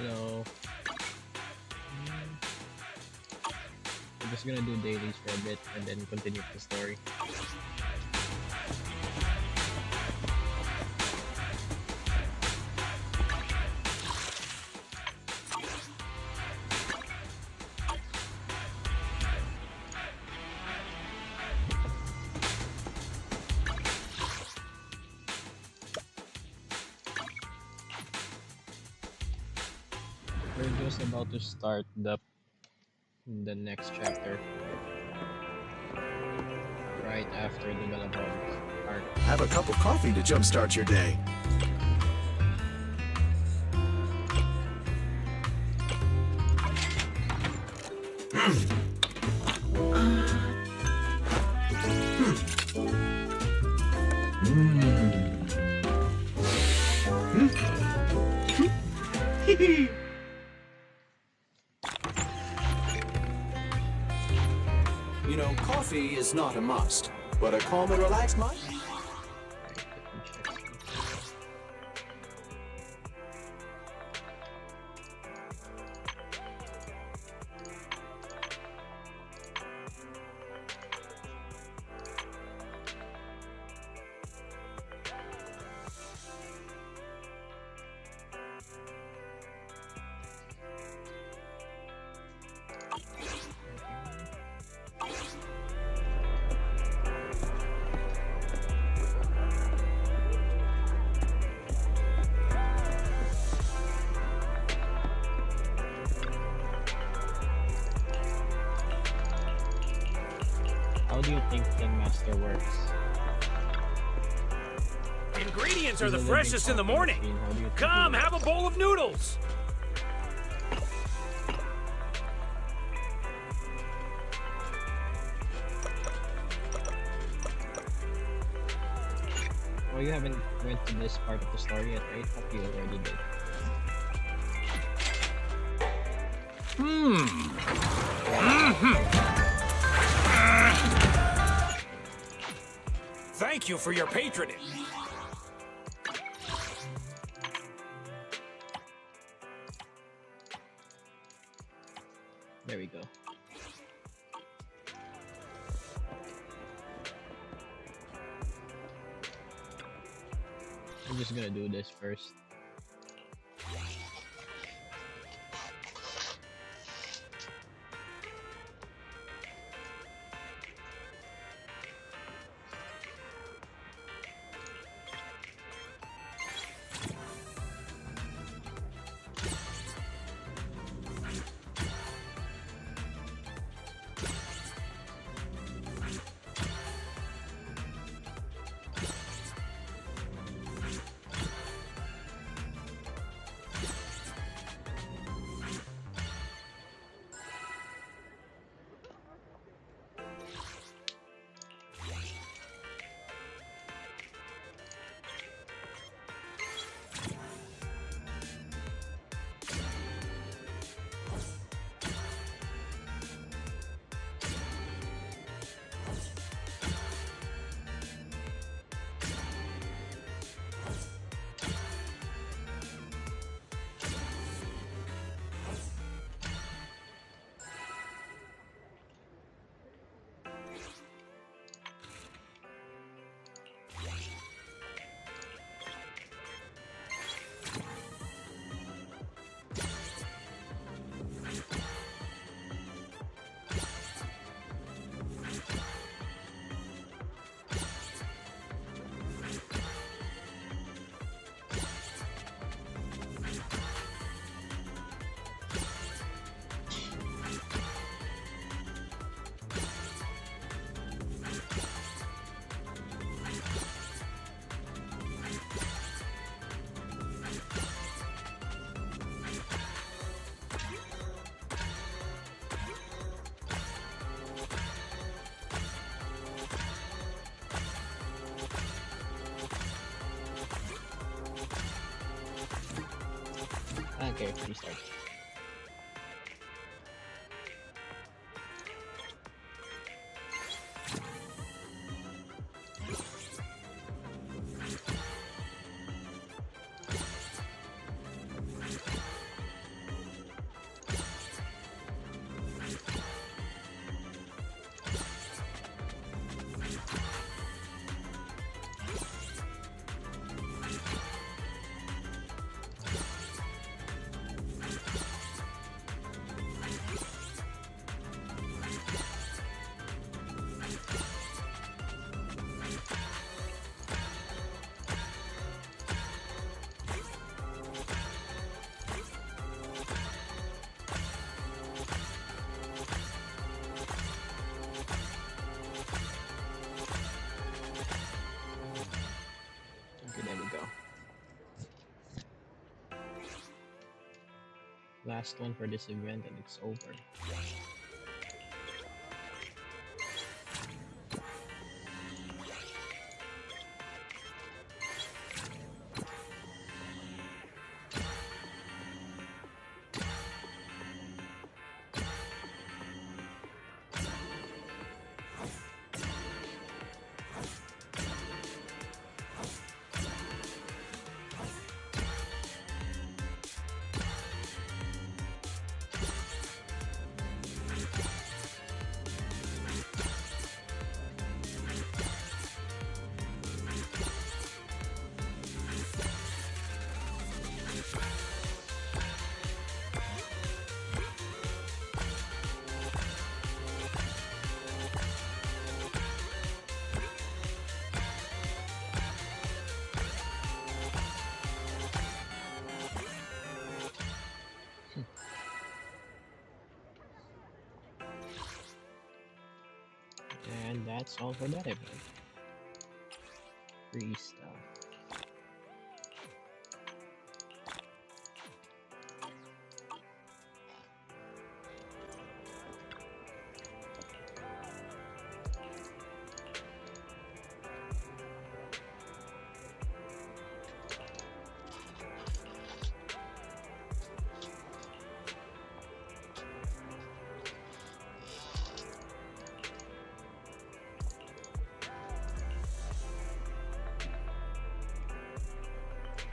You know, we're just gonna do dailies for a bit and then continue the story. We're just about to start the next chapter right after the Malabog arc. Have a cup of coffee to jumpstart your day. You know, coffee is not a must, but a calm and relaxed mind? How do you think King Master works? Ingredients are the He's a living freshest in the coffee morning. machine. How do you think he Come, works? have a bowl of noodles. Oh, you haven't went to this part of the story yet, right? Hope you already did. Thank you for your patronage. There we go. I'm just gonna do this first. Okay, restart. Last one for this event and it's over. And that's all for that event. Free stuff.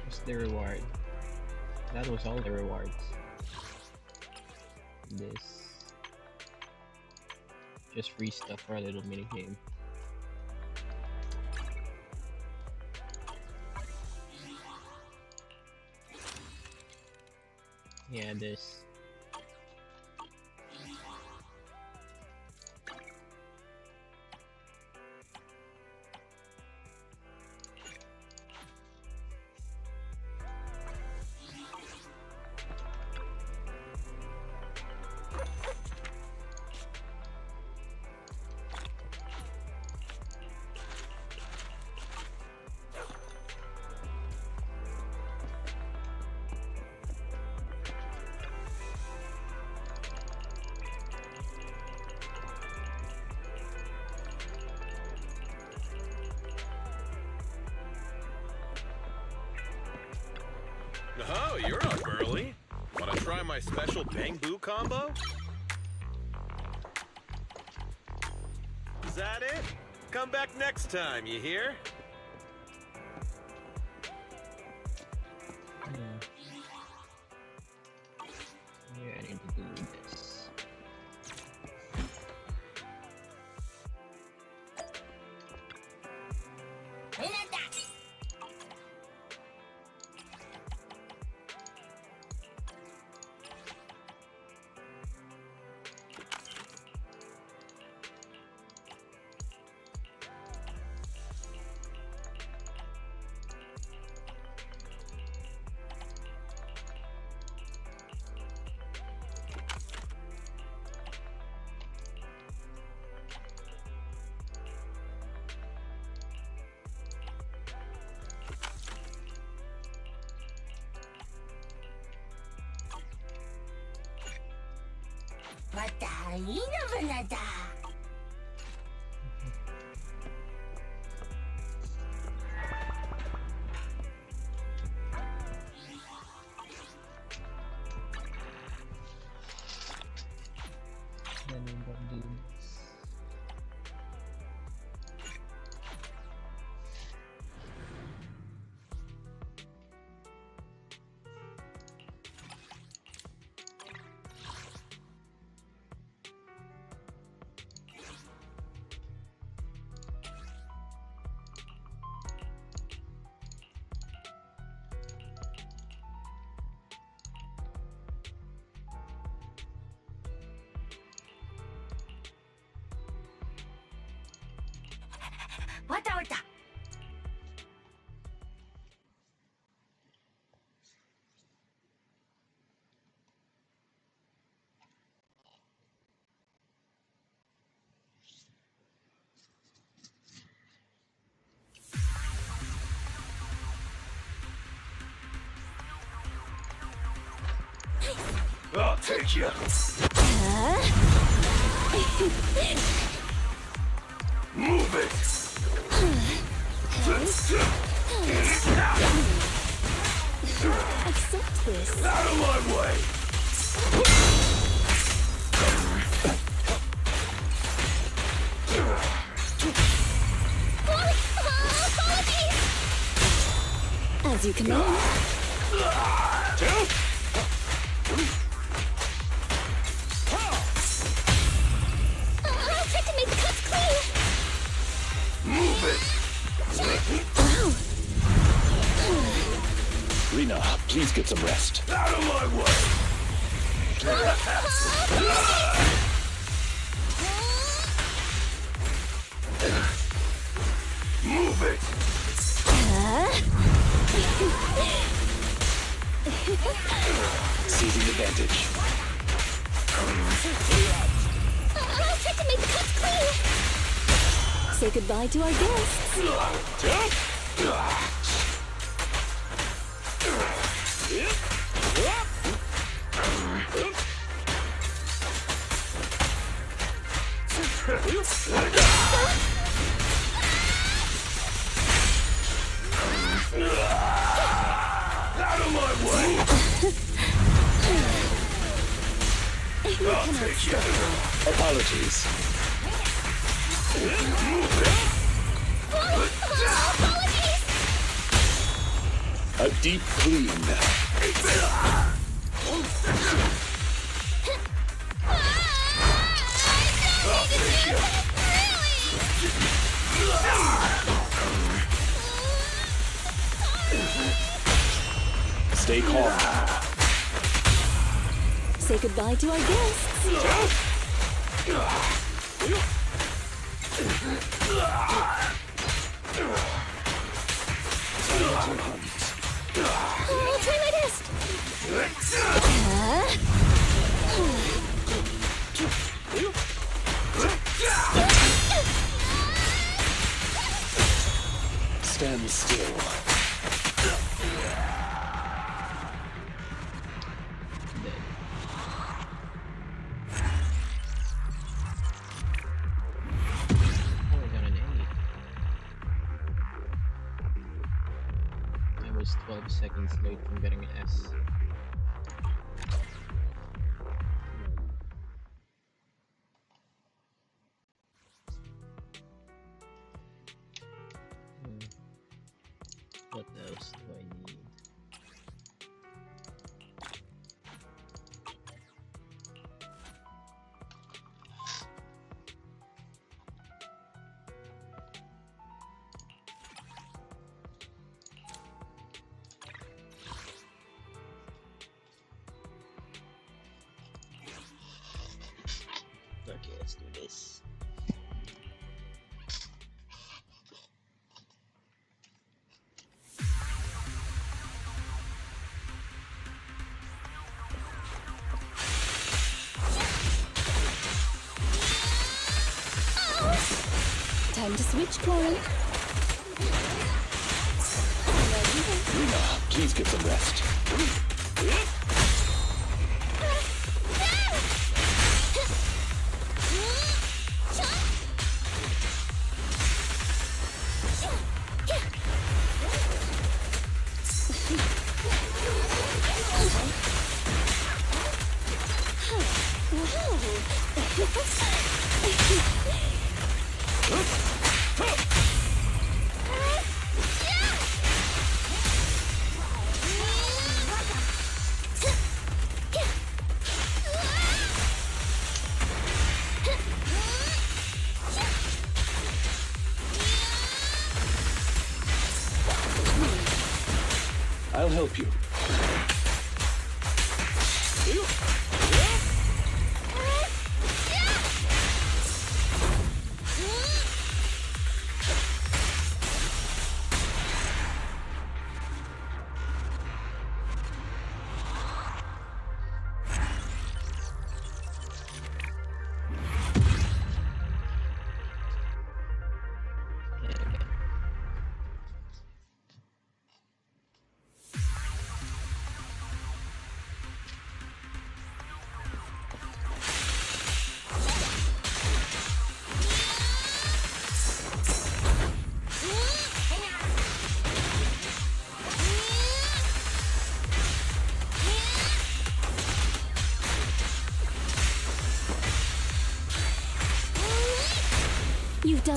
What's the reward? That was all the rewards. This just free stuff for a little mini game. Yeah, this. Oh, you're up early. Wanna try my special Bang Boo combo? Is that it? Come back next time, you hear? Yeah, I need to do this. Then we got dudes. I'll take you. Move it. Accept this. Out of my way. As you command. I'll try to make the cuts clean. Move it. Wow. Lena, please get some rest. Out of my way. Move it. Seizing advantage. I'll try to make the cuts clean. Say goodbye to our guests. Out of my way. I'll take you. Apologies. A deep clean. Stay calm. Say goodbye to our guests. I'll try my best. Stand still. Dead. Oh, I got an A. I was 12 seconds late from getting an S. What else do I need? Okay, let's do this. Time to switch, Chloe. Lena, please get some rest. I'll help you.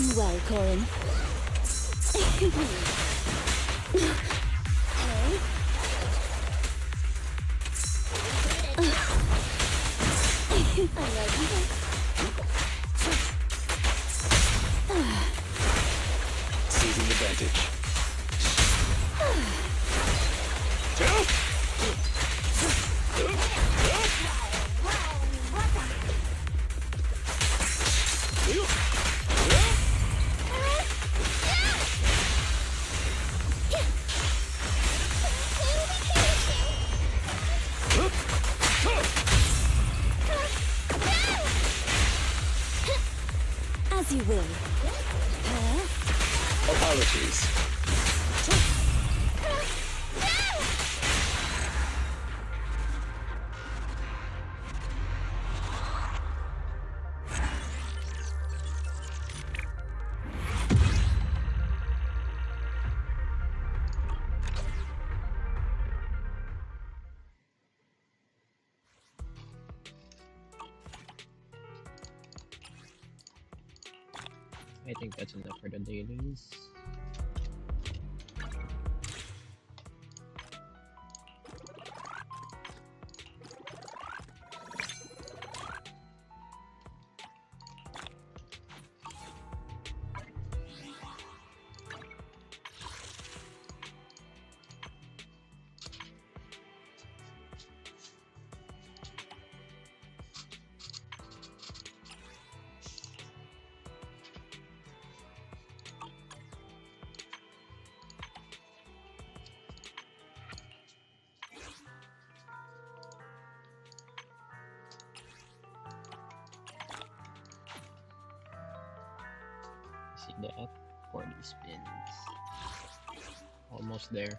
done well, Corin. I love you. Seizing advantage. As you will. Apologies. I think that's enough for the dailies. See that? 40 spins. Almost there.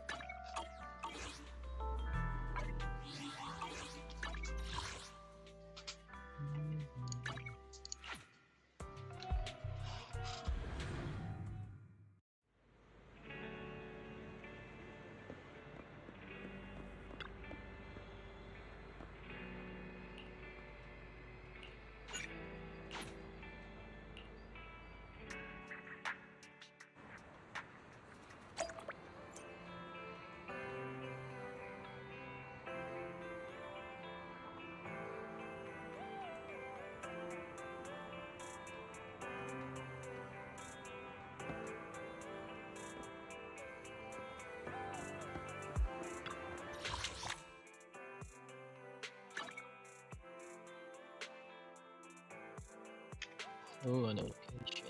Oh, an location.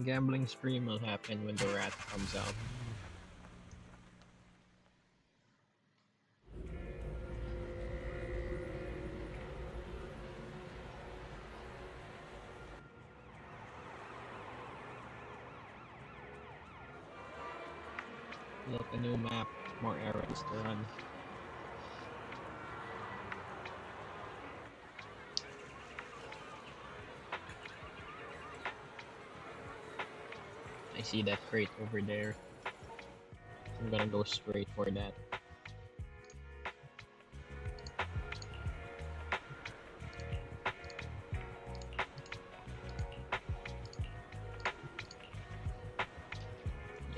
Gambling spree will happen when the rat comes out. Look, a new map, more errands to run. I see that crate over there. I'm gonna go straight for that.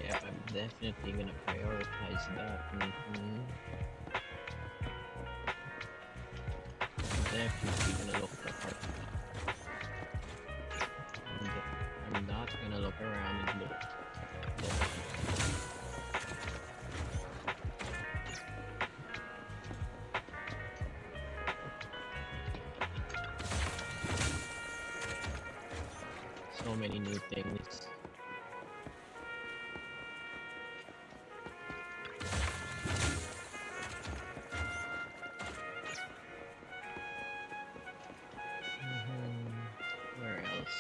Yeah, I'm definitely gonna prioritize that. I'm definitely gonna look for part. I'm not gonna look around and look. So many new things. Where else?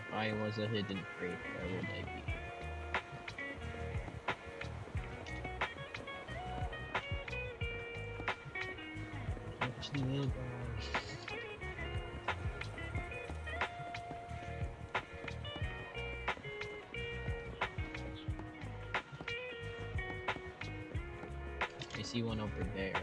If I was a hidden crate, where would I be? Catch the little guy. I see one over there.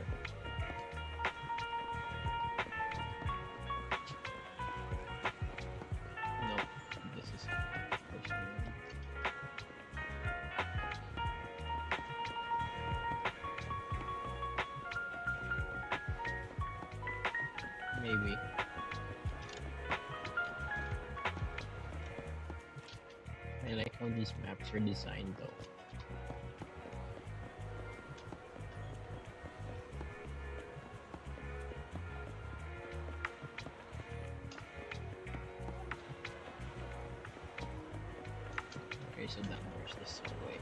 I like how these maps are designed though. Okay, so that door's this way.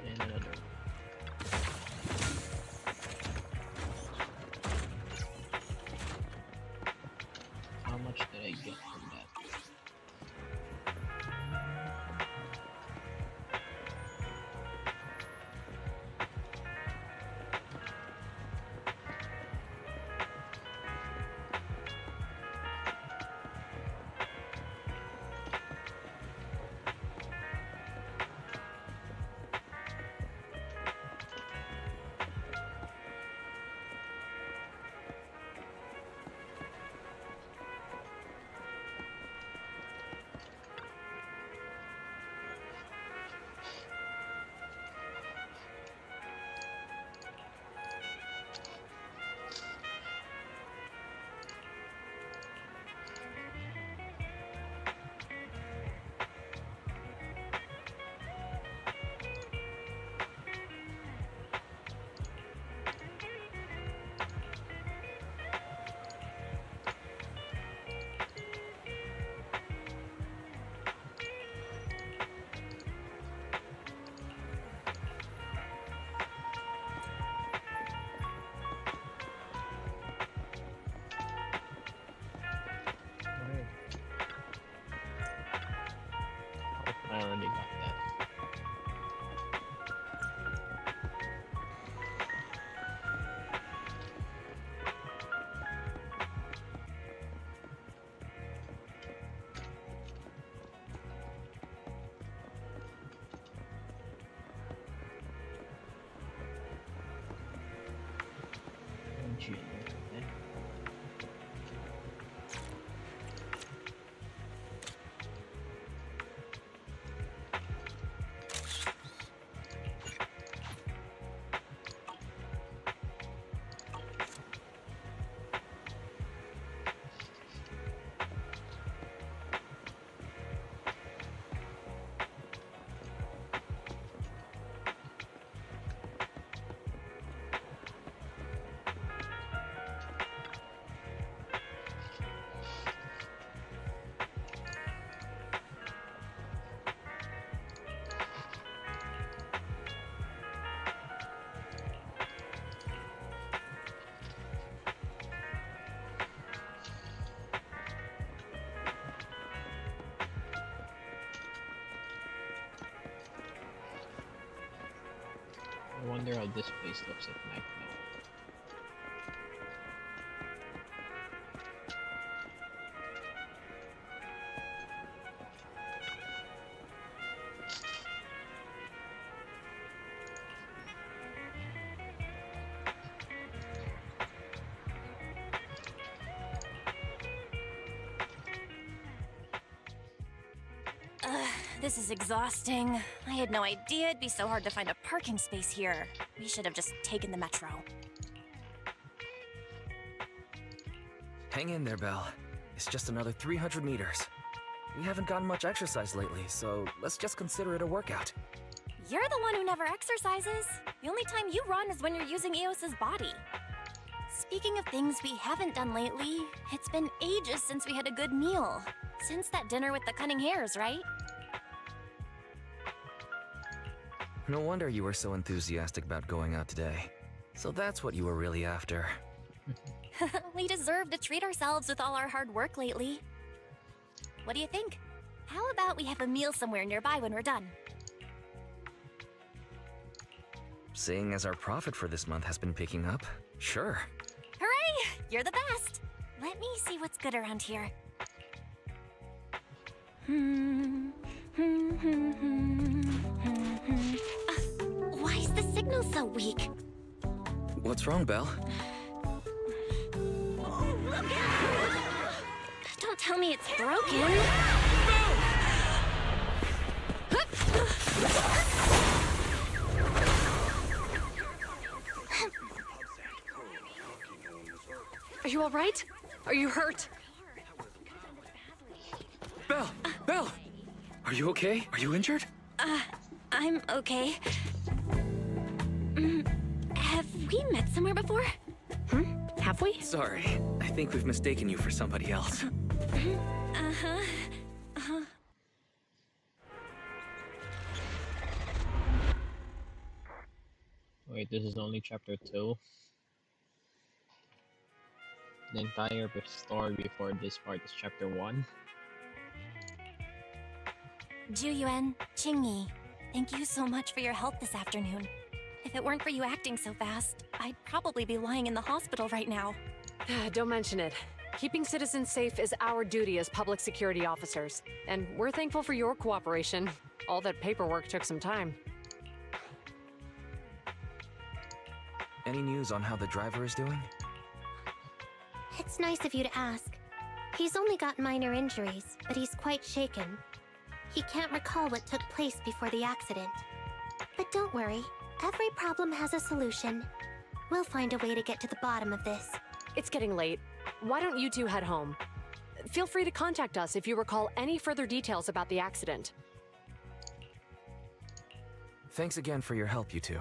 And another one. How much did I get from that? I already got that. Gin, okay. I wonder how this place looks at night This is exhausting. I had no idea it'd be so hard to find a parking space here. We should have just taken the metro. Hang in there, Belle. It's just another 300 meters. We haven't gotten much exercise lately, so let's just consider it a workout. You're the one who never exercises. The only time you run is when you're using Eos's body. Speaking of things we haven't done lately, it's been ages since we had a good meal. Since that dinner with the cunning hares, right? No wonder you were so enthusiastic about going out today. So that's what you were really after. We deserve to treat ourselves with all our hard work lately. What do you think? How about we have a meal somewhere nearby when we're done? Seeing as our profit for this month has been picking up, sure. Hooray! You're the best! Let me see what's good around here. Why is the signal so weak? What's wrong, Belle? Don't tell me it's broken. you alright? Are you hurt? Belle! Belle! Are you okay? Are you injured? I'm okay. Have we met somewhere before? Have we? Sorry, I think we've mistaken you for somebody else. Wait, this is only chapter 2? The entire story before this part is chapter 1? Juyuan, Qingyi, thank you so much for your help this afternoon. If it weren't for you acting so fast, I'd probably be lying in the hospital right now. Don't mention it. Keeping citizens safe is our duty as public security officers, and we're thankful for your cooperation. All that paperwork took some time. Any news on how the driver is doing? It's nice of you to ask. He's only got minor injuries, but he's quite shaken. He can't recall what took place before the accident. But don't worry, every problem has a solution. We'll find a way to get to the bottom of this. It's getting late. Why don't you two head home? Feel free to contact us if you recall any further details about the accident. Thanks again for your help, you two.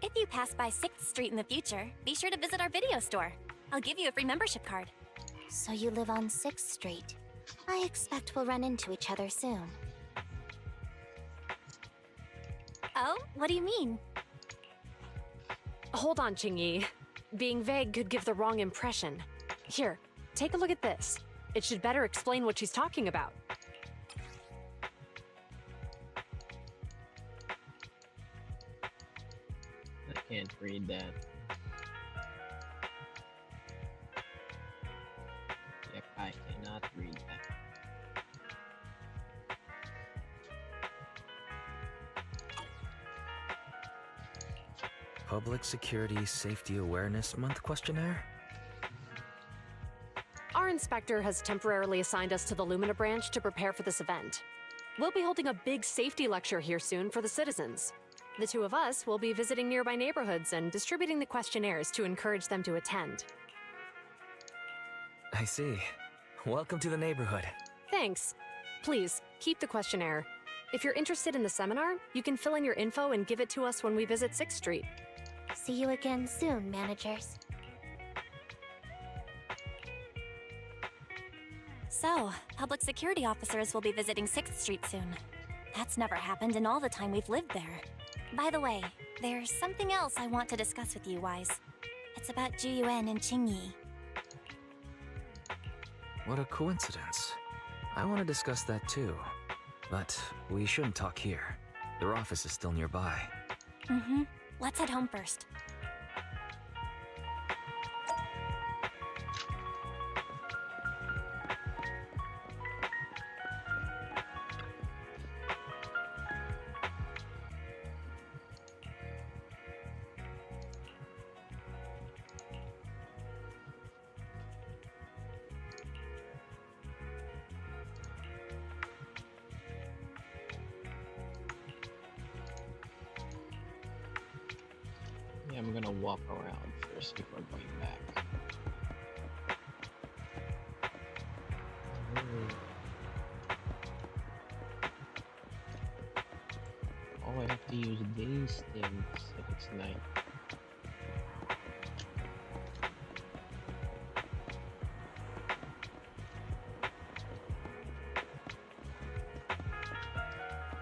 If you pass by 6th Street in the future, be sure to visit our video store. I'll give you a free membership card. So you live on 6th Street. I expect we'll run into each other soon. Oh, what do you mean? Hold on, Qingyi. Being vague could give the wrong impression. Here, take a look at this. It should better explain what she's talking about. I can't read that. Yep, I cannot read that. Public Security Safety Awareness Month questionnaire? Our inspector has temporarily assigned us to the Lumina branch to prepare for this event. We'll be holding a big safety lecture here soon for the citizens. The two of us will be visiting nearby neighborhoods and distributing the questionnaires to encourage them to attend. I see. Welcome to the neighborhood. Thanks. Please, keep the questionnaire. If you're interested in the seminar, you can fill in your info and give it to us when we visit 6th Street. See you again soon, managers. So, public security officers will be visiting 6th Street soon. That's never happened in all the time we've lived there. By the way, there's something else I want to discuss with you, Wise. It's about Juyuan and Qingyi. What a coincidence. I want to discuss that too. But we shouldn't talk here. Their office is still nearby. Let's head home first. Yeah, I'm gonna walk around first before going back. Oh, I have to use these things if it's night.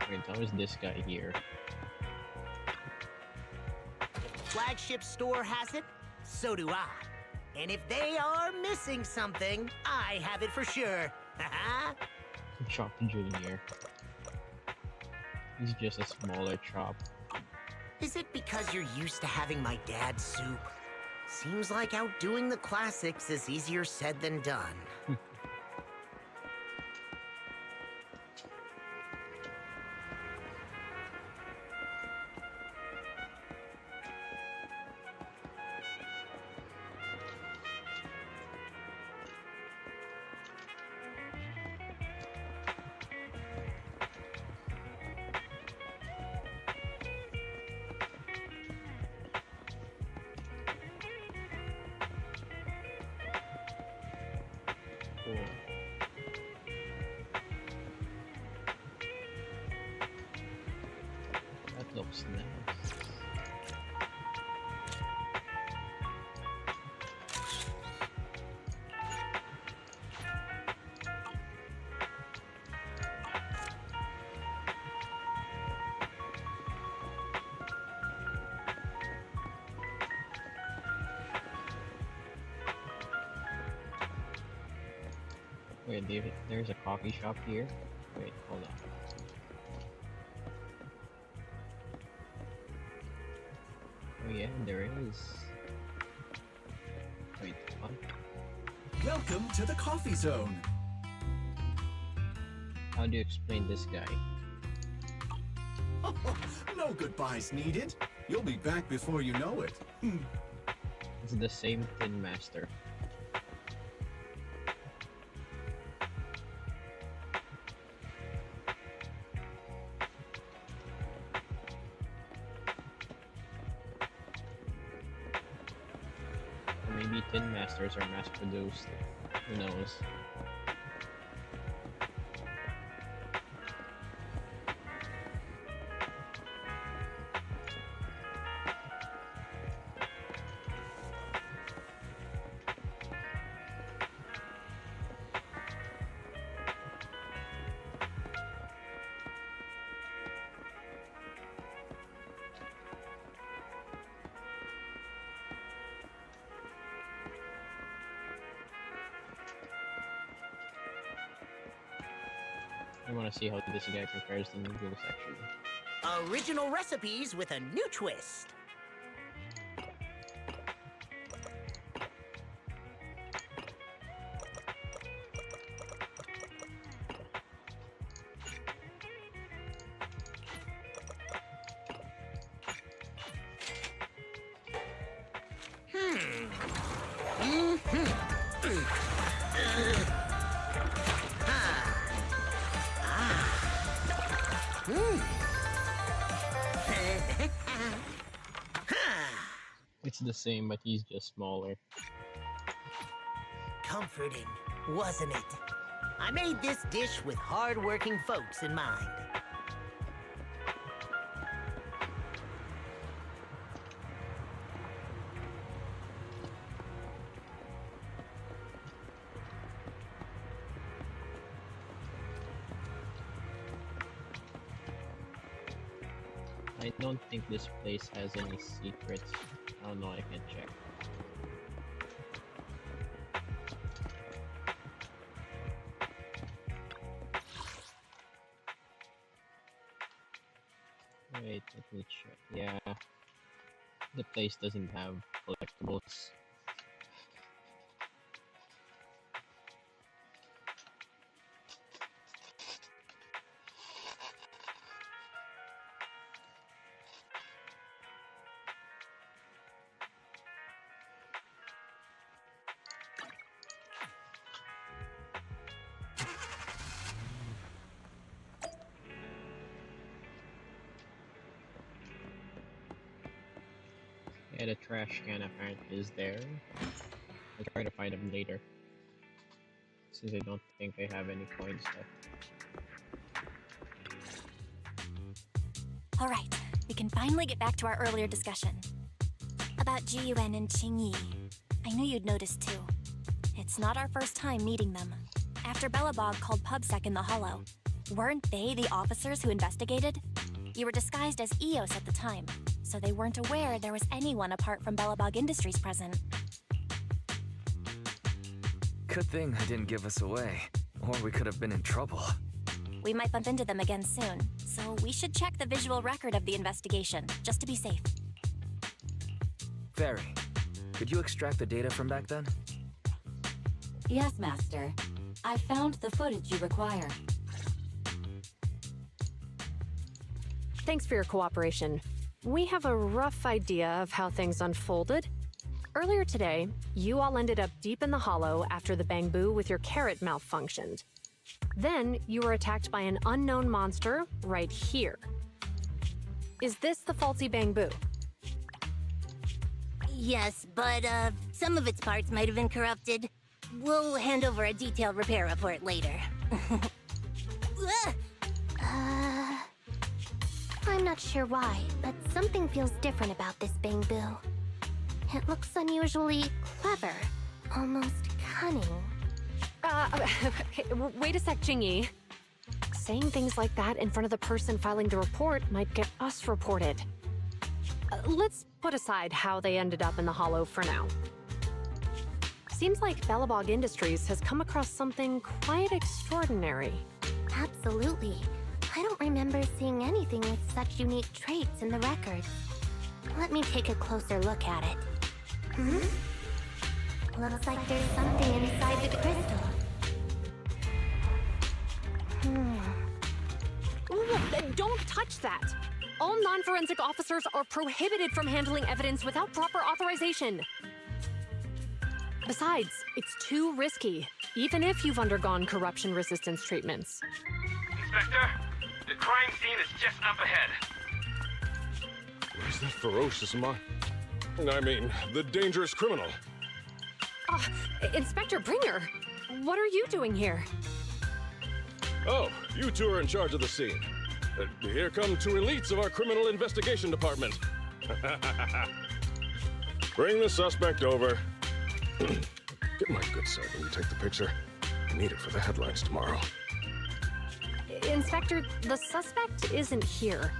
Wait, how is this guy here? Flagship store has it, so do I. And if they are missing something, I have it for sure. Chop Jr. He's just a smaller chop. Is it because you're used to having my dad's soup? Seems like outdoing the classics is easier said than done. Looks nice. Wait, there's a coffee shop here? Wait, hold on. Oh yeah, there is. Wait, what? Welcome to the Coffee Zone. How do you explain this guy? No goodbyes needed. You'll be back before you know it. It's the same Tin Master. Or maybe Tin Masters are mass produced. Who knows? I want to see how this guy prepares the noodles actually. Original recipes with a new twist. It's the same, but he's just smaller. Comforting, wasn't it? I made this dish with hard-working folks in mind. I don't think this place has any secrets. I don't know, I can check. Wait, let me check. Yeah, the place doesn't have collectibles. Yeah, the trash can apparently is there. I'll try to find them later, since I don't think I have any coins left. Alright, we can finally get back to our earlier discussion. About Jiyuan and Qingyi. I knew you'd noticed too. It's not our first time meeting them. After Bellabog called PubSec in the Hollow, weren't they the officers who investigated? You were disguised as Eos at the time, so they weren't aware there was anyone apart from Bellabog Industries present. Good thing I didn't give us away, or we could have been in trouble. We might bump into them again soon, so we should check the visual record of the investigation, just to be safe. Fairy, could you extract the data from back then? Yes, Master. I found the footage you require. Thanks for your cooperation. We have a rough idea of how things unfolded. Earlier today, you all ended up deep in the hollow after the bamboo with your carrot malfunctioned. Then, you were attacked by an unknown monster right here. Is this the faulty bamboo? Yes, but some of its parts might have been corrupted. We'll hand over a detailed repair report later. I'm not not sure why, but something feels different about this Bing-Boo. It looks unusually clever, almost cunning. Wait a sec, Jingyi. Saying things like that in front of the person filing the report might get us reported. Let's put aside how they ended up in the Hollow for now. Seems like Belobog Industries has come across something quite extraordinary. Absolutely. I don't remember seeing anything with such unique traits in the records. Let me take a closer look at it. Looks like there's something inside the crystal. Ooh, don't touch that! All non-forensic officers are prohibited from handling evidence without proper authorization. Besides, it's too risky, even if you've undergone corruption resistance treatments. Inspector, the crime scene is just up ahead. Where's that ferocious the dangerous criminal? Inspector Bringer, what are you doing here? Oh, you two are in charge of the scene. Here come two elites of our criminal investigation department. Bring the suspect over. Get my good side when you take the picture. I need it for the headlines tomorrow. Inspector, the suspect isn't here.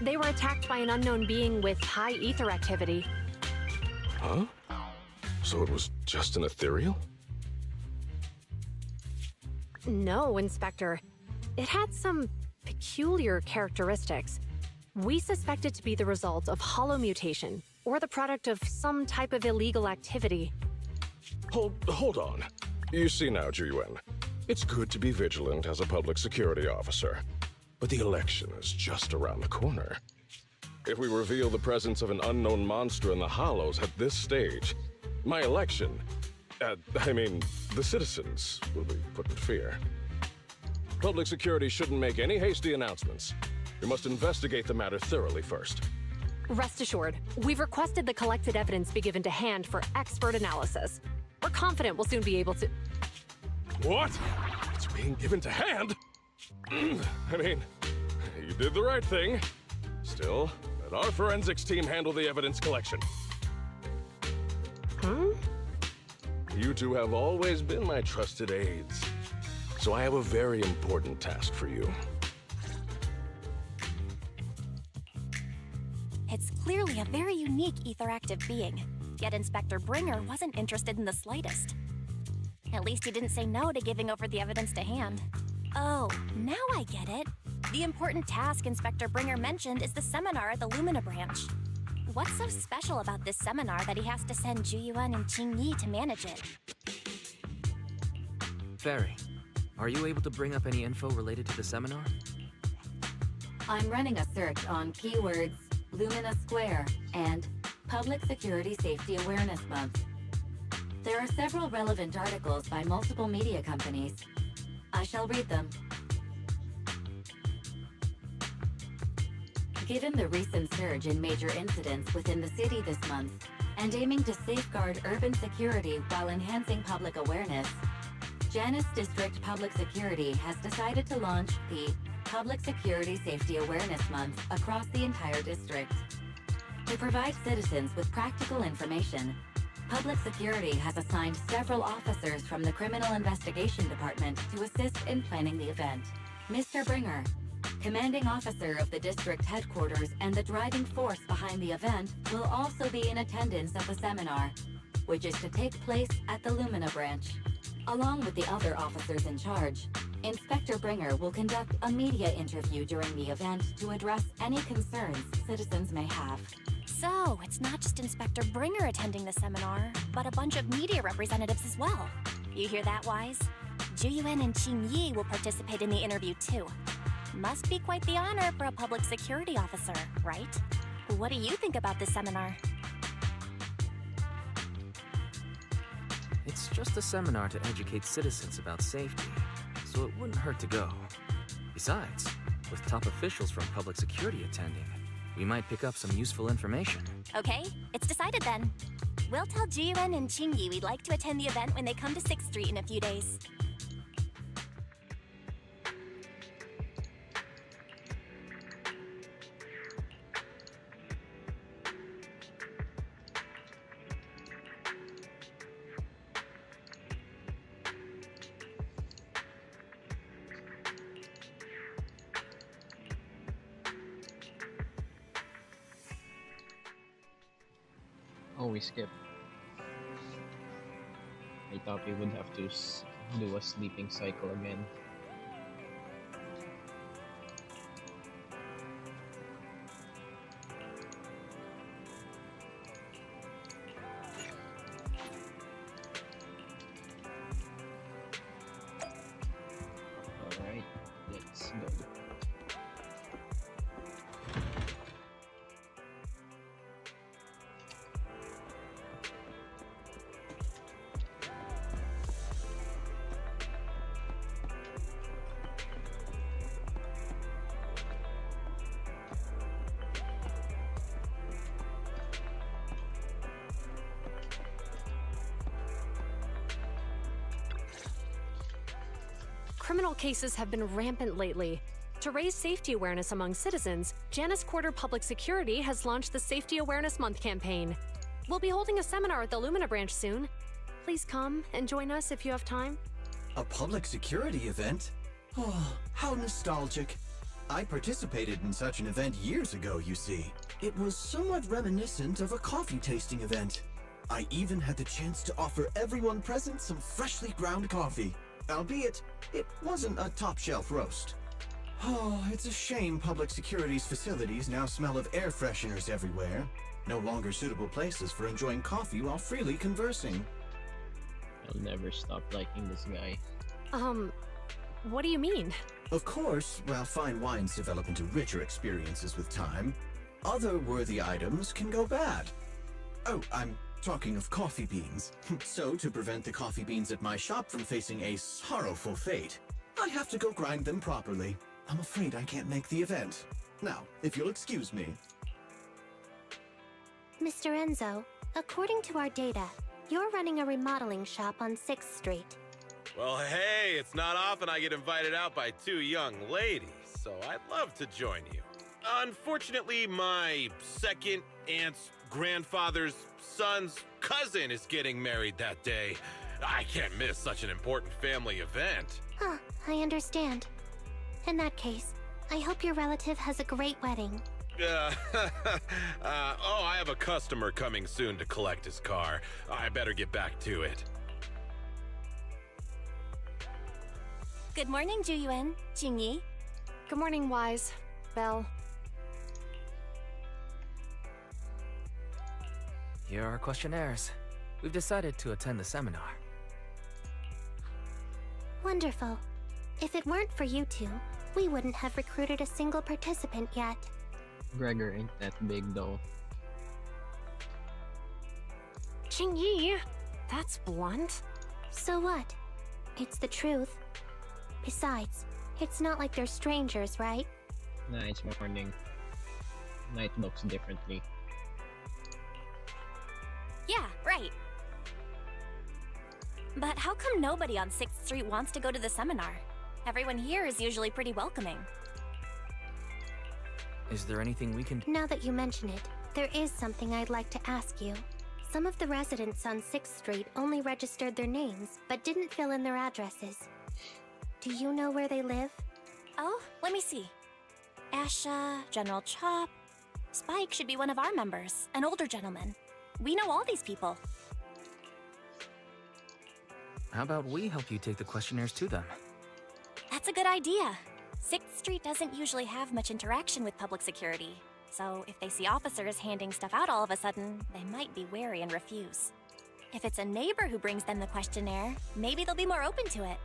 They were attacked by an unknown being with high ether activity. Huh? So it was just an ethereal? No, Inspector. It had some peculiar characteristics. We suspect it to be the result of hollow mutation, or the product of some type of illegal activity. Hold on. You see now, Juyuan. It's good to be vigilant as a public security officer, but the election is just around the corner. If we reveal the presence of an unknown monster in the Hollows at this stage, my election, the citizens will be put in fear. Public security shouldn't make any hasty announcements. We must investigate the matter thoroughly first. Rest assured, we've requested the collected evidence be given to hand for expert analysis. We're confident we'll soon be able to... What? It's being given to hand? You did the right thing. Still, let our forensics team handle the evidence collection. You two have always been my trusted aides. So I have a very important task for you. It's clearly a very unique etheractive being, yet Inspector Bringer wasn't interested in the slightest. At least he didn't say no to giving over the evidence to hand. Oh, now I get it. The important task Inspector Bringer mentioned is the seminar at the Lumina branch. What's so special about this seminar that he has to send Juyuan and Qingyi to manage it? Fairy, are you able to bring up any info related to the seminar? I'm running a search on keywords Lumina Square and Public Security Safety Awareness Month. There are several relevant articles by multiple media companies. I shall read them. Given the recent surge in major incidents within the city this month, and aiming to safeguard urban security while enhancing public awareness, Janus District Public Security has decided to launch the Public Security Safety Awareness Month across the entire district. To provide citizens with practical information, Public Security has assigned several officers from the Criminal Investigation Department to assist in planning the event. Mr. Bringer, commanding officer of the district headquarters and the driving force behind the event, will also be in attendance at the seminar, which is to take place at the Lumina branch. Along with the other officers in charge, Inspector Bringer will conduct a media interview during the event to address any concerns citizens may have. So, it's not just Inspector Bringer attending the seminar, but a bunch of media representatives as well. You hear that, Wise? Juyuan and Qingyi will participate in the interview too. Must be quite the honor for a public security officer, right? What do you think about this seminar? It's just a seminar to educate citizens about safety, so it wouldn't hurt to go. Besides, with top officials from public security attending, we might pick up some useful information. Okay, it's decided then. We'll tell Jiyuan and Qingyi we'd like to attend the event when they come to 6th Street in a few days. Oh, we skipped. I thought we would have to do a sleeping cycle again. Alright, let's go. Criminal cases have been rampant lately. To raise safety awareness among citizens, Janus Quarter Public Security has launched the Safety Awareness Month campaign. We'll be holding a seminar at the Lumina branch soon. Please come and join us if you have time. A public security event? Oh, how nostalgic. I participated in such an event years ago, you see. It was somewhat reminiscent of a coffee tasting event. I even had the chance to offer everyone present some freshly ground coffee. Albeit, it wasn't a top-shelf roast. Oh, it's a shame public security's facilities now smell of air fresheners everywhere. No longer suitable places for enjoying coffee while freely conversing. I'll never stop liking this guy. What do you mean? Of course, while fine wines develop into richer experiences with time, other worthy items can go bad. Oh, I'm talking of coffee beans. So, to prevent the coffee beans at my shop from facing a sorrowful fate, I have to go grind them properly. I'm afraid I can't make the event. Now, if you'll excuse me. Mr. Enzo, according to our data, you're running a remodeling shop on 6th Street. Well, hey, it's not often I get invited out by two young ladies, so I'd love to join you. Unfortunately, my second aunt's grandfather's son's cousin is getting married that day. I can't miss such an important family event. Huh, I understand. In that case, I hope your relative has a great wedding. I have a customer coming soon to collect his car. I better get back to it. Good morning, Juyuan, Jingyi. Good morning, Wise. Belle. Here are our questionnaires. We've decided to attend the seminar. Wonderful. If it weren't for you two, we wouldn't have recruited a single participant yet. Gregor ain't that big though. Jingyi, that's blunt. So what? It's the truth. Besides, it's not like they're strangers, right? Nah, it's morning. Night looks differently. Yeah, right. But how come nobody on 6th Street wants to go to the seminar? Everyone here is usually pretty welcoming. Is there anything we can do? Now that you mention it, there is something I'd like to ask you. Some of the residents on 6th Street only registered their names, but didn't fill in their addresses. Do you know where they live? Oh, let me see. Asha, General Chop. Spike should be one of our members, an older gentleman. We know all these people. How about we help you take the questionnaires to them? That's a good idea. 6th Street doesn't usually have much interaction with public security, so if they see officers handing stuff out all of a sudden, they might be wary and refuse. If it's a neighbor who brings them the questionnaire, maybe they'll be more open to it.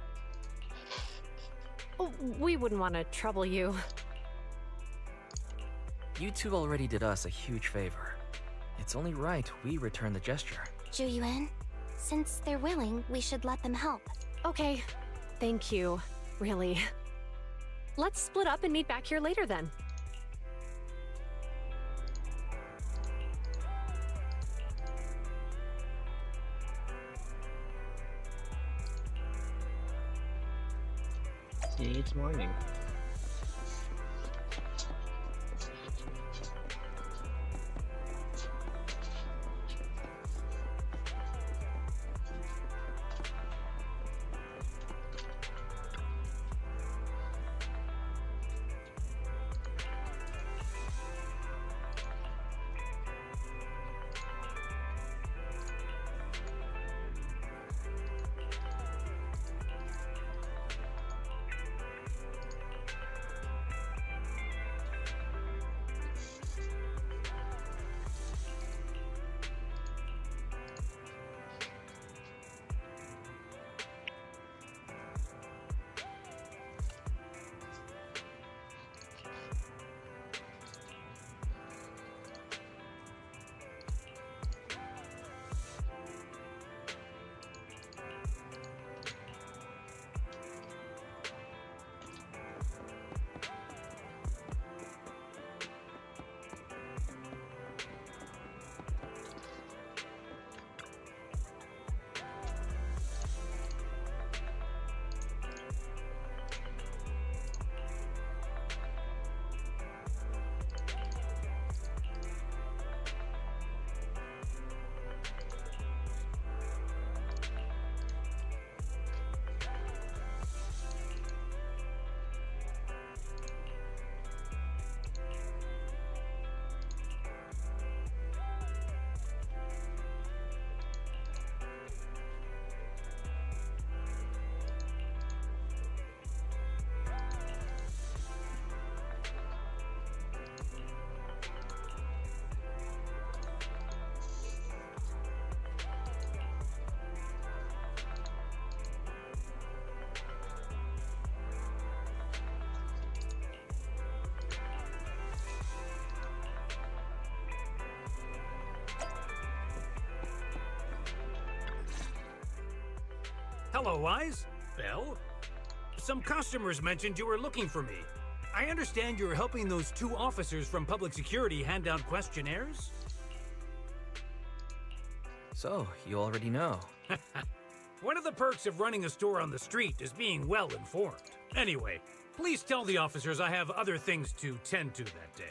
Oh, we wouldn't want to trouble you. You two already did us a huge favor. It's only right we return the gesture. Juyuan, since they're willing, we should let them help. Okay, thank you, really. Let's split up and meet back here later then. See, it's morning. Hello, Wise. Well, some customers mentioned you were looking for me. I understand you're helping those 2 officers from public security hand out questionnaires? So, you already know. One of the perks of running a store on the street is being well informed. Anyway, please tell the officers I have other things to tend to that day.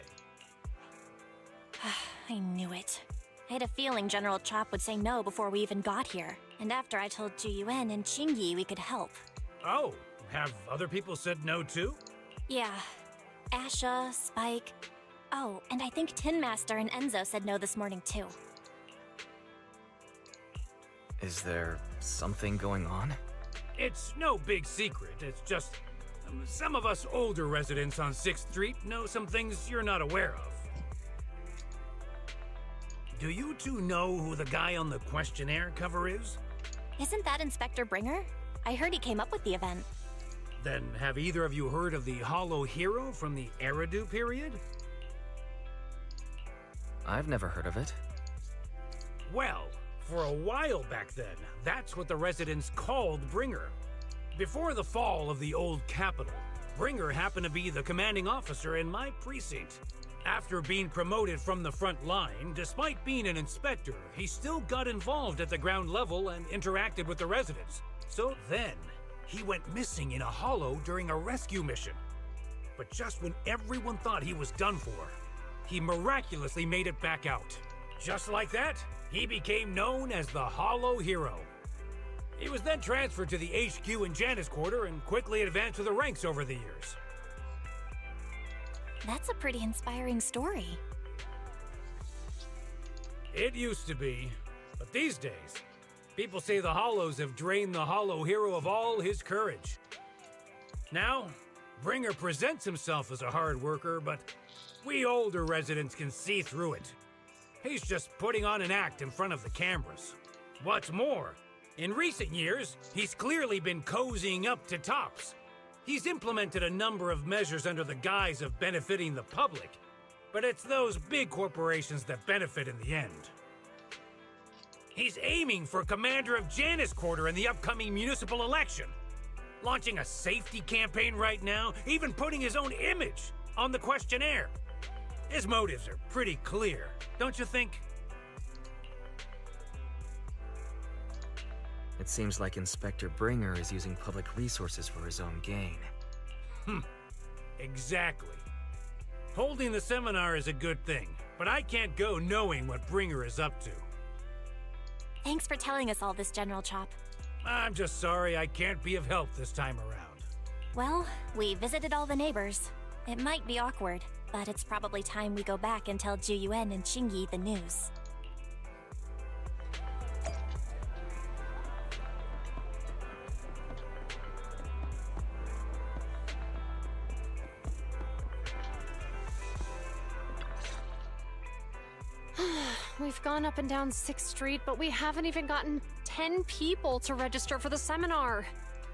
I knew it. I had a feeling General Chop would say no before we even got here. And after I told Juyuan and Chingy we could help. Oh, have other people said no too? Yeah. Asha, Spike. Oh, and I think Tin Master and Enzo said no this morning too. Is there something going on? It's no big secret. It's just some of us older residents on 6th Street know some things you're not aware of. Do you 2 know who the guy on the questionnaire cover is? Isn't that Inspector Bringer? I heard he came up with the event. Then have either of you heard of the Hollow Hero from the Eridu period? I've never heard of it. Well, for a while back then, that's what the residents called Bringer. Before the fall of the old capital, Bringer happened to be the commanding officer in my precinct. After being promoted from the front line, despite being an inspector, he still got involved at the ground level and interacted with the residents. So then, he went missing in a hollow during a rescue mission. But just when everyone thought he was done for, he miraculously made it back out. Just like that, he became known as the Hollow Hero. He was then transferred to the HQ in Janus Quarter and quickly advanced to the ranks over the years. That's a pretty inspiring story. It used to be, but these days, people say the Hollows have drained the Hollow Hero of all his courage. Now, Bringer presents himself as a hard worker, but we older residents can see through it. He's just putting on an act in front of the cameras. What's more, in recent years, he's clearly been cozying up to Tops. He's implemented a number of measures under the guise of benefiting the public, but it's those big corporations that benefit in the end. He's aiming for commander of Janus Quarter in the upcoming municipal election, launching a safety campaign right now, even putting his own image on the questionnaire. His motives are pretty clear, don't you think? It seems like Inspector Bringer is using public resources for his own gain. Exactly. Holding the seminar is a good thing, but I can't go knowing what Bringer is up to. Thanks for telling us all this, General Chop. I'm just sorry I can't be of help this time around. Well, we visited all the neighbors. It might be awkward, but it's probably time we go back and tell Juyuan and Chingy the news. We've gone up and down 6th Street, but we haven't even gotten 10 people to register for the seminar.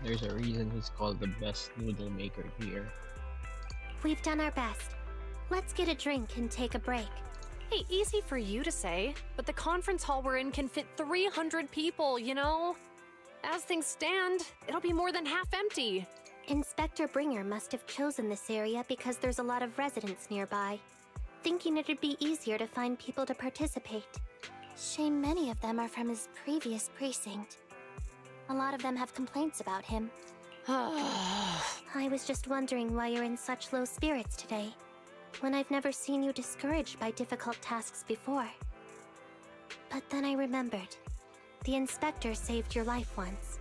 There's a reason he's called the best noodle maker here. We've done our best. Let's get a drink and take a break. Hey, easy for you to say, but the conference hall we're in can fit 300 people, you know? As things stand, it'll be more than half empty. Inspector Bringer must have chosen this area because there's a lot of residents nearby, thinking it'd be easier to find people to participate. Shame many of them are from his previous precinct. A lot of them have complaints about him. I was just wondering why you're in such low spirits today, when I've never seen you discouraged by difficult tasks before. But then I remembered. The inspector saved your life once.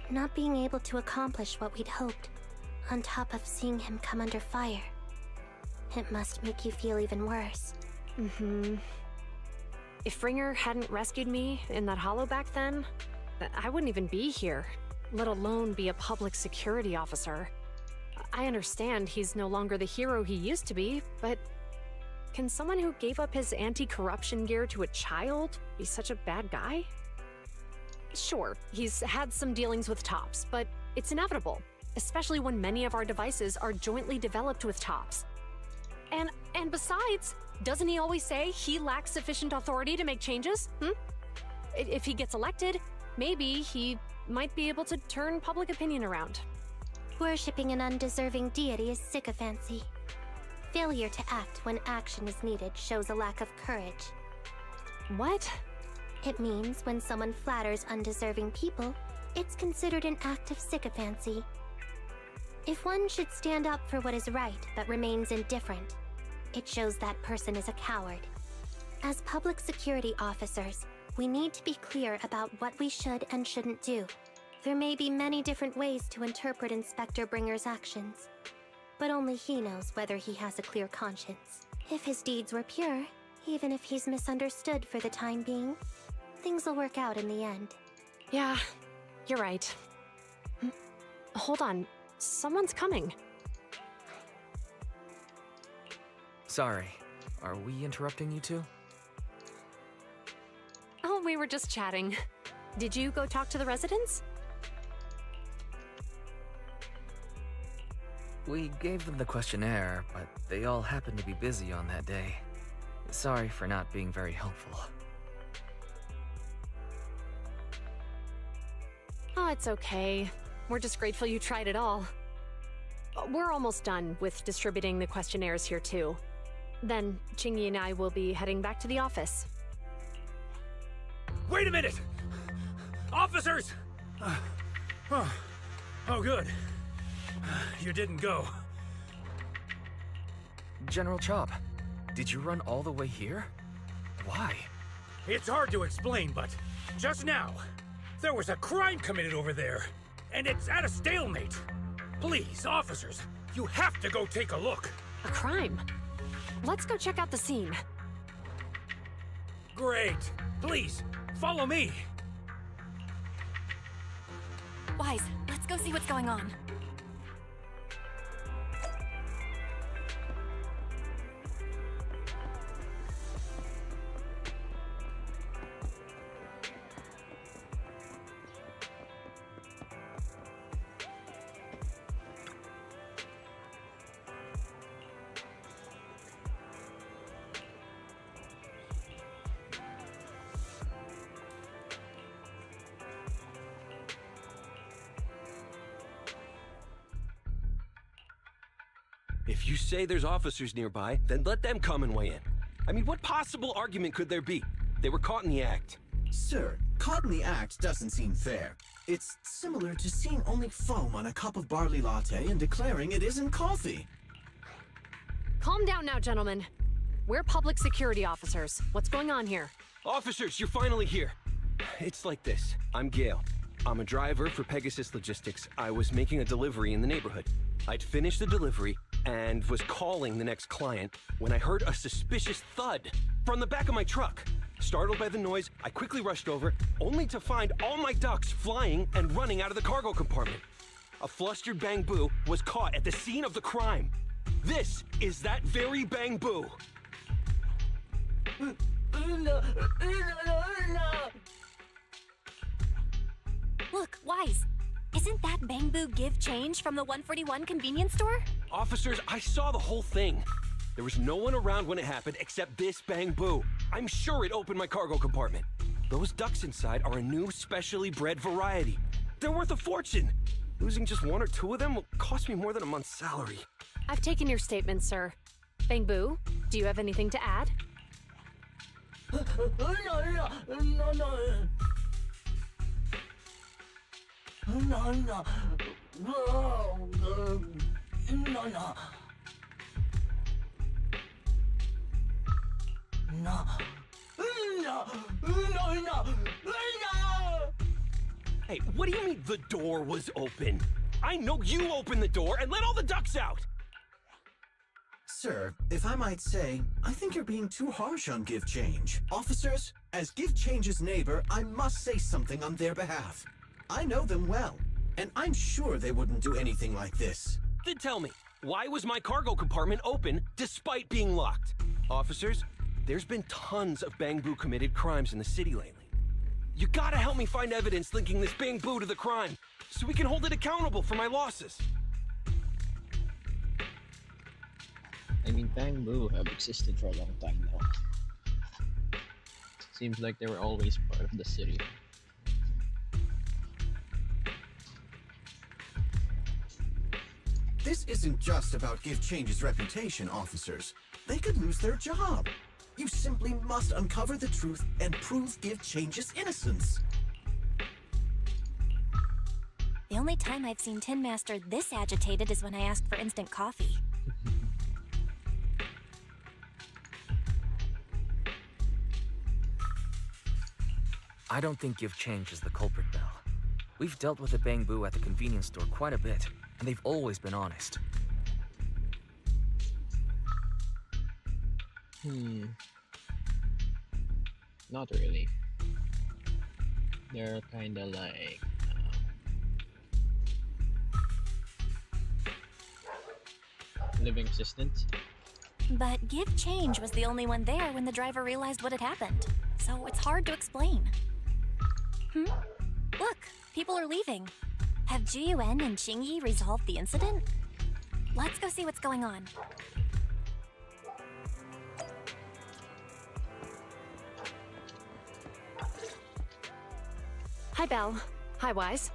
Not being able to accomplish what we'd hoped, on top of seeing him come under fire. It must make you feel even worse. If Bringer hadn't rescued me in that hollow back then, I wouldn't even be here, let alone be a public security officer. I understand he's no longer the hero he used to be, but can someone who gave up his anti-corruption gear to a child be such a bad guy? Sure, he's had some dealings with Tops, but it's inevitable, especially when many of our devices are jointly developed with Tops. And besides, doesn't he always say he lacks sufficient authority to make changes? If he gets elected, maybe he might be able to turn public opinion around. Worshipping an undeserving deity is sycophancy. Failure to act when action is needed shows a lack of courage. What? It means when someone flatters undeserving people, it's considered an act of sycophancy. If one should stand up for what is right but remains indifferent, it shows that person is a coward. As public security officers, we need to be clear about what we should and shouldn't do. There may be many different ways to interpret Inspector Bringer's actions, but only he knows whether he has a clear conscience. If his deeds were pure, even if he's misunderstood for the time being, things will work out in the end. Yeah, you're right. Hold on, someone's coming. Sorry, are we interrupting you two? Oh, we were just chatting. Did you go talk to the residents? We gave them the questionnaire, but they all happened to be busy on that day. Sorry for not being very helpful. Oh, it's okay. We're just grateful you tried it all. We're almost done with distributing the questionnaires here too. Then, Chingy and I will be heading back to the office. Wait a minute! Officers! Oh, good. You didn't go. General Chop, did you run all the way here? Why? It's hard to explain, but just now, there was a crime committed over there, and it's at a stalemate. Please, officers, you have to go take a look. A crime? Let's go check out the scene. Great. Please, follow me. Wise, let's go see what's going on. If you say there's officers nearby, then let them come and weigh in. I mean, what possible argument could there be? They were caught in the act. Sir, caught in the act doesn't seem fair. It's similar to seeing only foam on a cup of barley latte and declaring it isn't coffee. Calm down now, gentlemen. We're public security officers. What's going on here? Officers, you're finally here. It's like this. I'm Gale. I'm a driver for Pegasus Logistics. I was making a delivery in the neighborhood. I'd finished the delivery and was calling the next client when I heard a suspicious thud from the back of my truck. Startled by the noise, I quickly rushed over, only to find all my ducks flying and running out of the cargo compartment. A flustered Bang Boo was caught at the scene of the crime. This is that very Bang Boo. Look, Wise. Isn't that Bang Boo give change from the 141 convenience store? Officers, I saw the whole thing. There was no one around when it happened except this Bang Boo. I'm sure it opened my cargo compartment. Those ducks inside are a new specially bred variety. They're worth a fortune. Losing just one or two of them will cost me more than a month's salary. I've taken your statement, sir. Bang Boo, do you have anything to add? Hey, what do you mean the door was open? I know you opened the door and let all the ducks out! Sir, if I might say, I think you're being too harsh on Give Change. Officers, as Give Change's neighbor, I must say something on their behalf. I know them well, and I'm sure they wouldn't do anything like this. Then tell me, why was my cargo compartment open despite being locked? Officers, there's been tons of Bang Boo committed crimes in the city lately. You gotta help me find evidence linking this Bang Boo to the crime, so we can hold it accountable for my losses. I mean, Bang Boo have existed for a long time now. Seems like they were always part of the city. This isn't just about Give Change's reputation, officers. They could lose their job. You simply must uncover the truth and prove Give Change's innocence. The only time I've seen Tin Master this agitated is when I asked for instant coffee. I don't think Give Change is the culprit, Belle. We've dealt with the Bang Boo at the convenience store quite a bit, and they've always been honest. Not really. They're kinda like... living assistants. But Give Change was the only one there when the driver realized what had happened. So it's hard to explain. Look, people are leaving. Have Jiyuan and Qingyi resolved the incident? Let's go see what's going on. Hi, Belle. Hi, Wise.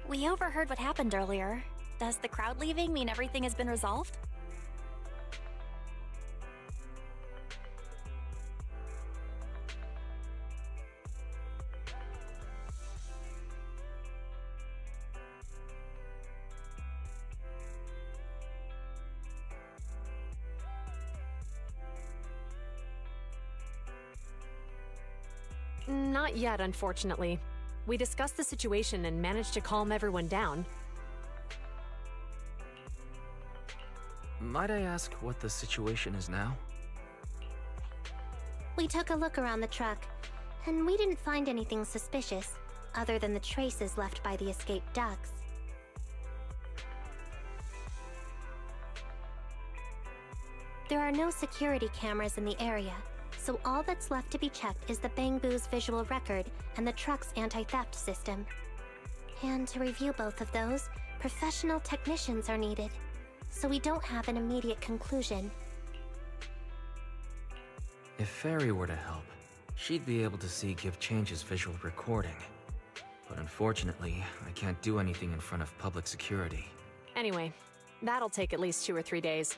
We overheard what happened earlier. Does the crowd leaving mean everything has been resolved? Not yet, unfortunately. We discussed the situation and managed to calm everyone down. Might I ask what the situation is now? We took a look around the truck, and we didn't find anything suspicious, other than the traces left by the escaped ducks. There are no security cameras in the area, so all that's left to be checked is the Bang Boo's visual record and the truck's anti-theft system. And to review both of those, professional technicians are needed, so we don't have an immediate conclusion. If Fairy were to help, she'd be able to see Give Change's visual recording. But unfortunately, I can't do anything in front of public security. Anyway, that'll take at least 2 or 3 days.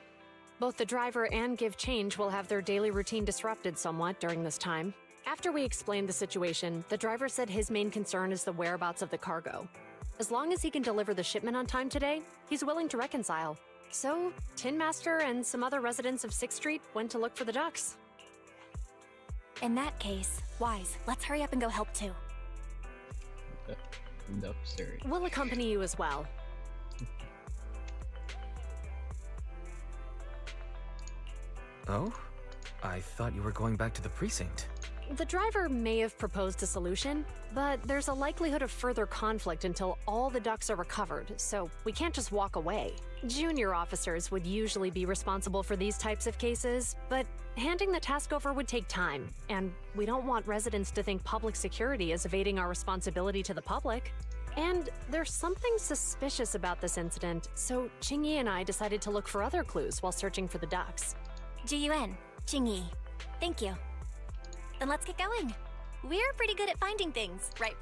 Both the driver and Give Change will have their daily routine disrupted somewhat during this time. After we explained the situation, the driver said his main concern is the whereabouts of the cargo. As long as he can deliver the shipment on time today, he's willing to reconcile. So, Tin Master and some other residents of 6th Street went to look for the ducks. In that case, Wise, let's hurry up and go help too. The upstairs. We'll accompany you as well. Oh? I thought you were going back to the precinct. The driver may have proposed a solution, but there's a likelihood of further conflict until all the ducks are recovered, so we can't just walk away. Junior officers would usually be responsible for these types of cases, but handing the task over would take time, and we don't want residents to think public security is evading our responsibility to the public. And there's something suspicious about this incident, so Qingyi and I decided to look for other clues while searching for the ducks. Jiyuan, Qingyi, thank you. Then let's get going. We're pretty good at finding things, right?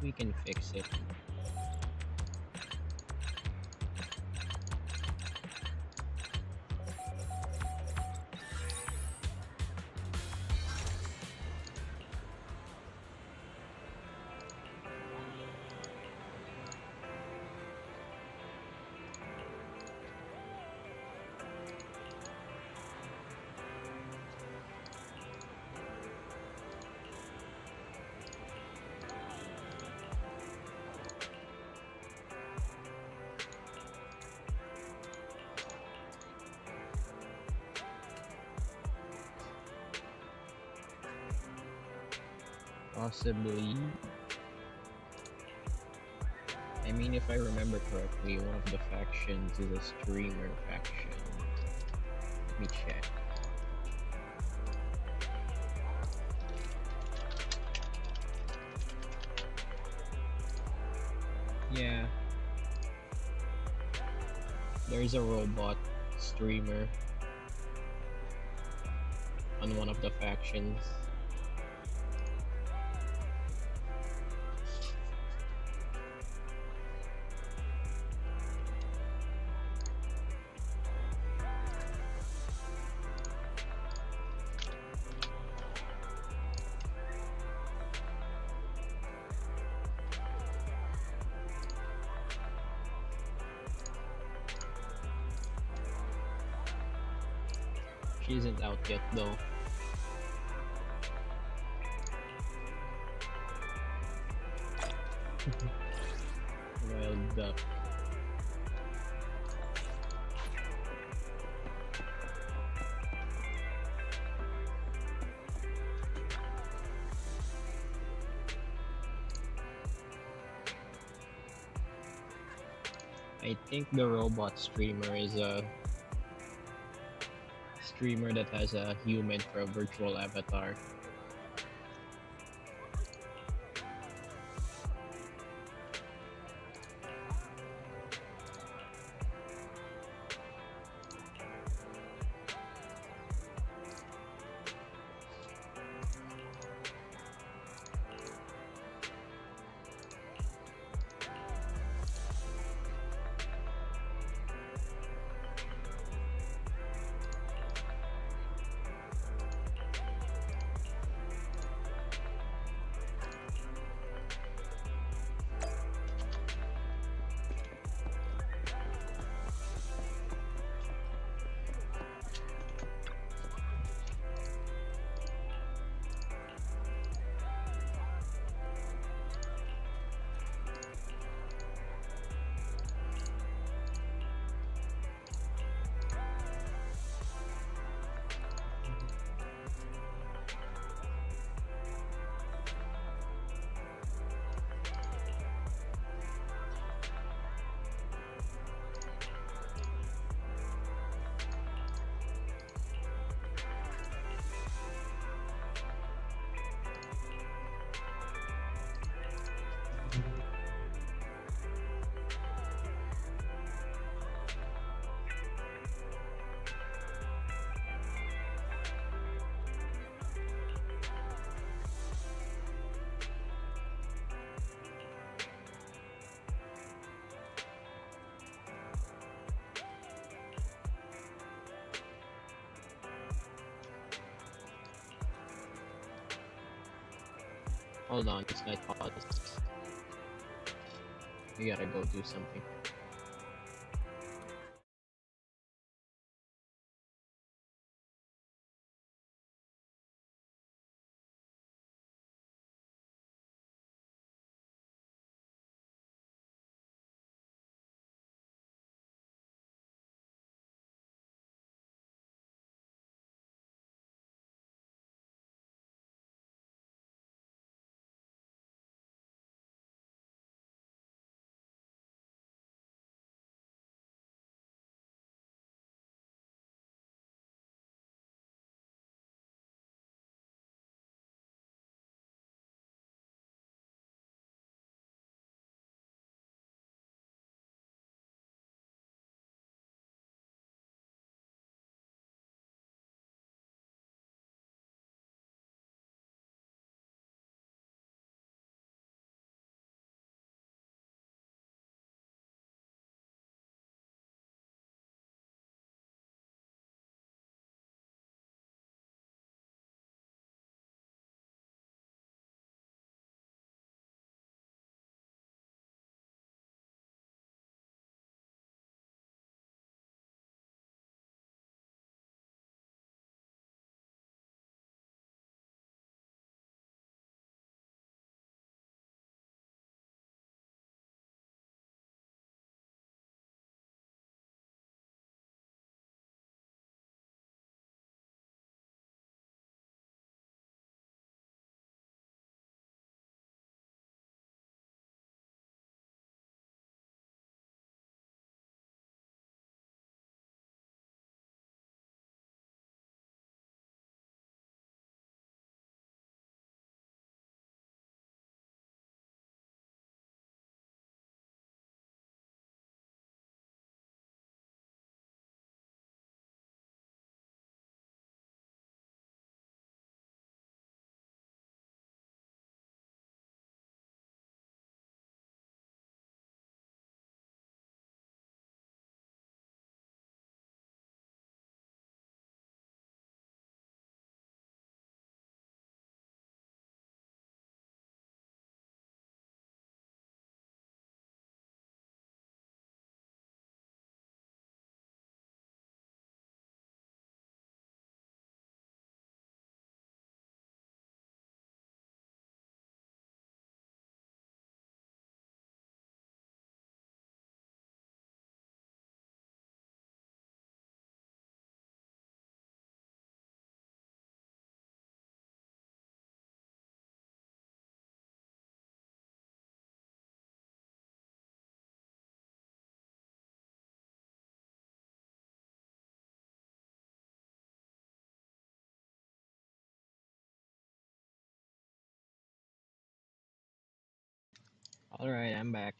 We can fix it. Possibly. I mean, if I remember correctly, one of the factions is a streamer faction. Let me check. Yeah. There's a robot streamer on one of the factions. She isn't out yet though. Wild duck. I think the robot streamer is a streamer that has a human for a virtual avatar. Hold on, this guy paused. We gotta go do something. Alright, I'm back.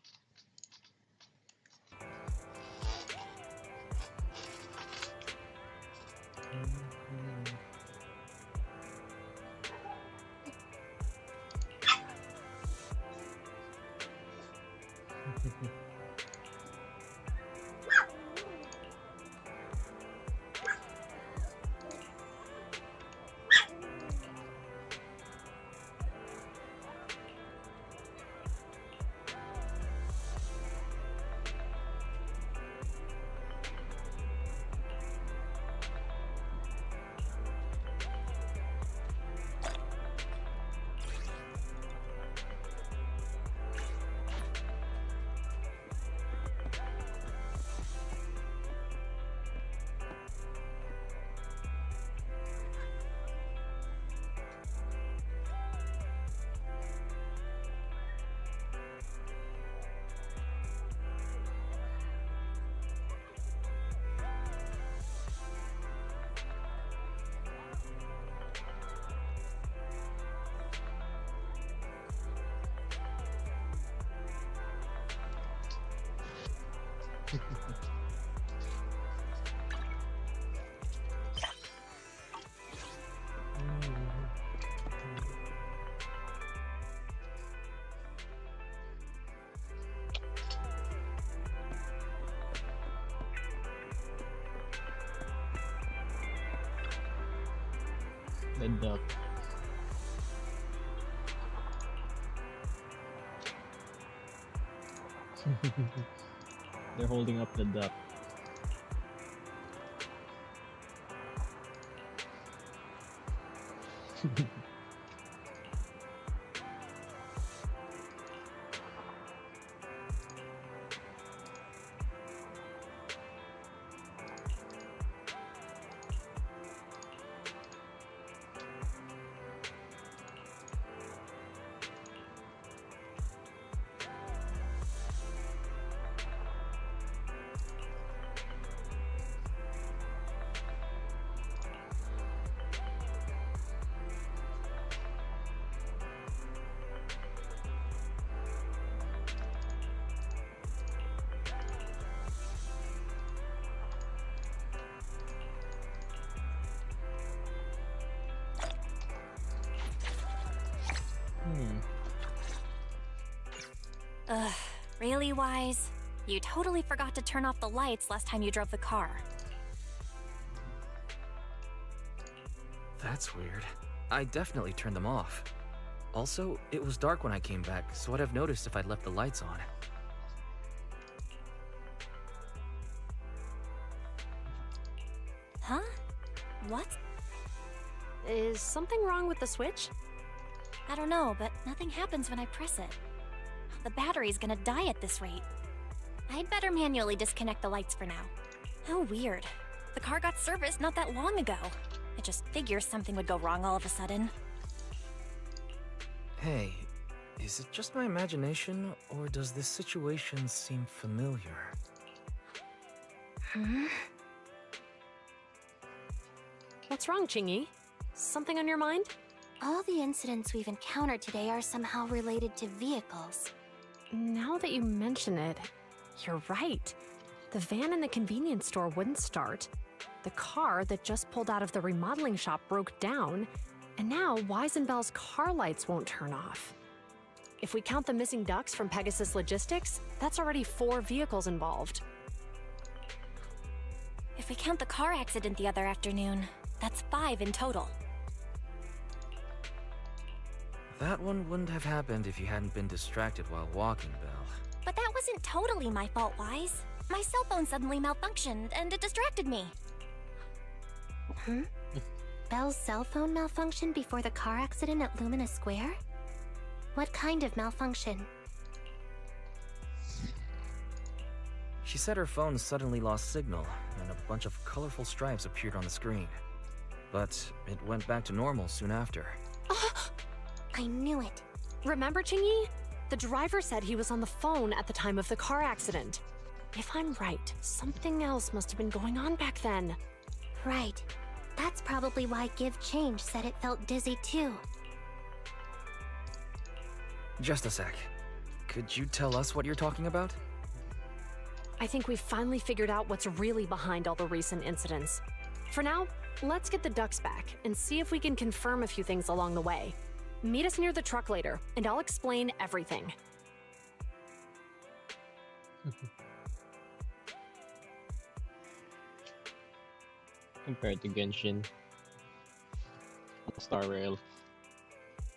The duck. They're holding up the duck. Ugh, really, Wise? You totally forgot to turn off the lights last time you drove the car. That's weird. I definitely turned them off. Also, it was dark when I came back, so I'd have noticed if I'd left the lights on. Huh? What? Is something wrong with the switch? I don't know, but nothing happens when I press it. The battery's gonna die at this rate. I'd better manually disconnect the lights for now. How weird. The car got serviced not that long ago. I just figured something would go wrong all of a sudden. Hey, is it just my imagination, or does this situation seem familiar? Hmm? What's wrong, Chingy? Something on your mind? All the incidents we've encountered today are somehow related to vehicles. Now that you mention it, you're right. The van in the convenience store wouldn't start. The car that just pulled out of the remodeling shop broke down, and now Weisenbell's car lights won't turn off. If we count the missing ducks from Pegasus Logistics, that's already 4 vehicles involved. If we count the car accident the other afternoon, that's 5 in total. That one wouldn't have happened if you hadn't been distracted while walking, Belle. But that wasn't totally my fault, Wise. My cell phone suddenly malfunctioned, and it distracted me. Hmm? Belle's cell phone malfunctioned before the car accident at Lumina Square? What kind of malfunction? She said her phone suddenly lost signal, and a bunch of colorful stripes appeared on the screen. But it went back to normal soon after. I knew it. Remember, Chingy? The driver said he was on the phone at the time of the car accident. If I'm right, something else must have been going on back then. Right. That's probably why Give Change said it felt dizzy too. Just a sec. Could you tell us what you're talking about? I think we've finally figured out what's really behind all the recent incidents. For now, let's get the ducks back and see if we can confirm a few things along the way. Meet us near the truck later, and I'll explain everything. Compared to Genshin, Star Rail,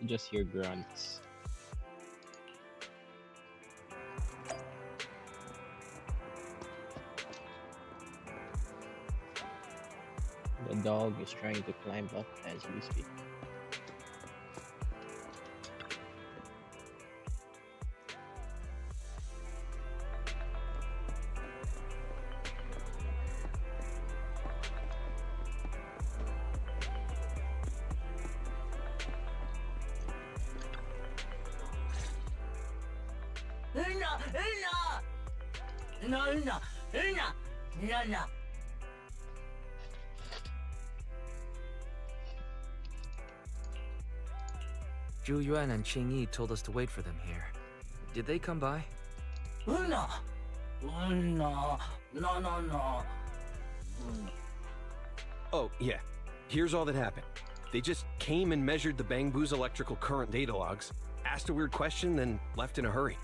you just hear grunts. The dog is trying to climb up as we speak. Zhu Yuan and Qing Yi told us to wait for them here. Did they come by? Oh, yeah. Here's all that happened. They just came and measured the Bangbu's electrical current data logs, asked a weird question, then left in a hurry.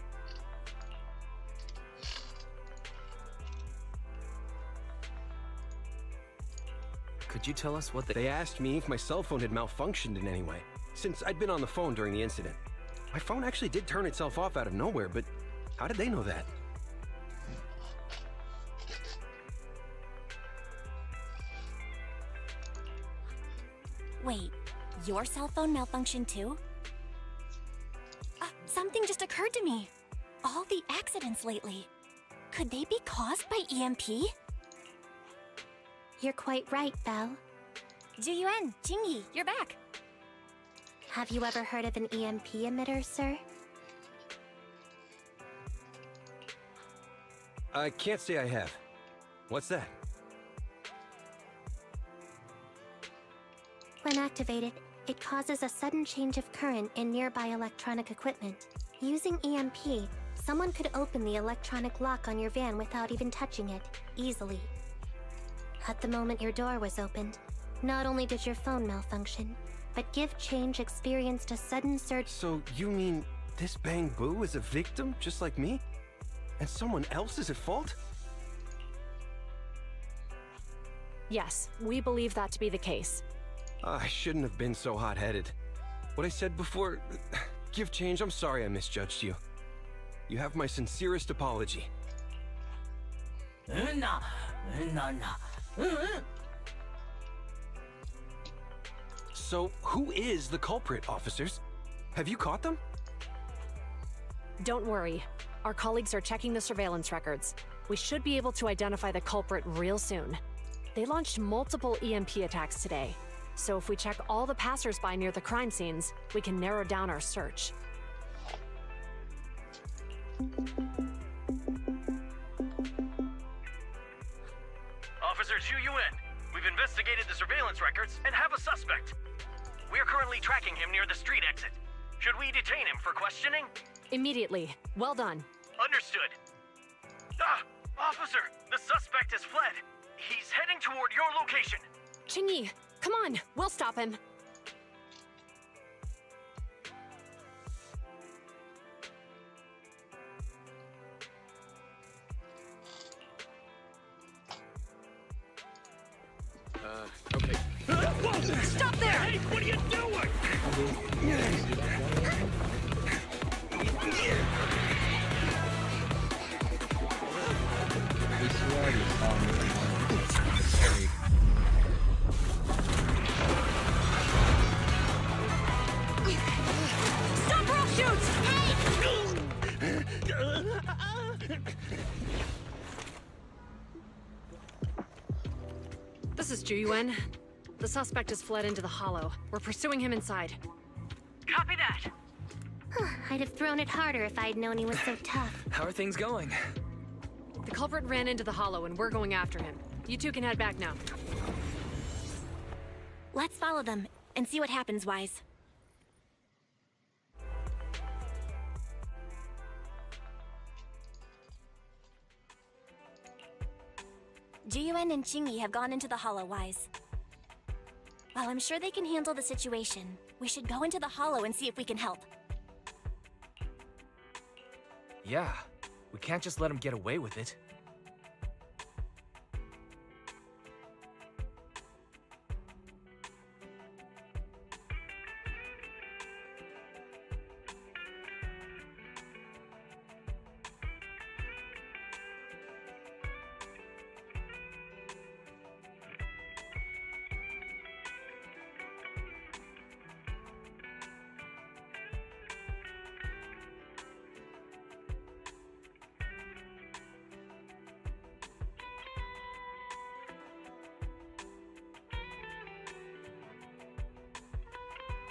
Could you tell us what They asked me if my cell phone had malfunctioned in any way, since I'd been on the phone during the incident. My phone actually did turn itself off out of nowhere, but how did they know that? Wait, your cell phone malfunctioned too? Something just occurred to me. All the accidents lately, could they be caused by EMP? You're quite right, Belle. Zhu Yuan, Qingyi, you're back. Have you ever heard of an EMP emitter, sir? I can't say I have. What's that? When activated, it causes a sudden change of current in nearby electronic equipment. Using EMP, someone could open the electronic lock on your van without even touching it, easily. At the moment your door was opened, not only did your phone malfunction, but Give Change experienced a sudden surge. So you mean this Bangbu is a victim just like me? And someone else is at fault? Yes, we believe that to be the case. I shouldn't have been so hot-headed. What I said before... Give Change, I'm sorry I misjudged you. You have my sincerest apology. So, who is the culprit, officers? Have you caught them? Don't worry. Our colleagues are checking the surveillance records. We should be able to identify the culprit real soon. They launched multiple EMP attacks today, so if we check all the passers-by near the crime scenes, we can narrow down our search. Officer Zhu Yuan, we've investigated the surveillance records and have a suspect. We are currently tracking him near the street exit. Should we detain him for questioning? Immediately. Well done. Understood. Officer, the suspect has fled. He's heading toward your location. Qingyi, come on, we'll stop him. Okay. Whoa! Stop there! Hey, what are you doing? Stop or I'll shoot! This is Zhu Yuan. The suspect has fled into the hollow. We're pursuing him inside. Copy that. I'd have thrown it harder if I'd known he was so tough. How are things going? The culprit ran into the hollow and we're going after him. You two can head back now. Let's follow them and see what happens, Wise. Jiyuan and Qingyi have gone into the Hollow Wise. While I'm sure they can handle the situation, we should go into the Hollow and see if we can help. Yeah, we can't just let him get away with it.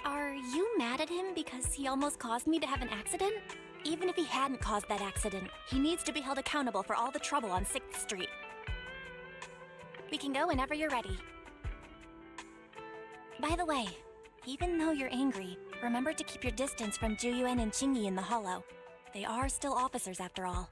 Are you mad at him because he almost caused me to have an accident? Even if he hadn't caused that accident, he needs to be held accountable for all the trouble on 6th Street. We can go whenever you're ready. By the way, even though you're angry, remember to keep your distance from Juyuan and Qingyi in the Hollow. They are still officers after all.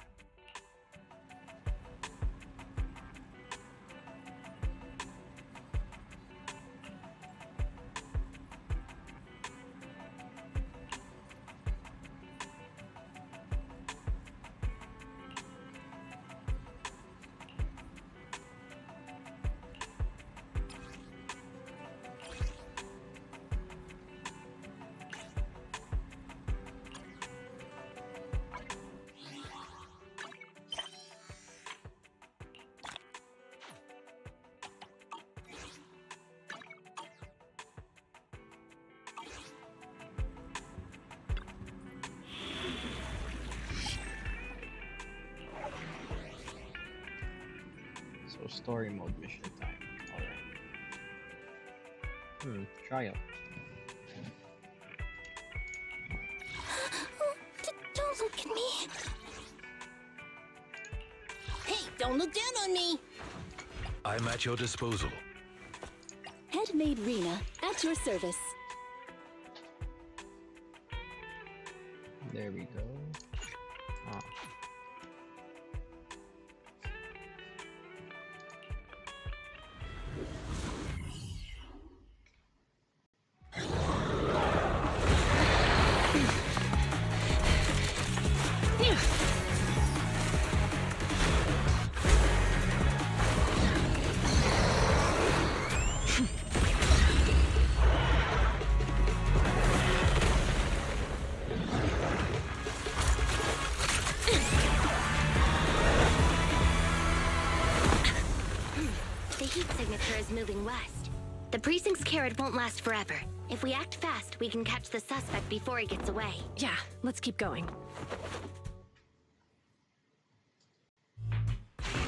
So story mode mission time. Alright. Trial. Don't look at me. Hey, don't look down on me. I'm at your disposal. Handmade Rena, at your service. There we go. Ah. The heat signature is moving west. The precinct's carrot won't last forever. If we act fast, we can catch the suspect before he gets away. Yeah, let's keep going.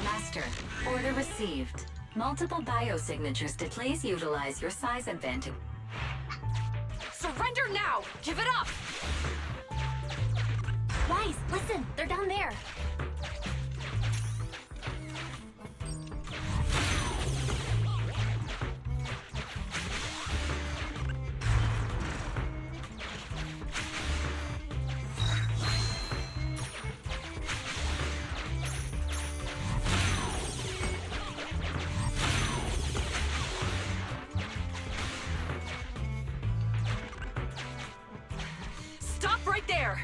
Master, order received. Multiple biosignatures to please utilize your size advantage. Surrender now! Give it up! Wise, listen, they're down there. Stop right there!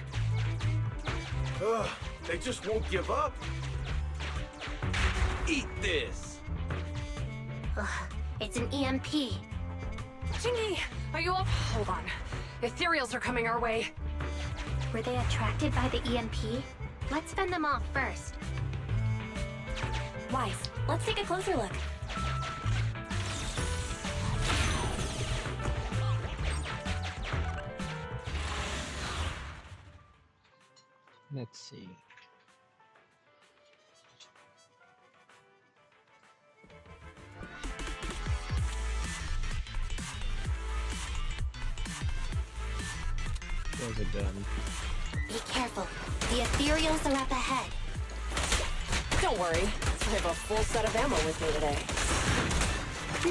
Ugh, they just won't give up. Eat this. Ugh, it's an EMP. Jingy, are you up? Hold on. Ethereals are coming our way. Were they attracted by the EMP? Let's fend them off first. Wise, let's take a closer look. Let's see. There's a gun. Be careful. The ethereals are up ahead. Don't worry. I have a full set of ammo with me today.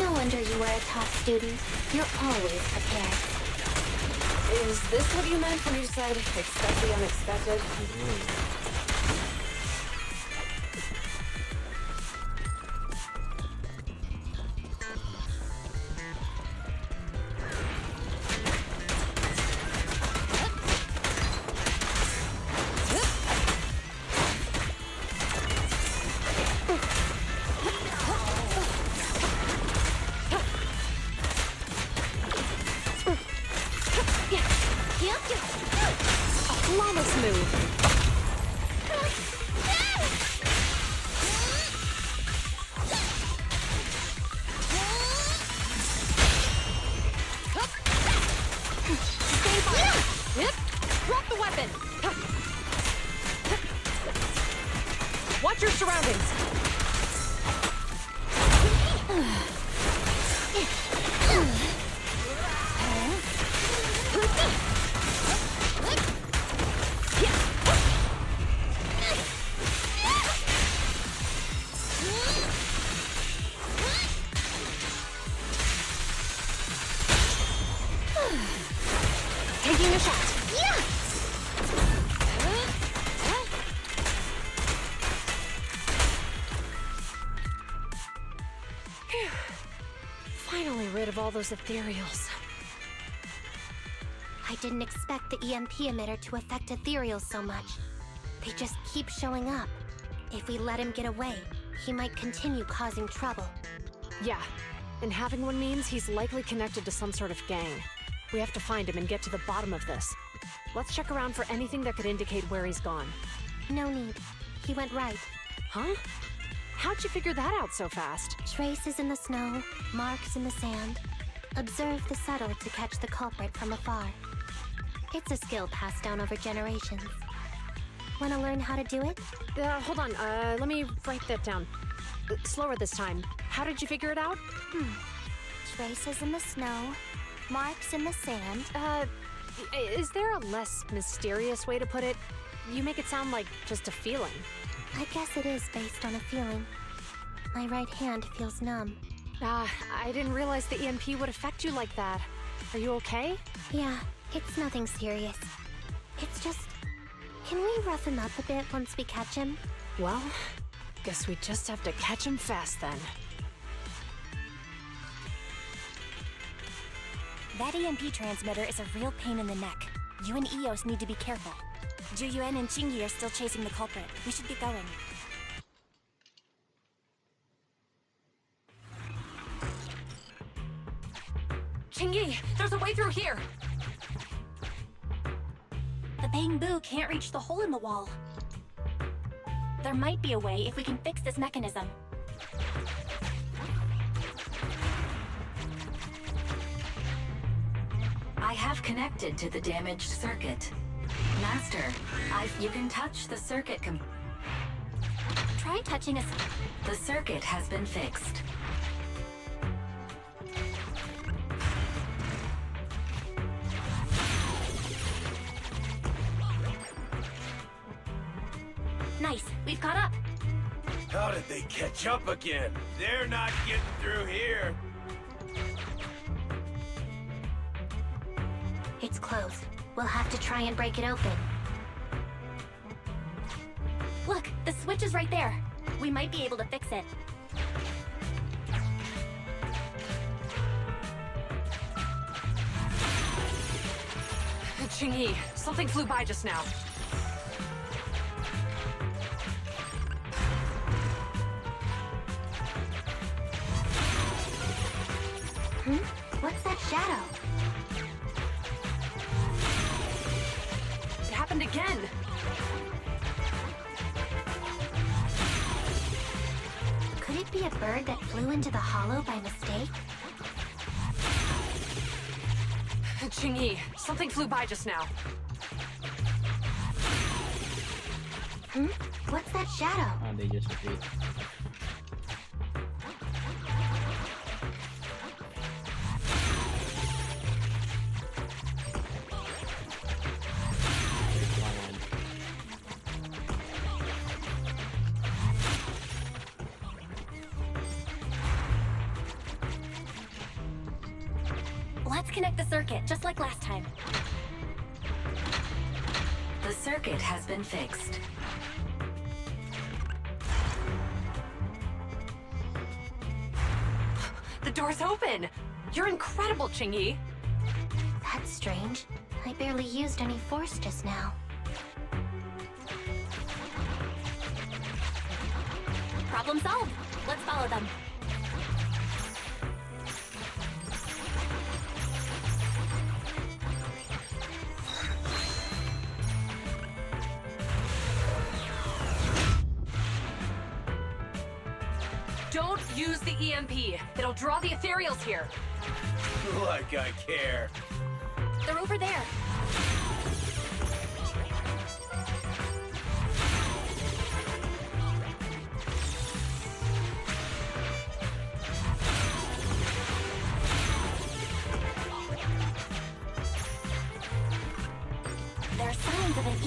No wonder you were a top student. You're always prepared. Is this what you meant when you said, expect the unexpected? Check your surroundings. Taking a shot. Phew. Finally rid of all those ethereals. I didn't expect the EMP emitter to affect ethereals so much. They just keep showing up. If we let him get away, he might continue causing trouble. Yeah, and having one means he's likely connected to some sort of gang. We have to find him and get to the bottom of this. Let's check around for anything that could indicate where he's gone. No need. He went right. Huh? How'd you figure that out so fast? Traces in the snow, marks in the sand. Observe the subtle to catch the culprit from afar. It's a skill passed down over generations. Want to learn how to do it? Hold on, let me write that down. Slower this time. How did you figure it out? Traces in the snow, marks in the sand. Is there a less mysterious way to put it? You make it sound like just a feeling. I guess it is based on a feeling. My right hand feels numb. I didn't realize the EMP would affect you like that. Are you okay? Yeah, it's nothing serious. It's just... Can we rough him up a bit once we catch him? Well, guess we just have to catch him fast then. That EMP transmitter is a real pain in the neck. You and Eos need to be careful. Juyuan and Chingy are still chasing the culprit. We should get going. Chingy, there's a way through here! The Bang-Boo can't reach the hole in the wall. There might be a way if we can fix this mechanism. I have connected to the damaged circuit. Master, you can touch the circuit Try touching us. The circuit has been fixed. Nice, we've caught up. How did they catch up again? They're not getting through here. It's closed. We'll have to try and break it open. Look, the switch is right there. We might be able to fix it. Chingy, something flew by just now. What's that shadow? It happened again! Could it be a bird that flew into the hollow by mistake? Chingy, something flew by just now. What's that shadow? They just agreed. Let's connect the circuit, just like last time. The circuit has been fixed. The door's open! You're incredible, Chingy! That's strange. I barely used any force just now. Problem solved. Let's follow them. Don't use the EMP. It'll draw the ethereals here. Like I care. They're over there.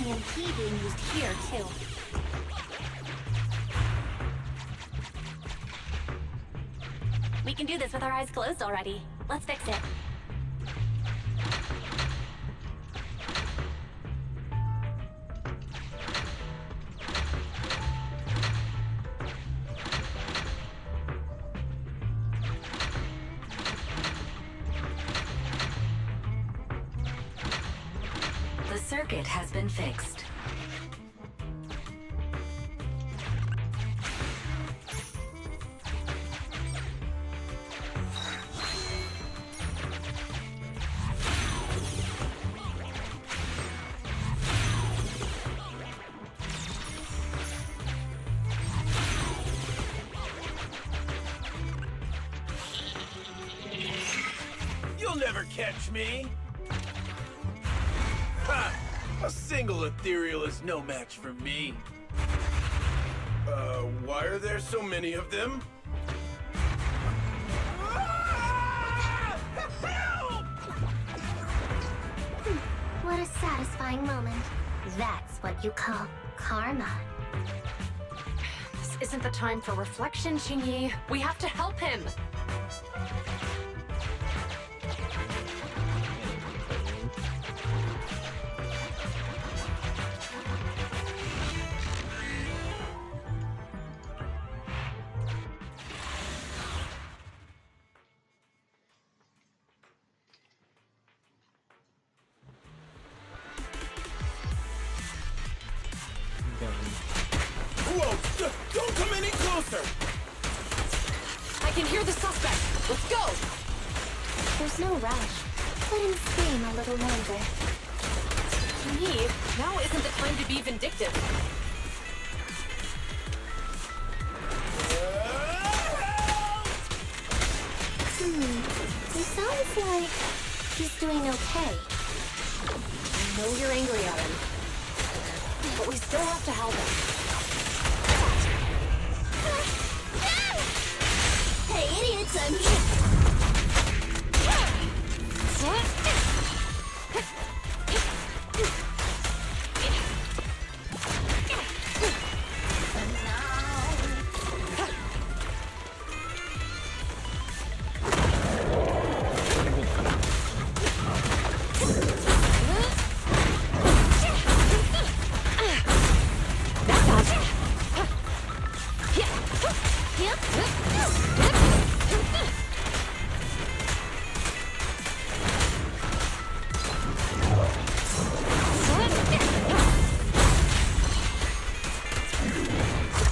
EMP being used here, too. We can do this with our eyes closed already. Let's fix it. The circuit has been fixed. You'll never catch me! Ha! A single ethereal is no match for me. Why are there so many of them? What a satisfying moment. That's what you call karma. This isn't the time for reflection, Xingyi. We have to help him. Whoa! Don't come any closer! I can hear the suspect. Let's go! There's no rush. Let him scream a little longer. Xingyi, now isn't the time to be vindictive. He sounds like he's doing okay. I know you're angry at him, but we still have to help him. Hey, idiots, I'm here!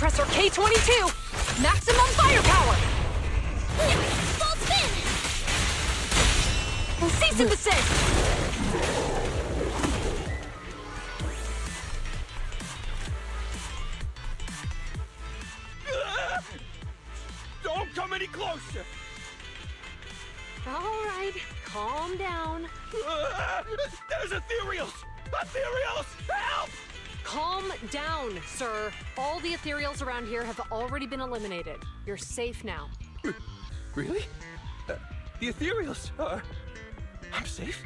Suppressor K-22! Maximum firepower! Full spin! Cease and desist! Don't come any closer! All right, calm down. There's ethereals! Ethereals! Help! Calm down, sir. All the ethereals around here have already been eliminated. You're safe now. Really? The ethereals are... I'm safe?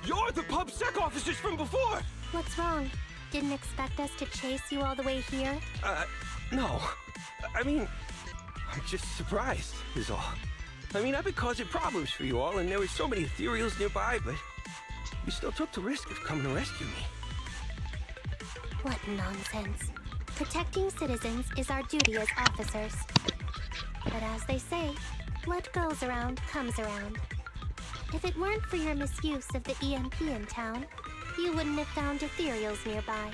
You're the PubSec officers from before! What's wrong? Didn't expect us to chase you all the way here? No. I mean, I'm just surprised, is all. I mean, I've been causing problems for you all, and there were so many ethereals nearby, but you still took the risk of coming to rescue me. What nonsense. Protecting citizens is our duty as officers. But as they say, what goes around comes around. If it weren't for your misuse of the EMP in town, you wouldn't have found ethereals nearby.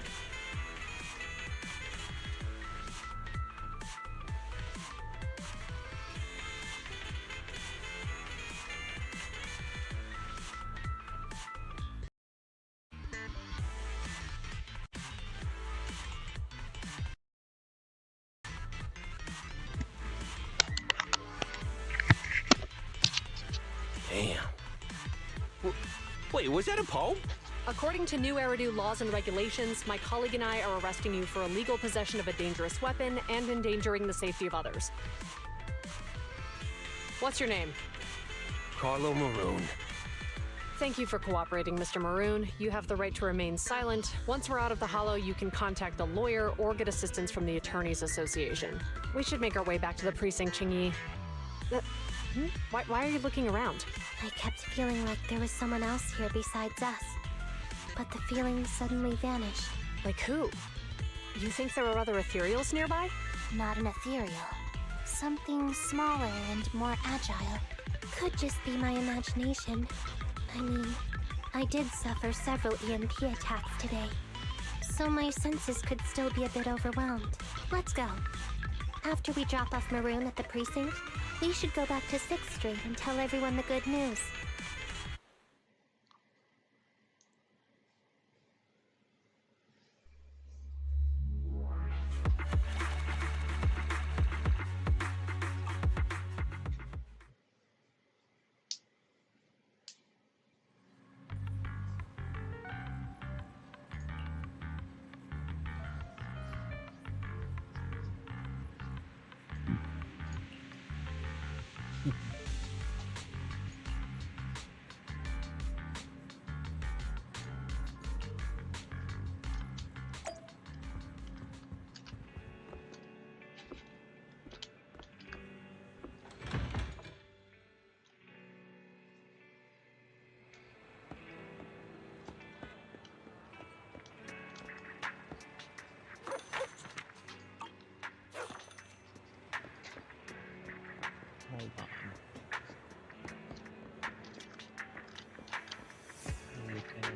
Damn. Wait, was that a poem? According to new Eridu laws and regulations, my colleague and I are arresting you for illegal possession of a dangerous weapon and endangering the safety of others. What's your name? Carlo Maroon. Thank you for cooperating, Mr. Maroon. You have the right to remain silent. Once we're out of the Hollow, you can contact a lawyer or get assistance from the Attorneys Association. We should make our way back to the precinct, Chingy. Why are you looking around? I kept feeling like there was someone else here besides us. But the feeling suddenly vanished. Like who? You think there are other ethereals nearby? Not an ethereal. Something smaller and more agile. Could just be my imagination. I mean, I did suffer several EMP attacks today, so my senses could still be a bit overwhelmed. Let's go. After we drop off Maroon at the precinct, we should go back to 6th Street and tell everyone the good news. Hold on. We can...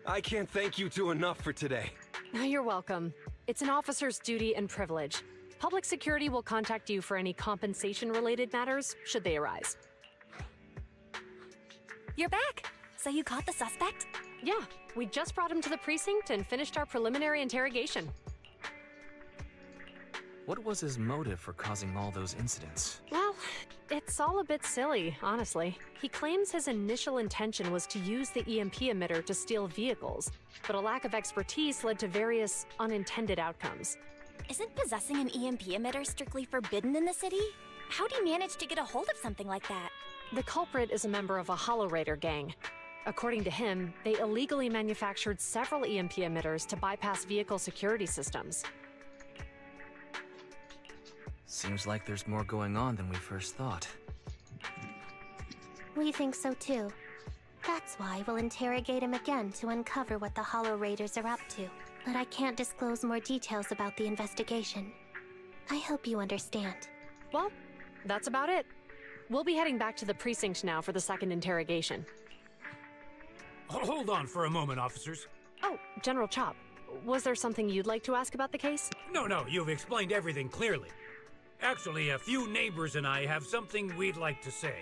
I can't thank you two enough for today. You're welcome. It's an officer's duty and privilege. Public security will contact you for any compensation-related matters, should they arise. You're back! So you caught the suspect? Yeah, we just brought him to the precinct and finished our preliminary interrogation. What was his motive for causing all those incidents? Well, it's all a bit silly, honestly. He claims his initial intention was to use the EMP emitter to steal vehicles, but a lack of expertise led to various unintended outcomes. Isn't possessing an EMP emitter strictly forbidden in the city? How'd he manage to get a hold of something like that? The culprit is a member of a Hollow Raider gang. According to him, they illegally manufactured several EMP emitters to bypass vehicle security systems. Seems like there's more going on than we first thought. We think so too. That's why we'll interrogate him again to uncover what the Hollow Raiders are up to. But I can't disclose more details about the investigation. I hope you understand. Well, that's about it. We'll be heading back to the precinct now for the second interrogation. Hold on for a moment, officers. Oh, General Chop, was there something you'd like to ask about the case? No, you've explained everything clearly. Actually, a few neighbors and I have something we'd like to say.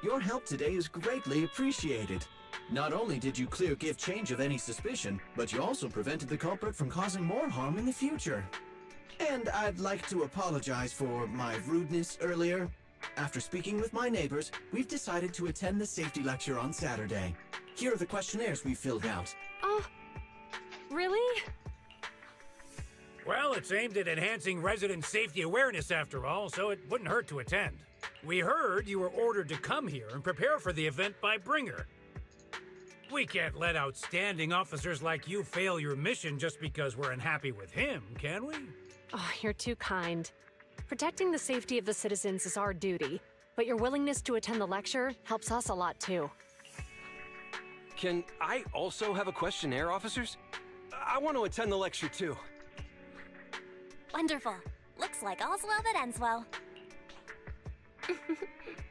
Your help today is greatly appreciated. Not only did you clear Give Change of any suspicion, but you also prevented the culprit from causing more harm in the future. And I'd like to apologize for my rudeness earlier. After speaking with my neighbors, we've decided to attend the safety lecture on Saturday. Here are the questionnaires we filled out. Oh, really? Well, it's aimed at enhancing resident safety awareness after all, so it wouldn't hurt to attend. We heard you were ordered to come here and prepare for the event by Bringer. We can't let outstanding officers like you fail your mission just because we're unhappy with him, can we? Oh, you're too kind. Protecting the safety of the citizens is our duty, but your willingness to attend the lecture helps us a lot too. Can I also have a questionnaire, officers? I want to attend the lecture too. Wonderful. Looks like all's well that ends well.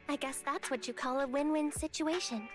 I guess that's what you call a win-win situation.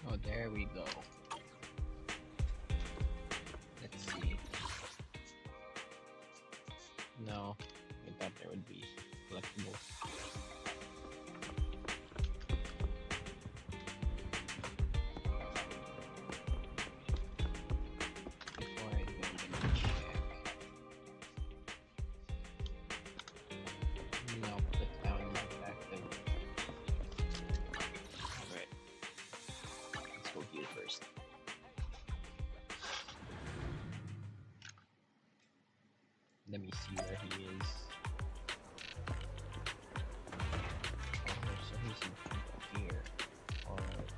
Oh, there we go. Let's see. No, I thought there would be collectibles. Before I go, let me check. No, the town is not active. Alright. Let's go heal first. Let me see where he is. Oh, so he's in front of here. Alright.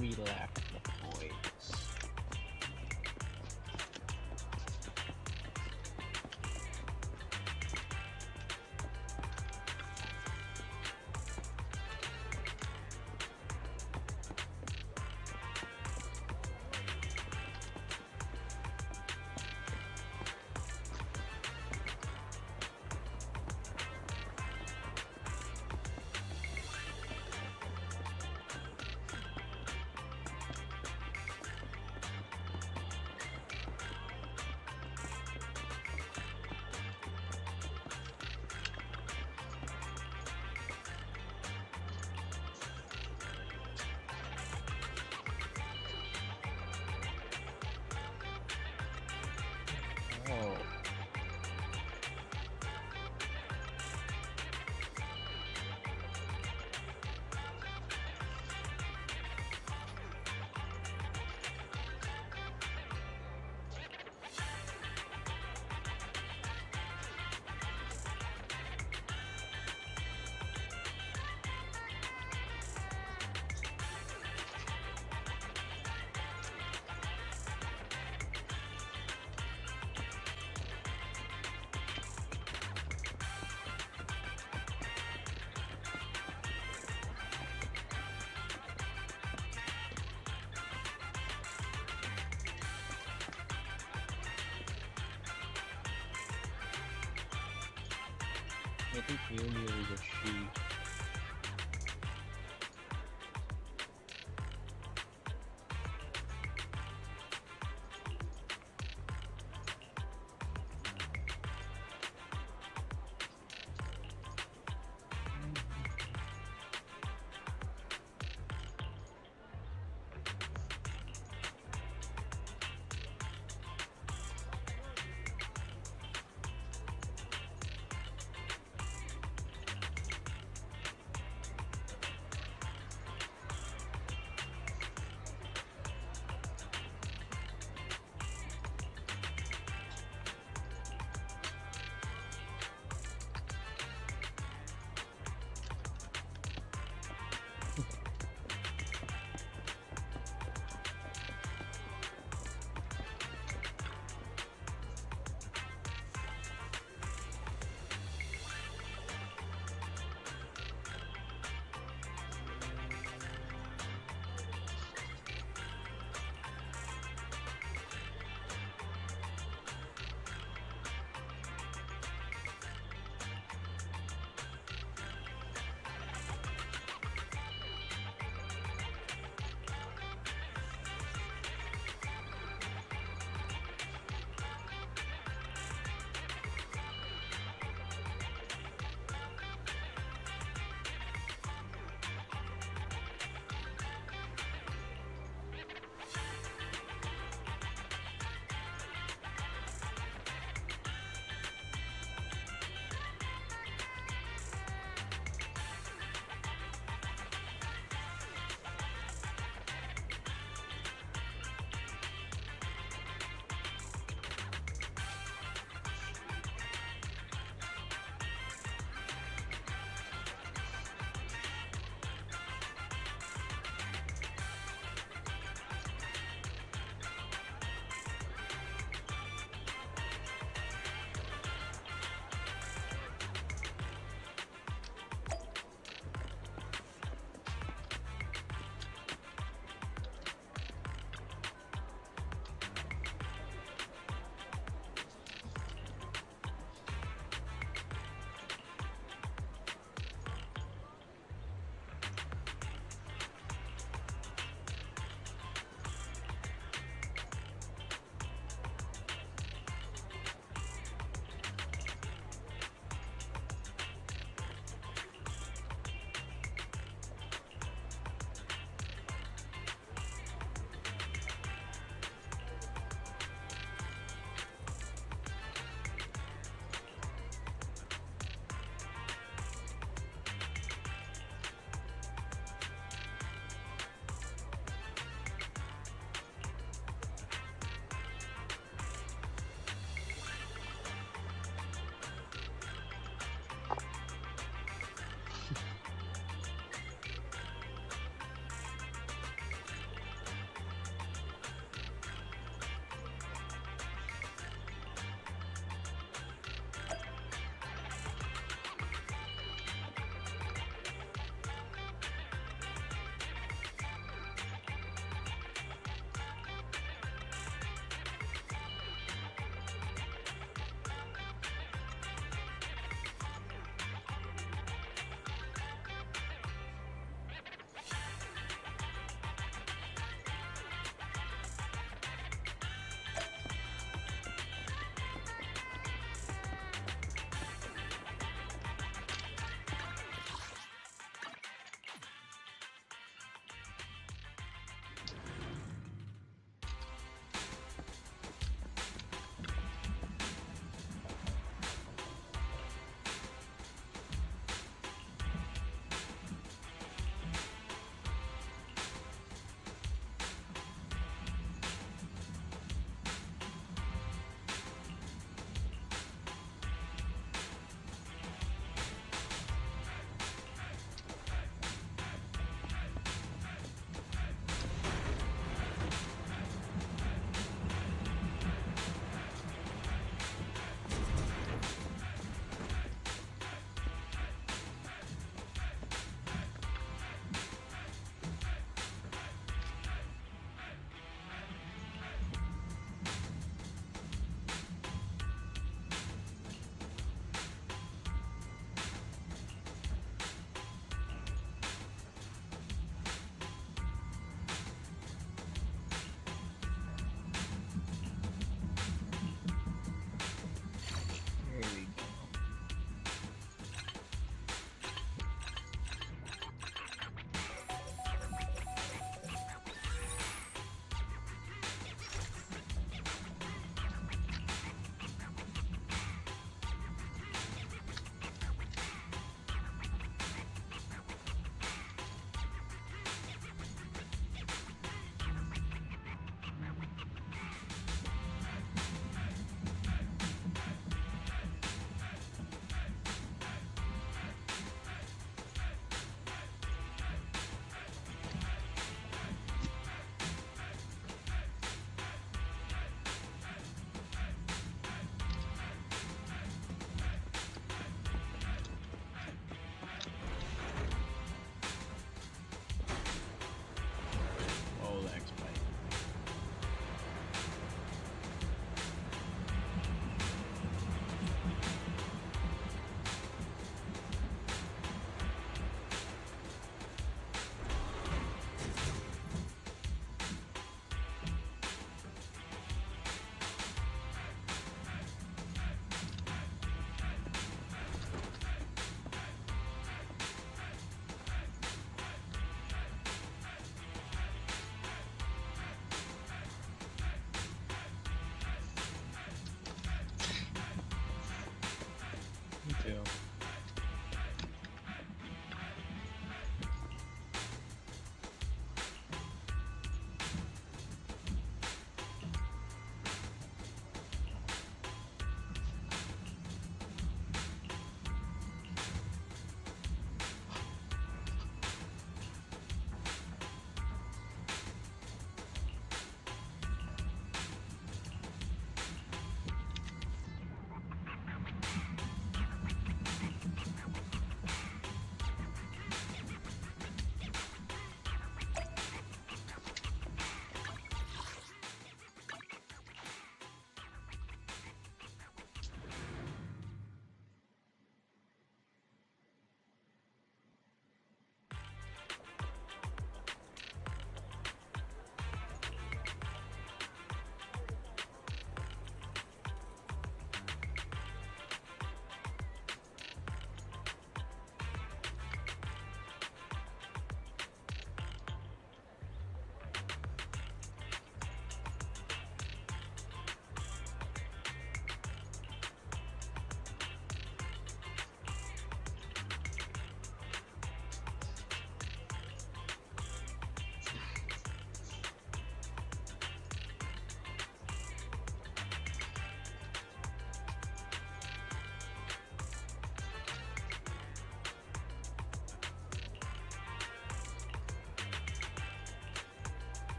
We left the boys. Oh. I think Mew is a she.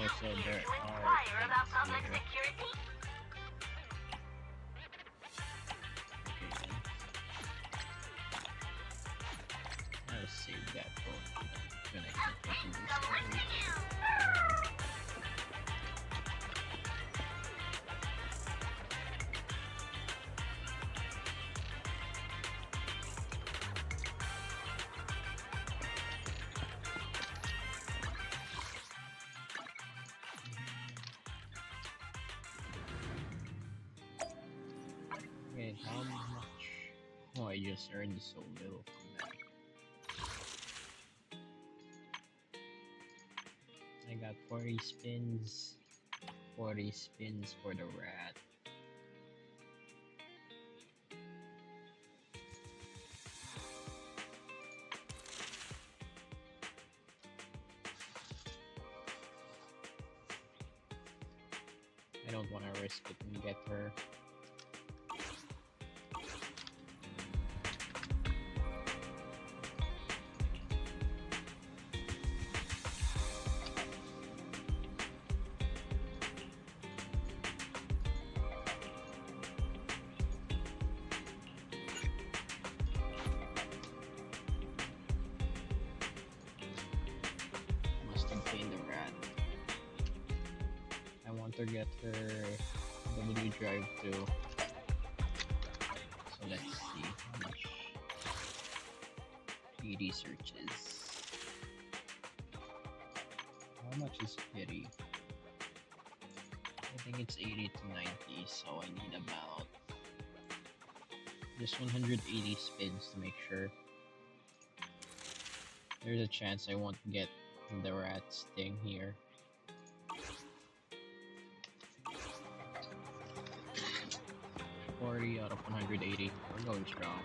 Also, there are Inquire about public security? I'll save that for when I can continue this story. Wait, how much? Oh, I just earned so little from that. I got 40 spins. 40 spins for the rat. I don't want to risk it and get her. Must obtain the rat. I want to get her W drive too. So let's see how much PD searches. How much is pity? I think it's 80 to 90, so I need about just 180 spins to make sure. There's a chance I won't get the rat's thing here. $40 out of 180. We're going strong.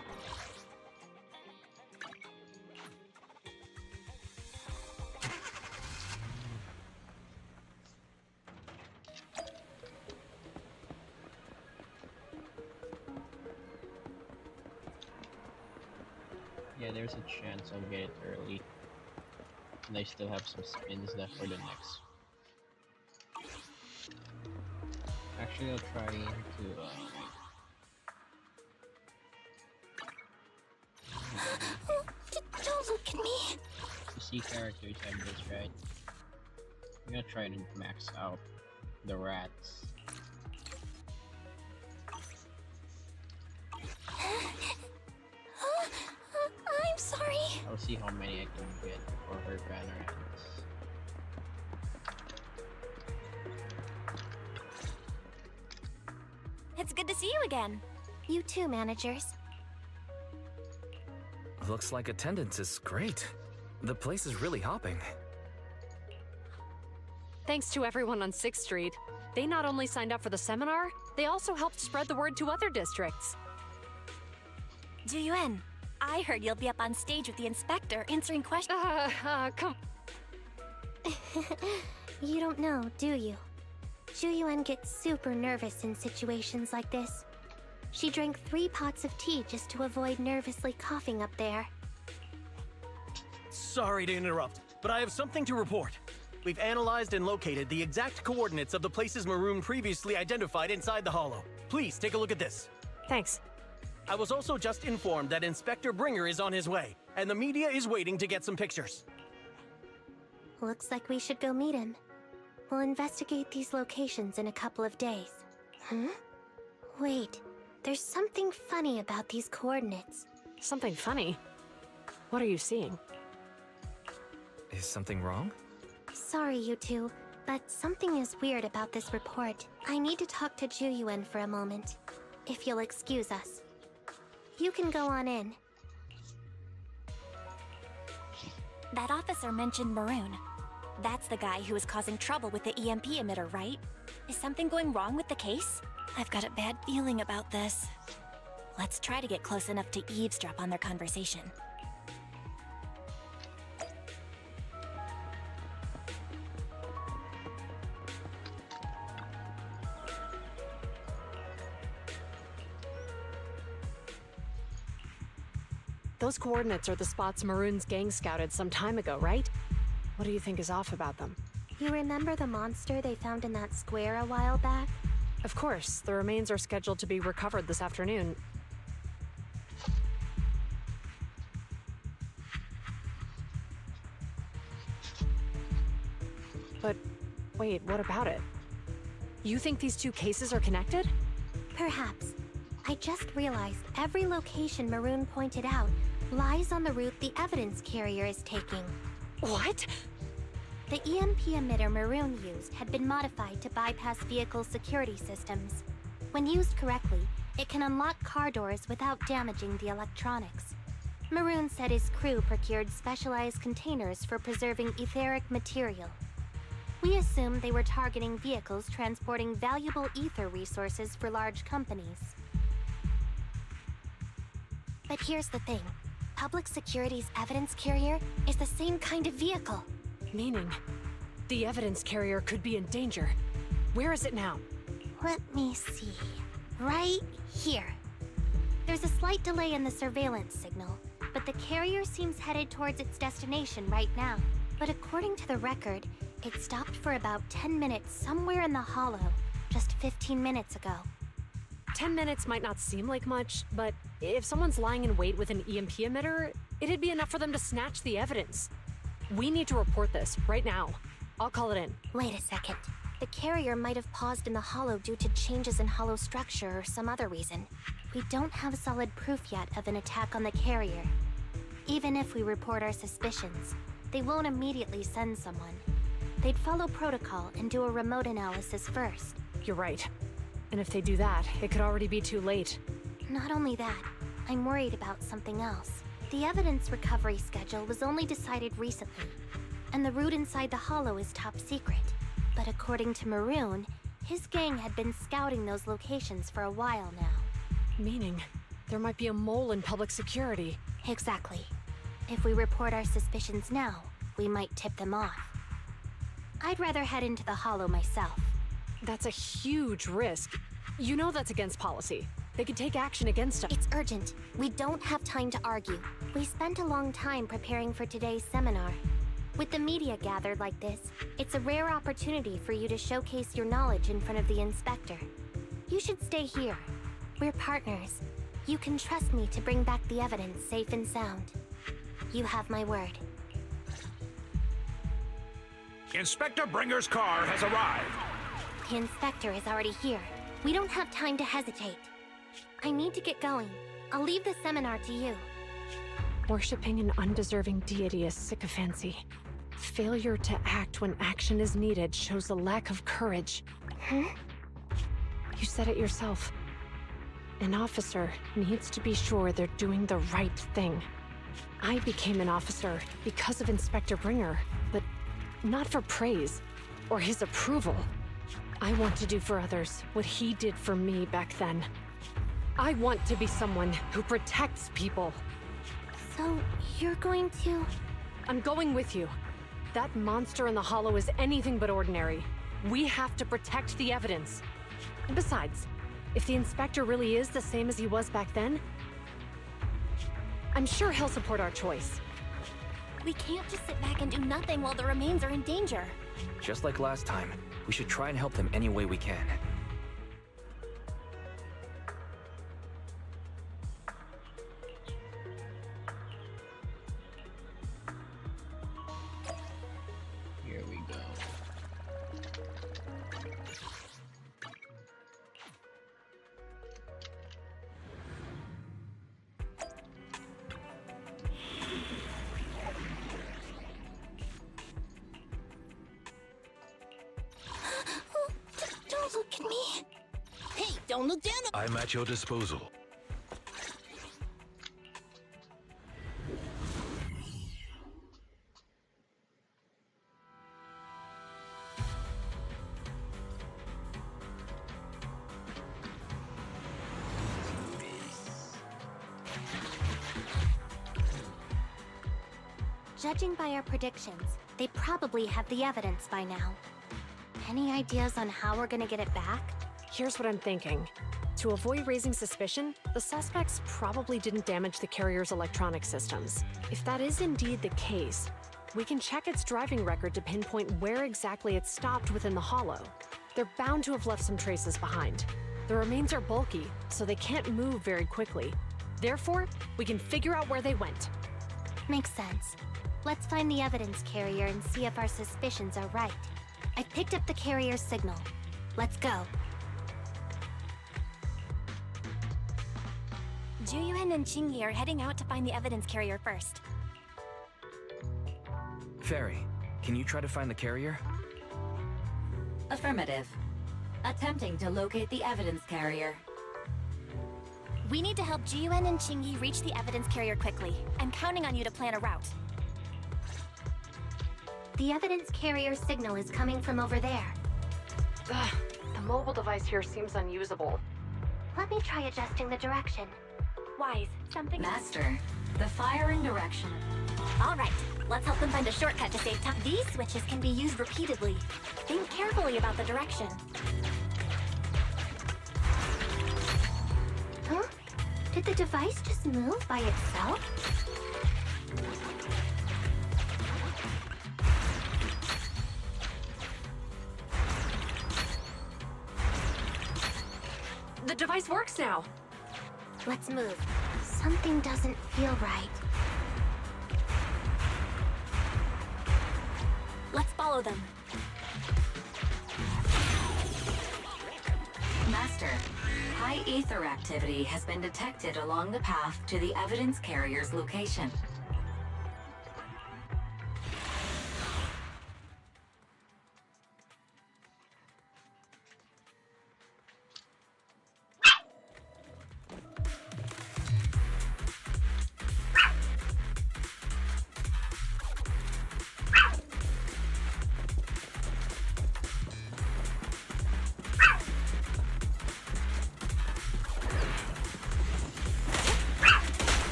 Yeah, there's a chance I'll get it early. And I still have some spins left for the next. Actually, I'll try to Don't look at me. You see characters have this, right? I'm gonna try to max out the rats. I'm sorry. I'll see how many I can get for her banner ends. It's good to see you again. You too, managers. Looks like attendance is great. The place is really hopping. Thanks to everyone on 6th Street. They not only signed up for the seminar, they also helped spread the word to other districts. Juyuan, I heard you'll be up on stage with the inspector answering questions. Come. You don't know, do you? Juyuan gets super nervous in situations like this. She drank 3 pots of tea just to avoid nervously coughing up there. Sorry to interrupt, but I have something to report. We've analyzed and located the exact coordinates of the places Maroon previously identified inside the hollow. Please take a look at this. Thanks. I was also just informed that Inspector Bringer is on his way, and the media is waiting to get some pictures. Looks like we should go meet him. We'll investigate these locations in a couple of days. Huh? Wait, there's something funny about these coordinates. Something funny? What are you seeing? Is something wrong? Sorry, you two, but something is weird about this report. I need to talk to Juyuan for a moment, if you'll excuse us. You can go on in. That officer mentioned Maroon. That's the guy who was causing trouble with the EMP emitter, right? Is something going wrong with the case? I've got a bad feeling about this. Let's try to get close enough to eavesdrop on their conversation. Those coordinates are the spots Maroon's gang scouted some time ago, right? What do you think is off about them? You remember the monster they found in that square a while back? Of course, the remains are scheduled to be recovered this afternoon. But wait, what about it? You think these two cases are connected? Perhaps. I just realized every location Maroon pointed out lies on the route the evidence carrier is taking. What? The EMP emitter Maroon used had been modified to bypass vehicle security systems. When used correctly, it can unlock car doors without damaging the electronics. Maroon said his crew procured specialized containers for preserving etheric material. We assumed they were targeting vehicles transporting valuable ether resources for large companies. But here's the thing. Public Security's evidence carrier is the same kind of vehicle. Meaning, the evidence carrier could be in danger. Where is it now? Let me see. Right here. There's a slight delay in the surveillance signal, but the carrier seems headed towards its destination right now. But according to the record, it stopped for about 10 minutes somewhere in the hollow, just 15 minutes ago. 10 minutes might not seem like much, but if someone's lying in wait with an EMP emitter, it'd be enough for them to snatch the evidence. We need to report this right now. I'll call it in. Wait a second. The carrier might have paused in the hollow due to changes in hollow structure or some other reason. We don't have solid proof yet of an attack on the carrier. Even if we report our suspicions, they won't immediately send someone. They'd follow protocol and do a remote analysis first. You're right. And if they do that, it could already be too late. Not only that, I'm worried about something else. The evidence recovery schedule was only decided recently, and the route inside the hollow is top secret. But according to Maroon, his gang had been scouting those locations for a while now. Meaning, there might be a mole in public security. Exactly. If we report our suspicions now, we might tip them off. I'd rather head into the hollow myself. That's a huge risk. You know that's against policy. They could take action against us. It's urgent. We don't have time to argue. We spent a long time preparing for today's seminar. With the media gathered like this, it's a rare opportunity for you to showcase your knowledge in front of the inspector. You should stay here. We're partners. You can trust me to bring back the evidence safe and sound. You have my word. Inspector Bringer's car has arrived. The inspector is already here. We don't have time to hesitate. I need to get going. I'll leave the seminar to you. Worshipping an undeserving deity is sycophancy. Failure to act when action is needed shows a lack of courage. Huh? You said it yourself. An officer needs to be sure they're doing the right thing. I became an officer because of Inspector Bringer, but not for praise or his approval. I want to do for others what he did for me back then. I want to be someone who protects people. So, you're going to... I'm going with you. That monster in the hollow is anything but ordinary. We have to protect the evidence. And besides, if the inspector really is the same as he was back then, I'm sure he'll support our choice. We can't just sit back and do nothing while the remains are in danger. Just like last time, we should try and help them any way we can. Here we go. Don't look at me. Hey, don't look down at I'm at your disposal. Judging by our predictions, they probably have the evidence by now. Any ideas on how we're gonna get it back? Here's what I'm thinking. To avoid raising suspicion, the suspects probably didn't damage the carrier's electronic systems. If that is indeed the case, We can check its driving record to pinpoint where exactly it stopped within the hollow. They're bound to have left some traces behind. The remains are bulky, so they can't move very quickly. Therefore, we can figure out where they went. Makes sense. Let's find the evidence carrier and see if our suspicions are right. I picked up the carrier's signal. Let's go. Juyuan and Qingyi are heading out to find the evidence carrier first. Fairy, can you try to find the carrier? Affirmative. Attempting to locate the evidence carrier. We need to help Juyuan and Qingyi reach the evidence carrier quickly. I'm counting on you to plan a route. The evidence carrier signal is coming from over there. Ugh, the mobile device here seems unusable. Let me try adjusting the direction. Wise, something... Master, the firing direction. All right, let's help them find a shortcut to save time. These switches can be used repeatedly. Think carefully about the direction. Huh? Did the device just move by itself? The device works now. Let's move. Something doesn't feel right. Let's follow them. Master, high ether activity has been detected along the path to the evidence carrier's location.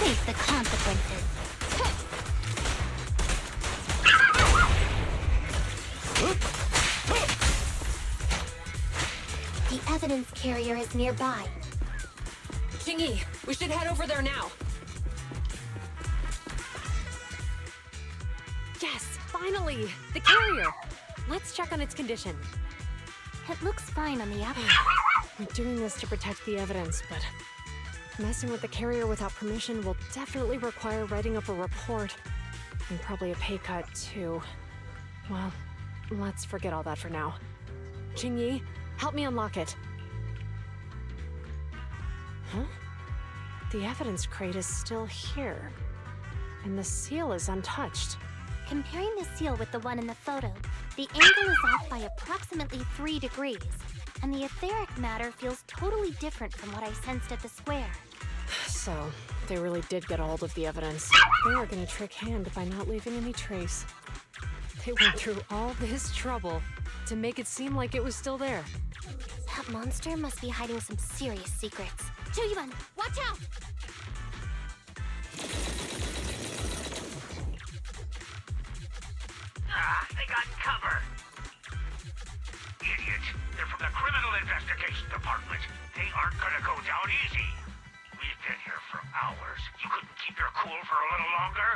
Face the consequences. The evidence carrier is nearby. Qingyi, we should head over there now. Yes, finally! The carrier! Let's check on its condition. It looks fine on the outside. We're doing this to protect the evidence, but messing with the carrier without permission will definitely require writing up a report. And probably a pay cut, too. Well, let's forget all that for now. Qingyi, help me unlock it. Huh? The evidence crate is still here. And the seal is untouched. Comparing the seal with the one in the photo, the angle is off by approximately 3 degrees, and the etheric matter feels totally different from what I sensed at the square. So, they really did get a hold of the evidence. They are gonna trick Hand by not leaving any trace. They went through all this trouble to make it seem like it was still there. That monster must be hiding some serious secrets. Juyuan, watch out! They got cover. Idiots. They're from the Criminal Investigation Department. They aren't gonna go down easy. We've been here for hours. You couldn't keep your cool for a little longer?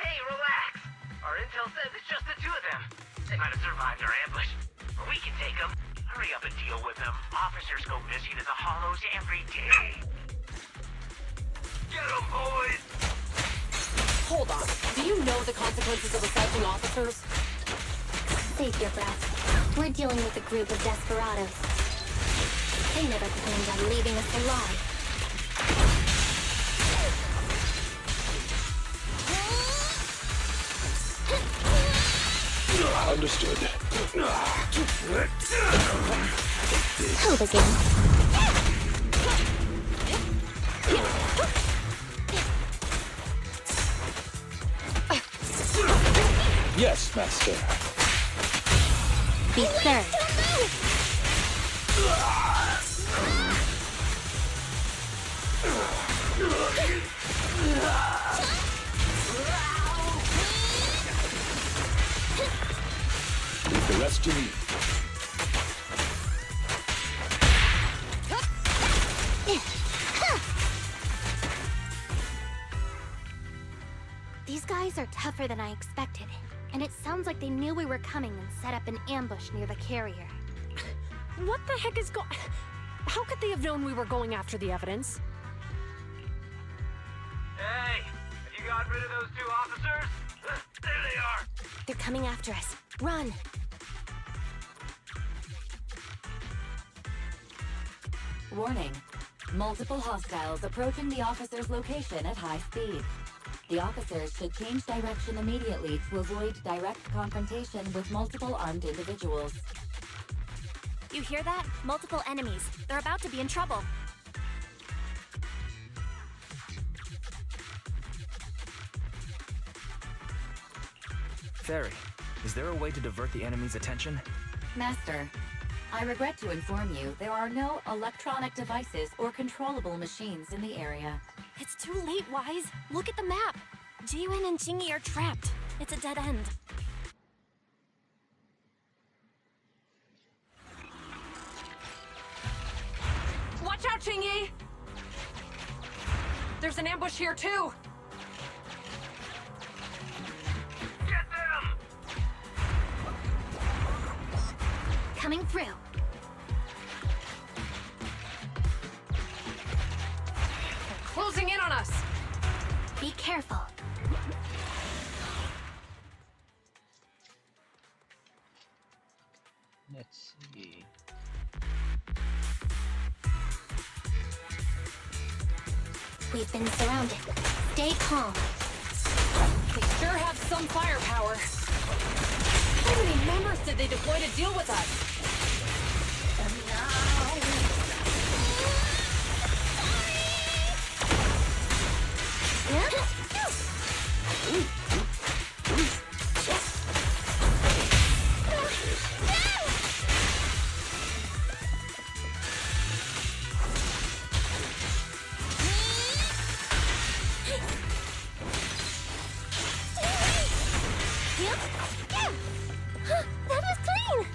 Hey, relax. Our intel says it's just the two of them. They might have survived our ambush. But we can take them. Hurry up and deal with them. Officers go missing in the hollows every day. Get them, boys! Hold on. Do you know the consequences of assaulting officers? Save your breath. We're dealing with a group of desperados. They never planned on leaving us alive. Understood. Help again. Yes, Master. Be served. These guys are tougher than I expected, and it sounds like they knew we were coming and set up an ambush near the carrier. What the heck is How could they have known we were going after the evidence? Hey, have you gotten rid of those two officers? There they are. They're coming after us. Run! Warning. Multiple hostiles approaching the officer's location at high speed. The officers should change direction immediately to avoid direct confrontation with multiple armed individuals. You hear that? Multiple enemies. They're about to be in trouble. Fairy, is there a way to divert the enemy's attention? Master, I regret to inform you there are no electronic devices or controllable machines in the area. It's too late, Wise. Look at the map. Jiyuan and Chingy are trapped. It's a dead end. Watch out, Chingy! There's an ambush here, too! Get them! Coming through. They're closing in on us! Be careful. Let's see. We've been surrounded. Stay calm. They sure have some firepower. How many members did they deploy to deal with us? That was clean!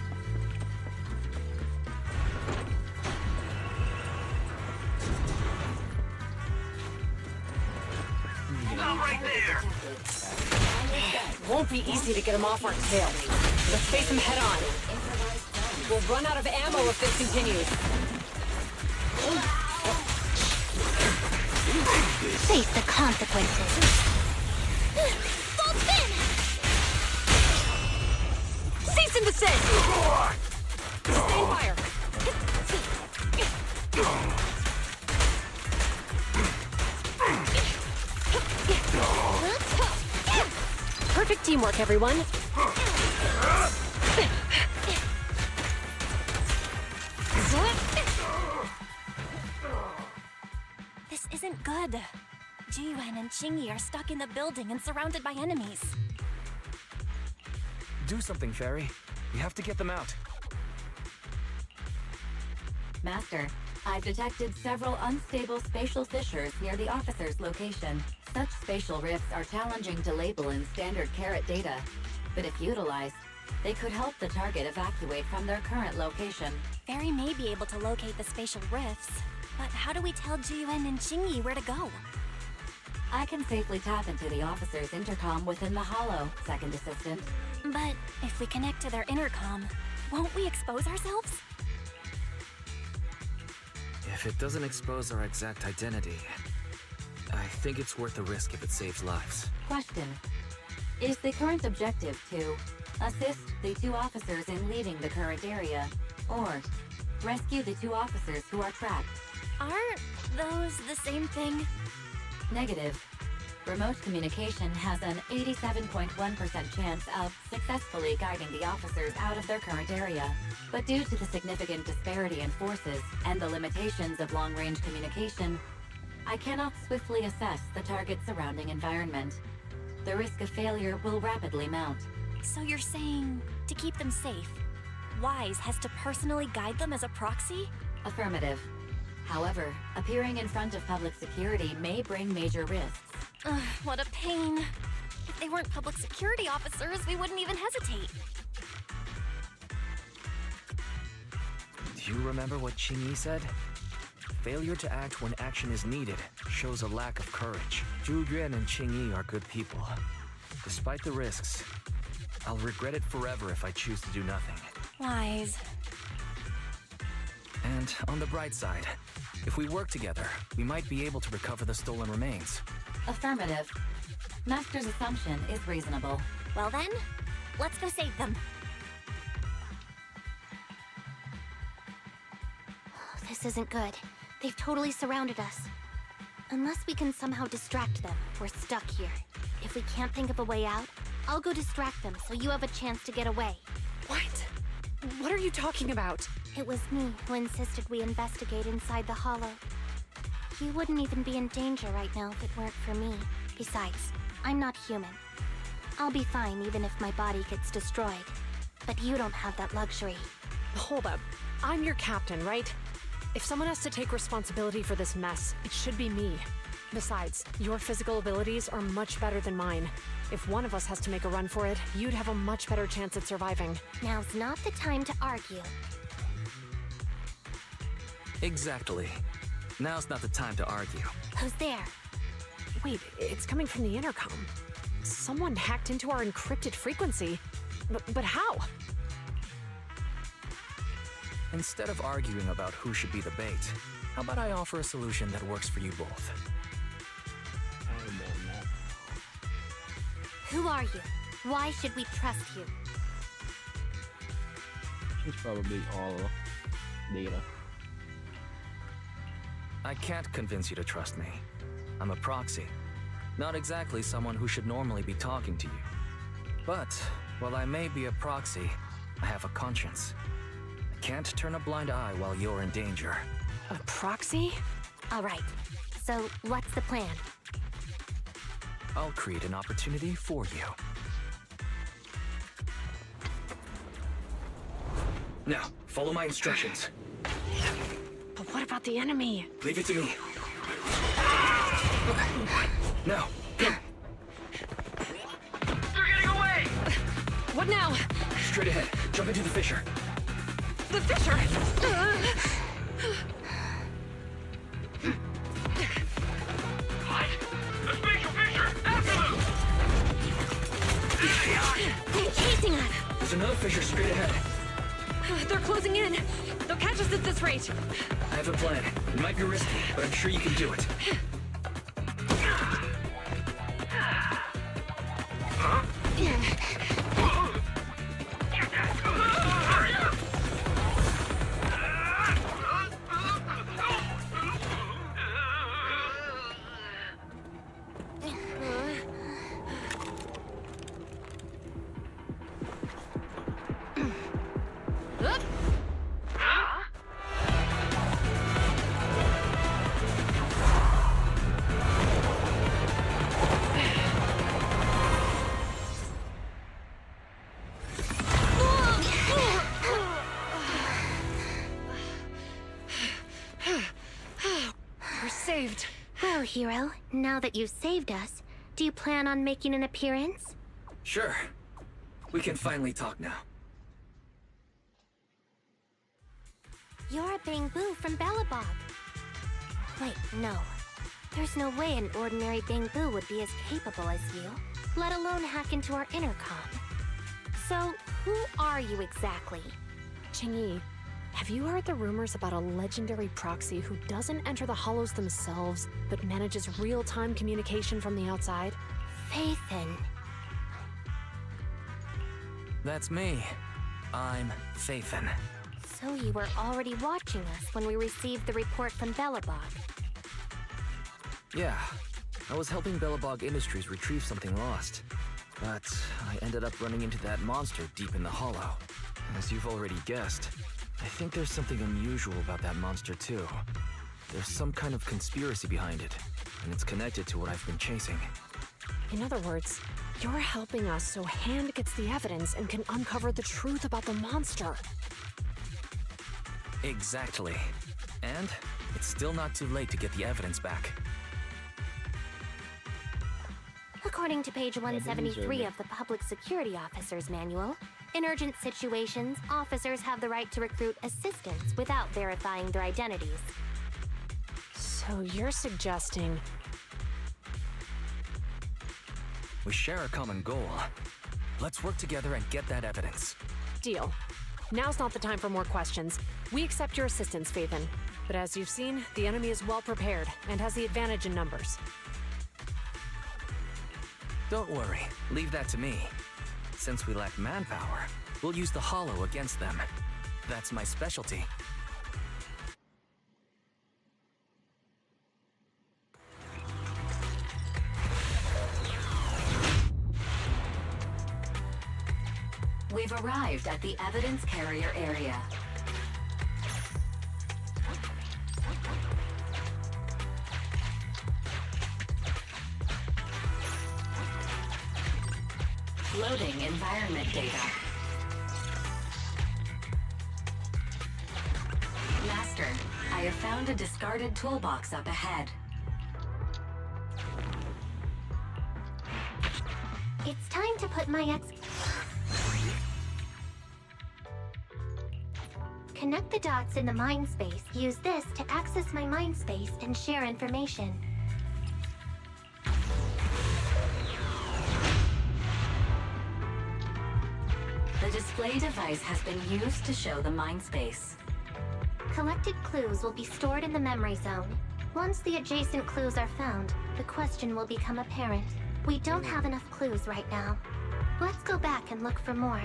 Stop right there! It won't be easy to get them off our tail. Let's face them head on. We'll run out of ammo if this continues. Face the consequences. Full spin! Cease and desist! Sustain fire! Perfect teamwork, everyone. This isn't good. Jiyuan and Chingy are stuck in the building and surrounded by enemies. Do something, Fairy. We have to get them out. Master, I've detected several unstable spatial fissures near the officer's location. Such spatial rifts are challenging to label in standard carat data, but if utilized, they could help the target evacuate from their current location. Fairy may be able to locate the spatial rifts, but how do we tell Jiyuan and Chingy where to go? I can safely tap into the officer's intercom within the hollow, Second Assistant. But if we connect to their intercom, won't we expose ourselves? If it doesn't expose our exact identity, I think it's worth the risk if it saves lives. Question. Is the current objective to assist the two officers in leaving the current area, or rescue the two officers who are trapped? Aren't those the same thing? Negative. Remote communication has an 87.1% chance of successfully guiding the officers out of their current area. But due to the significant disparity in forces and the limitations of long-range communication, I cannot swiftly assess the target's surrounding environment. The risk of failure will rapidly mount. So you're saying, to keep them safe, Wise has to personally guide them as a proxy? Affirmative. However, appearing in front of public security may bring major risks. Ugh, what a pain. If they weren't public security officers, we wouldn't even hesitate. Do you remember what Chingy said? Failure to act when action is needed shows a lack of courage. Zhu Yuan and Qing Yi are good people. Despite the risks, I'll regret it forever if I choose to do nothing. Wise. And on the bright side, if we work together, we might be able to recover the stolen remains. Affirmative. Master's assumption is reasonable. Well then, let's go save them. This isn't good. They've totally surrounded us. Unless we can somehow distract them, we're stuck here. If we can't think of a way out, I'll go distract them so you have a chance to get away. What? What are you talking about? It was me who insisted we investigate inside the hollow. You wouldn't even be in danger right now if it weren't for me. Besides, I'm not human. I'll be fine even if my body gets destroyed. But you don't have that luxury. Hold up. I'm your captain, right? If someone has to take responsibility for this mess, it should be me. Besides, your physical abilities are much better than mine. If one of us has to make a run for it, you'd have a much better chance at surviving. Now's not the time to argue. Exactly. Now's not the time to argue. Who's there? Wait, it's coming from the intercom. Someone hacked into our encrypted frequency. But how? Instead of arguing about who should be the bait, how about I offer a solution that works for you both? Who are you? Why should we trust you? She's probably all data. I can't convince you to trust me. I'm a proxy. Not exactly someone who should normally be talking to you. But, while I may be a proxy, I have a conscience. I can't turn a blind eye while you're in danger. A proxy? All right. So, what's the plan? I'll create an opportunity for you. Now, follow my instructions. But what about the enemy? Leave it to me. Now, go! They're getting away! What now? Straight ahead. Jump into the fissure. The fissure! What? A spatial fissure! After them! They're chasing us! There's another fissure straight ahead. They're closing in. They'll catch us at this rate. I have a plan. It might be risky, but I'm sure you can do it. Saved. Well, hero, now that you've saved us, do you plan on making an appearance? Sure. We can finally talk now. You're a Bangbu from Belobog. Wait, no. There's no way an ordinary Bangbu would be as capable as you, let alone hack into our intercom. So, who are you exactly? Qing Yi, have you heard the rumors about a legendary proxy who doesn't enter the hollows themselves, but manages real-time communication from the outside? Faithin. That's me. I'm Faithin. So you were already watching us when we received the report from Belobog. Yeah. I was helping Belobog Industries retrieve something lost. But I ended up running into that monster deep in the hollow. As you've already guessed, I think there's something unusual about that monster too. There's some kind of conspiracy behind it, and it's connected to what I've been chasing. In other words, you're helping us so Hand gets the evidence and can uncover the truth about the monster. Exactly. And it's still not too late to get the evidence back. According to page 173 of the Public Security Officer's Manual, in urgent situations, officers have the right to recruit assistants without verifying their identities. So you're suggesting... We share a common goal. Let's work together and get that evidence. Deal. Now's not the time for more questions. We accept your assistance, Phaethon. But as you've seen, the enemy is well prepared and has the advantage in numbers. Don't worry, leave that to me. Since we lack manpower, we'll use the Hollow against them. That's my specialty. We've arrived at the evidence carrier area. Loading environment data. Master, I have found a discarded toolbox up ahead. It's time to put my Connect the dots in the mind space. Use this to access my mind space and share information. The display device has been used to show the mind space. Collected clues will be stored in the memory zone. Once the adjacent clues are found, the question will become apparent. We don't have enough clues right now. Let's go back and look for more.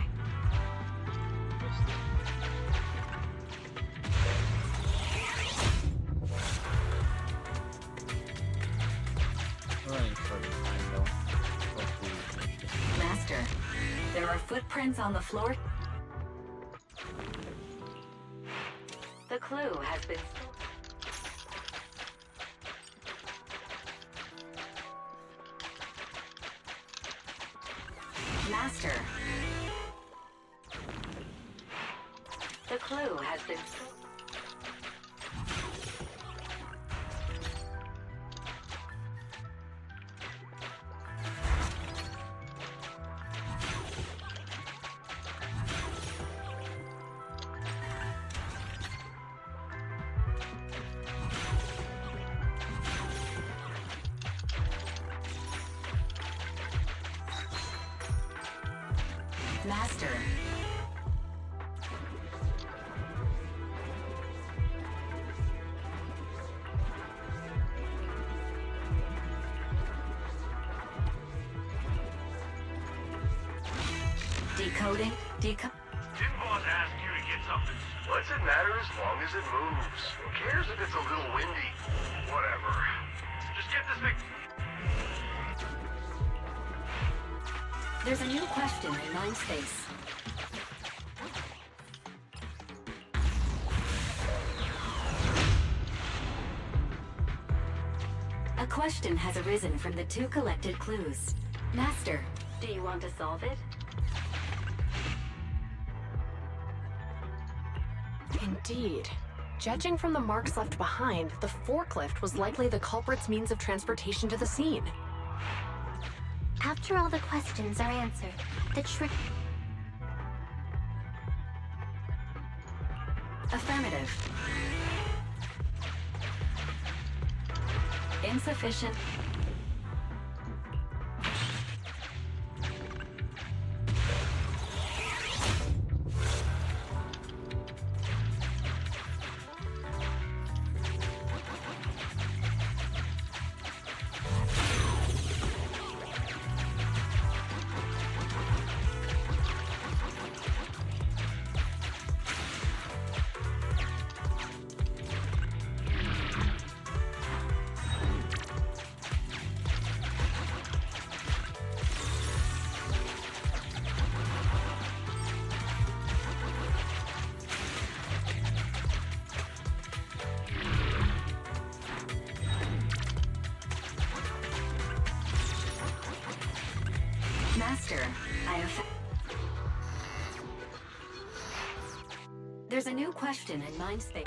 Master, there are footprints on the floor. The clue has been... Master. The clue has been... Master. Decoding. Didn't boss ask you to get something? What's it matter as long as it moves? Who cares if it's a little windy? Whatever. Just get this thing. There's a new question in mind space. A question has arisen from the two collected clues. Master, do you want to solve it? Indeed. Judging from the marks left behind, the forklift was likely the culprit's means of transportation to the scene. After all the questions are answered, the trick... Affirmative. Insufficient. Master, I have... There's a new question in mind space.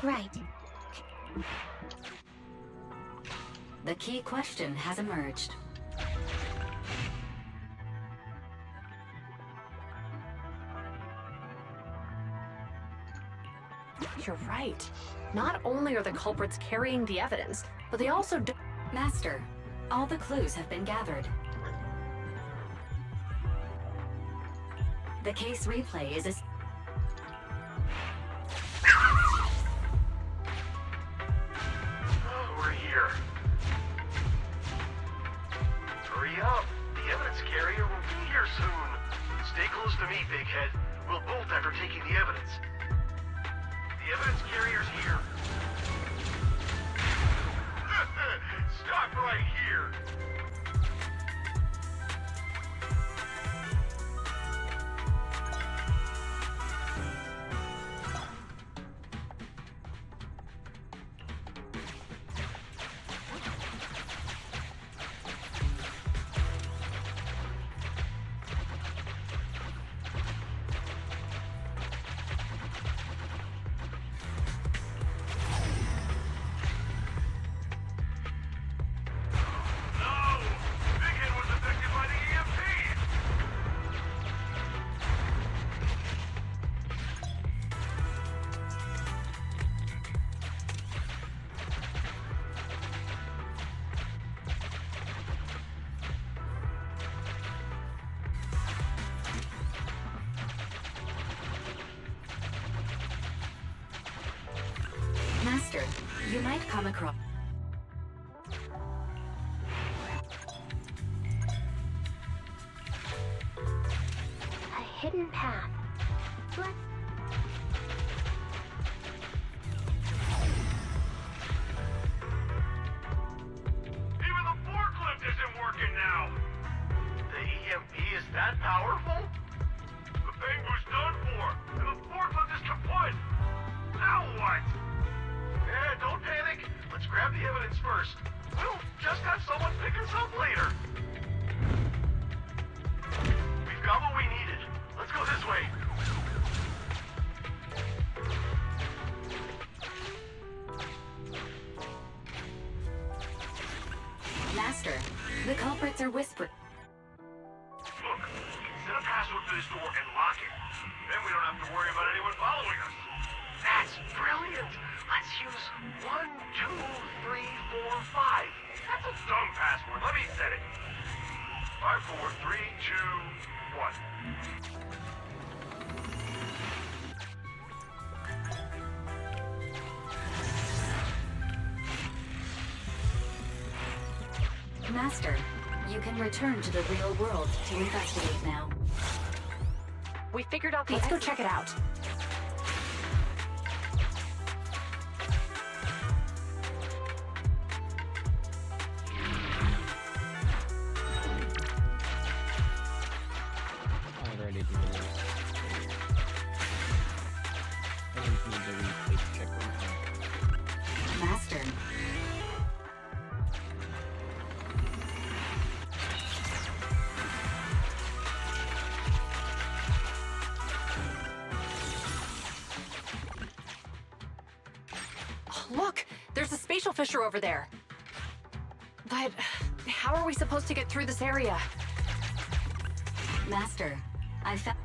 Right. The key question has emerged. You're right. Not only are the culprits carrying the evidence, but they also do— Master, all the clues have been gathered. The case replay is a... We're here. Hurry up. The evidence carrier will be here soon. Stay close to me, big head. We'll bolt after taking the evidence. The evidence carrier's here. Stop right here. Master, you might come across... A hidden path. What? Even the forklift isn't working now. The EMP is that powerful? The thing was done for, and the forklift is kaput. Now what? Don't panic. Let's grab the evidence first. We'll just have someone pick us up later. We've got what we needed. Let's go this way. Master, the culprits are whispering. Look, set a password for this door and lock it. Then we don't have to worry about anyone following us. That's brilliant. Let's use 1, 2, 3, 4, 5. That's a dumb password. Let me set it. 5, 4, 3, 2, 1. Master, you can return to the real world to investigate now. We figured out the— Let's go check it out. Already doing this. I don't need to replay to check right now. Master. Oh, look! There's a spatial fissure over there. But how are we supposed to get through this area? Master, I found...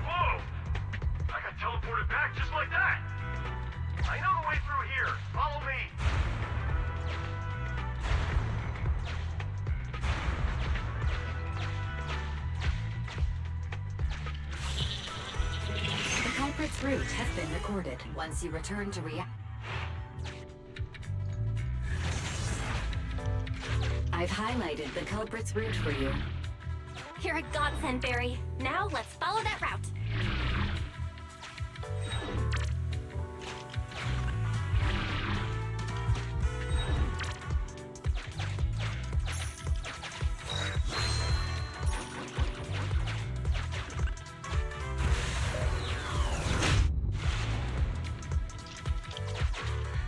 Whoa! I got teleported back just like that. I know the way through here. Follow me. The culprit's route has been recorded. Once you return to reality... I've highlighted the culprit's route for you. You're a godsend, Barry. Now let's follow that route.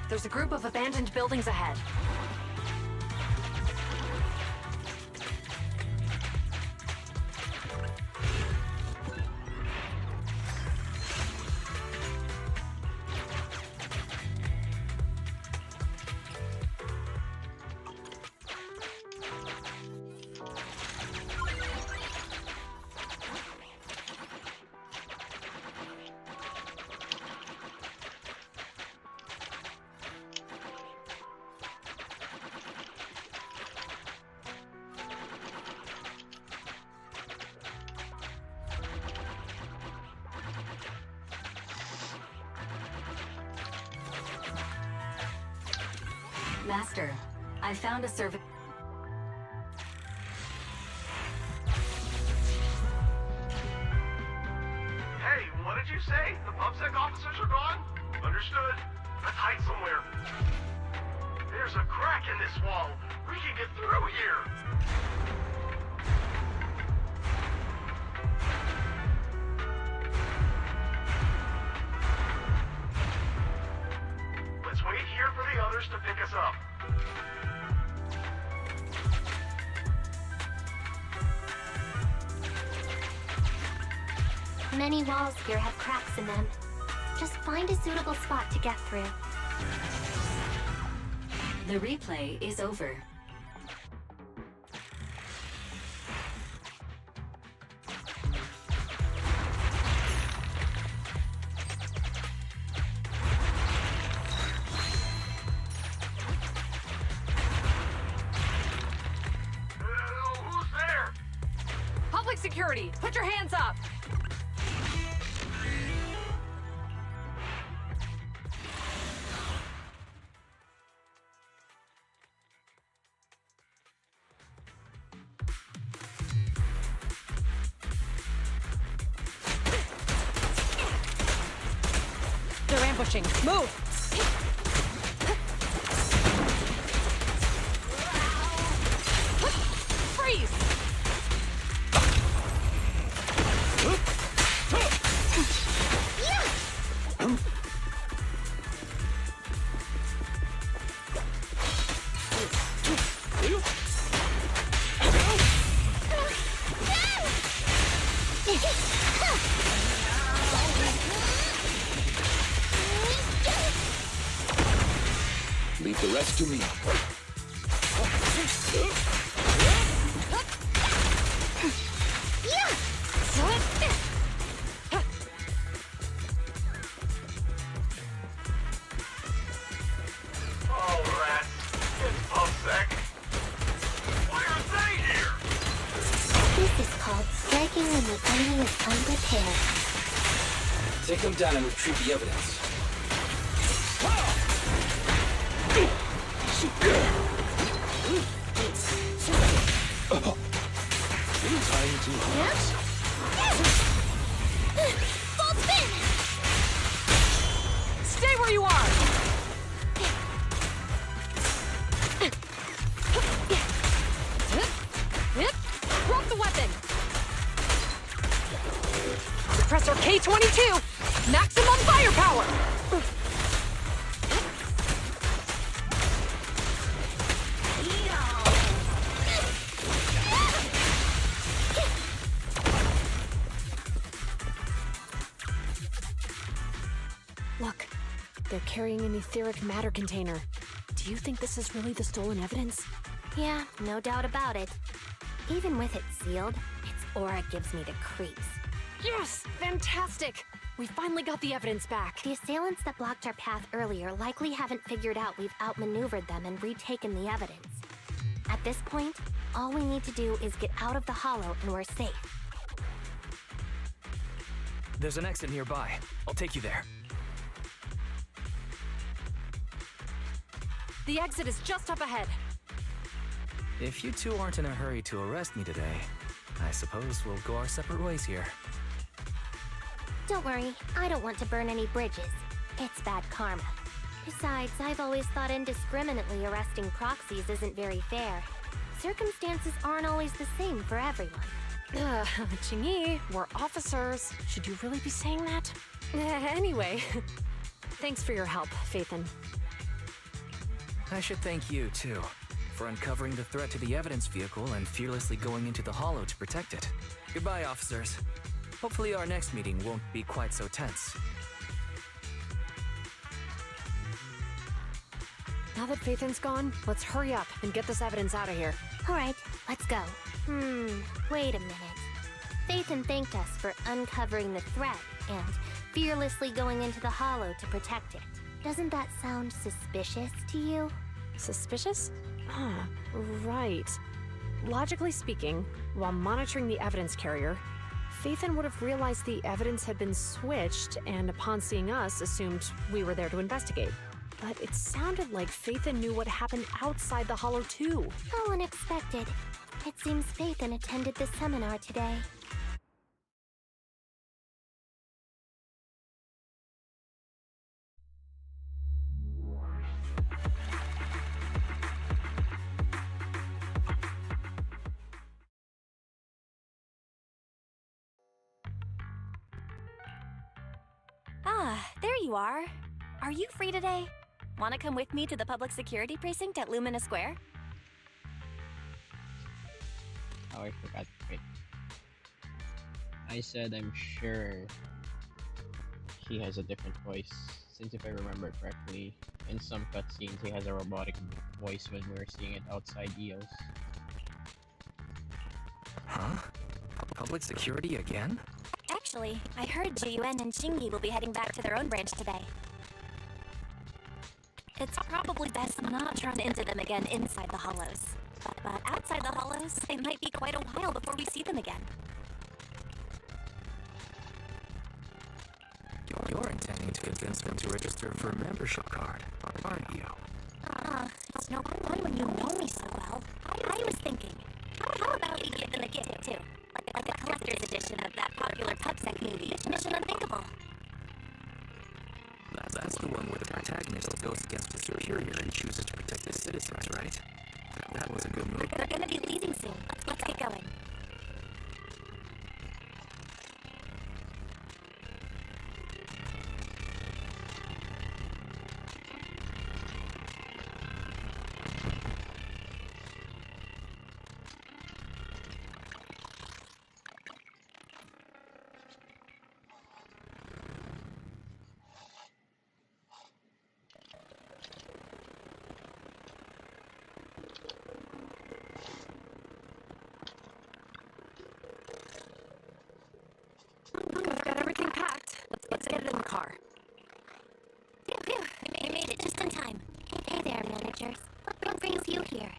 There's a group of abandoned buildings ahead. Master, I found a survey. Hey, what did you say? The PubSec officers are gone? Understood. Let's hide somewhere. There's a crack in this wall. We can get through here. Let's wait here for the others to pick us up. Many walls here have cracks in them. Just find a suitable spot to get through. The replay is over. Who's there? Public security, put your hands up! They're ambushing. Move! Freeze! Leave the rest to me. Oh, rats. It's PubSec. Why are they here? This is called striking when the enemy is unprepared. Take them down and retrieve the evidence. Time to hunt. Full spin! Stay where you are! Drop the weapon! Suppressor K-22! Maximum firepower! Look, they're carrying an etheric matter container. Do you think this is really the stolen evidence? Yeah, no doubt about it. Even with it sealed, its aura gives me the creeps. Yes! Fantastic! We finally got the evidence back. The assailants that blocked our path earlier likely haven't figured out we've outmaneuvered them and retaken the evidence. At this point, all we need to do is get out of the hollow and we're safe. There's an exit nearby. I'll take you there. The exit is just up ahead. If you two aren't in a hurry to arrest me today, I suppose we'll go our separate ways here. Don't worry, I don't want to burn any bridges. It's bad karma. Besides, I've always thought indiscriminately arresting proxies isn't very fair. Circumstances aren't always the same for everyone. Chingy, we're officers. Should you really be saying that? Anyway, thanks for your help, Phaethon. I should thank you, too, for uncovering the threat to the evidence vehicle and fearlessly going into the hollow to protect it. Goodbye, officers. Hopefully our next meeting won't be quite so tense. Now that Phaethon's gone, let's hurry up and get this evidence out of here. Alright, let's go. Wait a minute. Phaethon thanked us for uncovering the threat and fearlessly going into the hollow to protect it. Doesn't that sound suspicious to you? Suspicious? Right. Logically speaking, while monitoring the evidence carrier, Phaethon would have realized the evidence had been switched and upon seeing us, assumed we were there to investigate. But it sounded like Faithin knew what happened outside the Hollow too. How unexpected. It seems Faithin attended the seminar today. Ah, there you are. Are you free today? Want to come with me to the public security precinct at Lumina Square? Oh, I forgot. Wait. I said I'm sure he has a different voice. Since if I remember correctly, in some cutscenes he has a robotic voice when we were seeing it outside EOS. Huh? Public security again? Actually, I heard Jiyuan and Shingi will be heading back to their own branch today. It's probably best not to run into them again inside the Hollows. But outside the Hollows, it might be quite a while before we see them again. You're intending to convince them to register for a membership card, aren't you? It's no fun when you know me so well. I was thinking, how about we give them a gift too? Like a collector's edition of that popular PubSec movie, Mission Unthinkable. That's the one where the protagonist goes against a superior and chooses to protect the citizens, right? That was a good movie. They're gonna be leaving soon. Let's get going. I've got everything packed. Let's get it in the car. Phew, you made it just in time. Hey there, managers. What brings you here?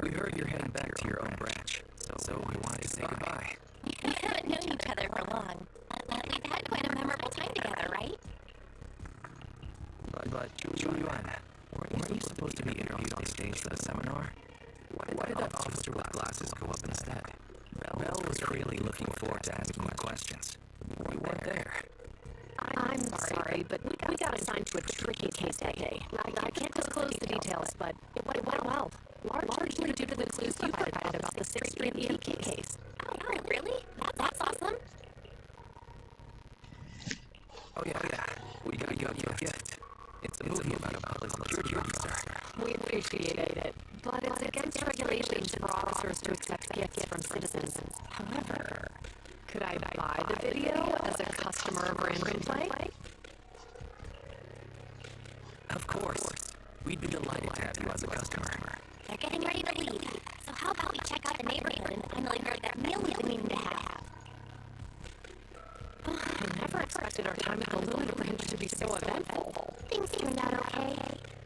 We heard you're heading back to your own branch, so we wanted to say goodbye. We haven't known each other for long, but we've had quite a memorable time together, right? But Jiyuan, weren't you supposed to be interviewed on stage for the seminar? Why did that officer with glasses go up instead? Belle was really looking forward to asking you questions. We weren't there. I'm sorry, but we got assigned to a tricky case that day. I can't disclose the details, but it went well. Largely due to the clues you provided about the 6th Street EMP case. Oh, really? That's awesome. Oh yeah. We got you a gift. It's a movie about a public security officer. We appreciate it, but it's against regulations for officers to accept gifts from citizens. However, could I buy the video as a customer of Random Play? Of course. We'd be delighted to have you as a customer. They're getting ready to leave, so how about we check out the neighborhood and finally grab that meal we've been meaning to have? I never expected our time at the Lumina Branch to be so eventful. Things turned out okay.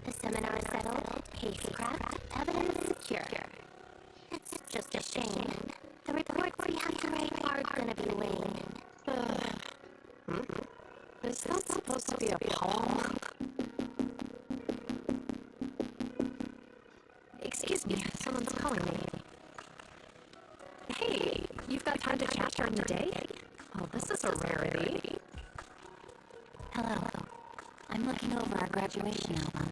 The seminar settled, case cracked, evidence secure. It's just a shame. The reports we have to write are gonna be lame. Is that supposed to be a poem? Excuse me, someone's calling me. Hey, you've got time to chat during the day? Oh, this is a rarity. Hello. I'm looking over our graduation album.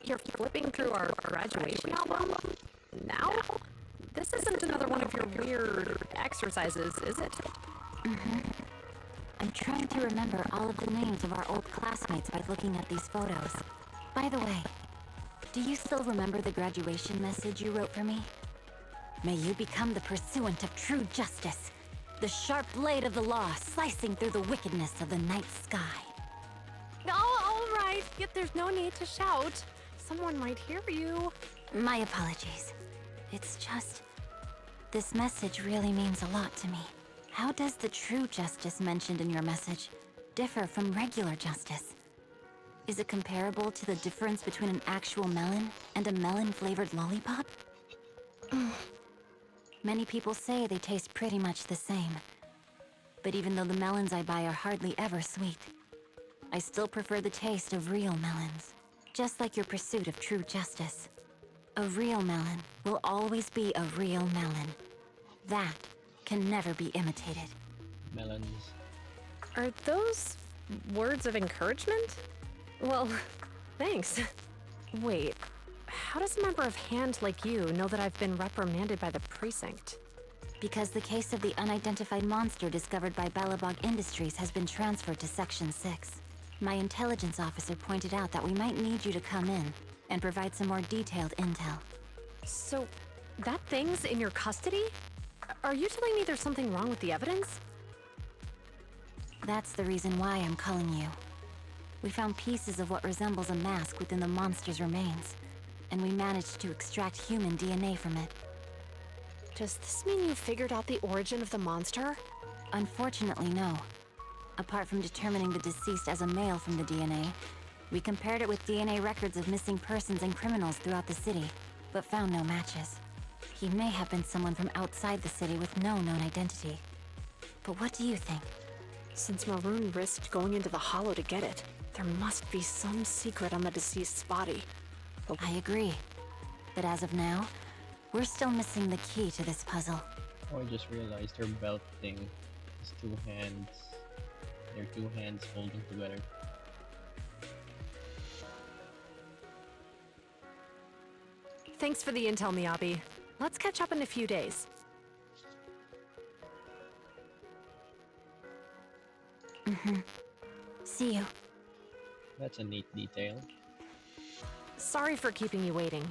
You're flipping through our graduation album? Now? This isn't another one of your weird exercises, is it? I'm trying to remember all of the names of our old classmates by looking at these photos. By the way, do you still remember the graduation message you wrote for me? May you become the pursuant of true justice, the sharp blade of the law slicing through the wickedness of the night sky. Oh, all right. Yet there's no need to shout. Someone might hear you. My apologies. It's just... this message really means a lot to me. How does the true justice mentioned in your message differ from regular justice? Is it comparable to the difference between an actual melon and a melon-flavored lollipop? Many people say they taste pretty much the same. But even though the melons I buy are hardly ever sweet, I still prefer the taste of real melons. Just like your pursuit of true justice. A real melon will always be a real melon. That can never be imitated. Melons. Are those words of encouragement? Well, thanks. Wait, how does a member of Hand like you know that I've been reprimanded by the precinct? Because the case of the unidentified monster discovered by Belobog Industries has been transferred to Section 6. My intelligence officer pointed out that we might need you to come in and provide some more detailed intel. So, that thing's in your custody? Are you telling me there's something wrong with the evidence? That's the reason why I'm calling you. We found pieces of what resembles a mask within the monster's remains, and we managed to extract human DNA from it. Does this mean you figured out the origin of the monster? Unfortunately, no. Apart from determining the deceased as a male from the DNA, we compared it with DNA records of missing persons and criminals throughout the city, but found no matches. He may have been someone from outside the city with no known identity. But what do you think? Since Maroon risked going into the Hollow to get it, there must be some secret on the deceased's body. I agree. But as of now, we're still missing the key to this puzzle. Oh, I just realized her belt thing is two hands. They're two hands holding together. Thanks for the intel, Miyabi. Let's catch up in a few days. See you. That's a neat detail. Sorry for keeping you waiting.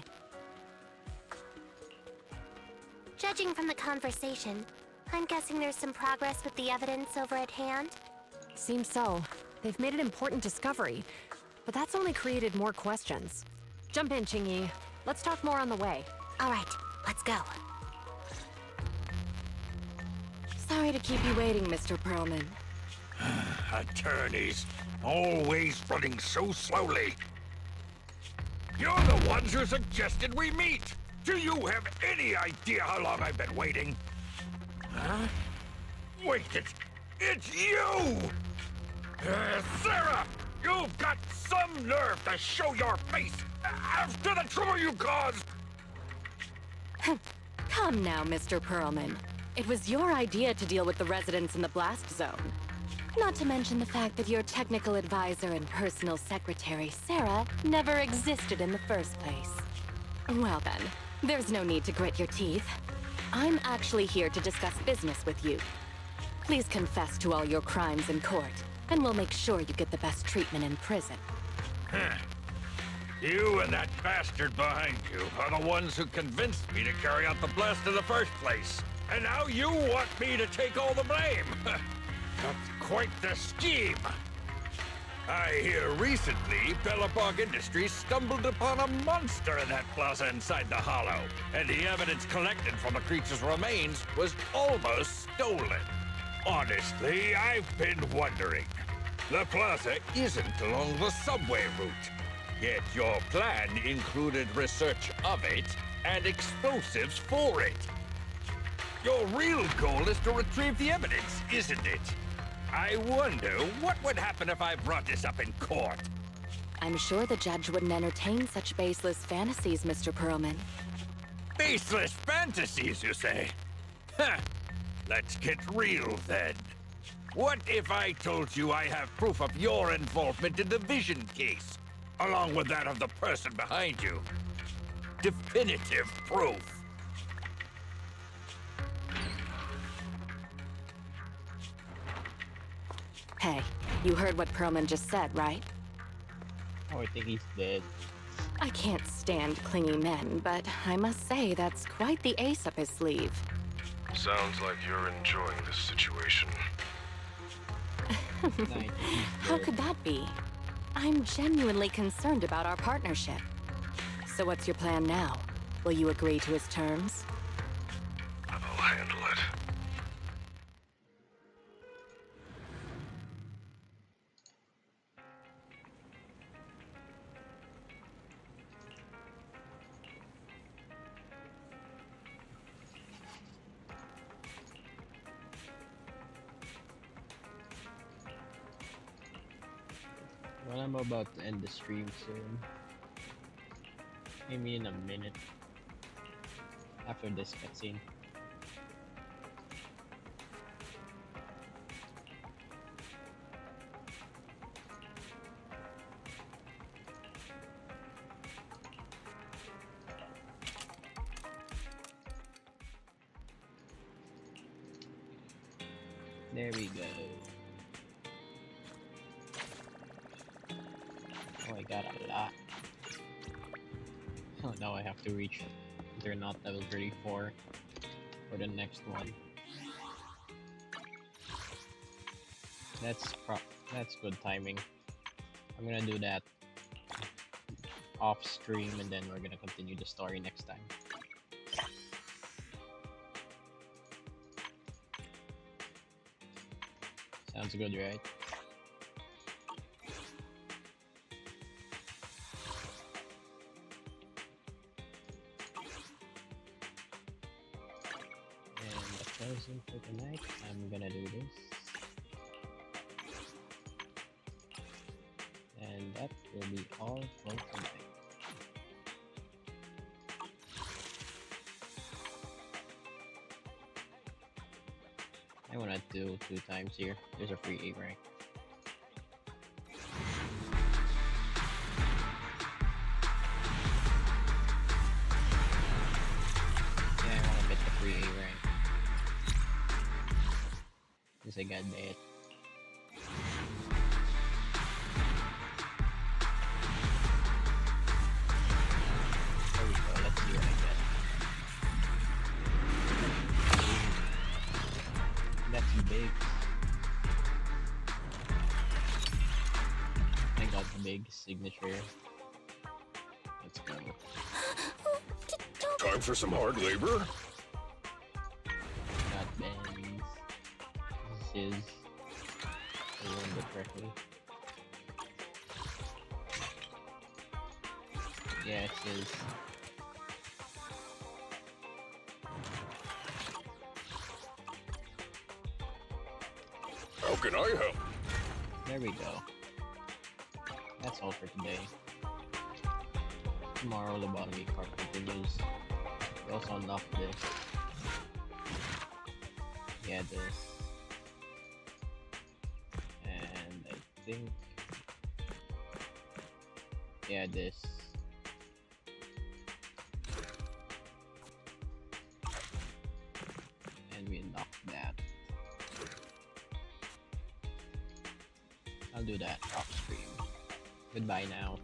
Judging from the conversation, I'm guessing there's some progress with the evidence over at Hand? Seems so. They've made an important discovery, but that's only created more questions. Jump in, Qingyi. Let's talk more on the way. All right, let's go. Sorry to keep you waiting, Mr. Perlman. Attorneys, always running so slowly. You're the ones who suggested we meet. Do you have any idea how long I've been waiting? Huh? Wait, it's you! Sarah! You've got some nerve to show your face after the trouble you caused! Come now, Mr. Perlman. It was your idea to deal with the residents in the blast zone. Not to mention the fact that your technical advisor and personal secretary, Sarah, never existed in the first place. Well then, there's no need to grit your teeth. I'm actually here to discuss business with you. Please confess to all your crimes in court, and we'll make sure you get the best treatment in prison. You and that bastard behind you are the ones who convinced me to carry out the blast in the first place. And now you want me to take all the blame. That's quite the scheme. I hear recently Belobog Industries stumbled upon a monster in that plaza inside the Hollow, and the evidence collected from the creature's remains was almost stolen. Honestly, I've been wondering. The plaza isn't along the subway route, yet your plan included research of it and explosives for it. Your real goal is to retrieve the evidence, isn't it? I wonder what would happen if I brought this up in court. I'm sure the judge wouldn't entertain such baseless fantasies, Mr. Perlman. Baseless fantasies, you say? Huh. Let's get real, then. What if I told you I have proof of your involvement in the Vision case, along with that of the person behind you? Definitive proof. Hey, you heard what Perlman just said, right? Oh, I think he's dead. I can't stand clingy men, but I must say that's quite the ace up his sleeve. Sounds like you're enjoying this situation. How could that be? I'm genuinely concerned about our partnership. So what's your plan now? Will you agree to his terms? I'll handle it. Well, I'm about to end the stream soon. Maybe in a minute. After this cutscene. There we go. Oh, I got a lot. Oh, now I have to reach. They're not level 34 for the next one. That's good timing. I'm gonna do that off stream, and then we're gonna continue the story next time. Sounds good, right? And the closing for tonight, I'm gonna do this. And that will be all for tonight. I wanna do 2 times here. There's a free 8 rank. Yeah, I wanna get the free 8 rank. Because I got that. There we go, let's see what I get. That's big. I got the big signature. Let's go. Time for some hard labor? Got Benz. This is. I remember correctly. Yeah, it is. How can I help? There we go. That's all for today. Tomorrow, the botany part continues. We also unlock this. Yeah, this. And I think... yeah, this. And we unlock that. I'll do that off stream. Goodbye now.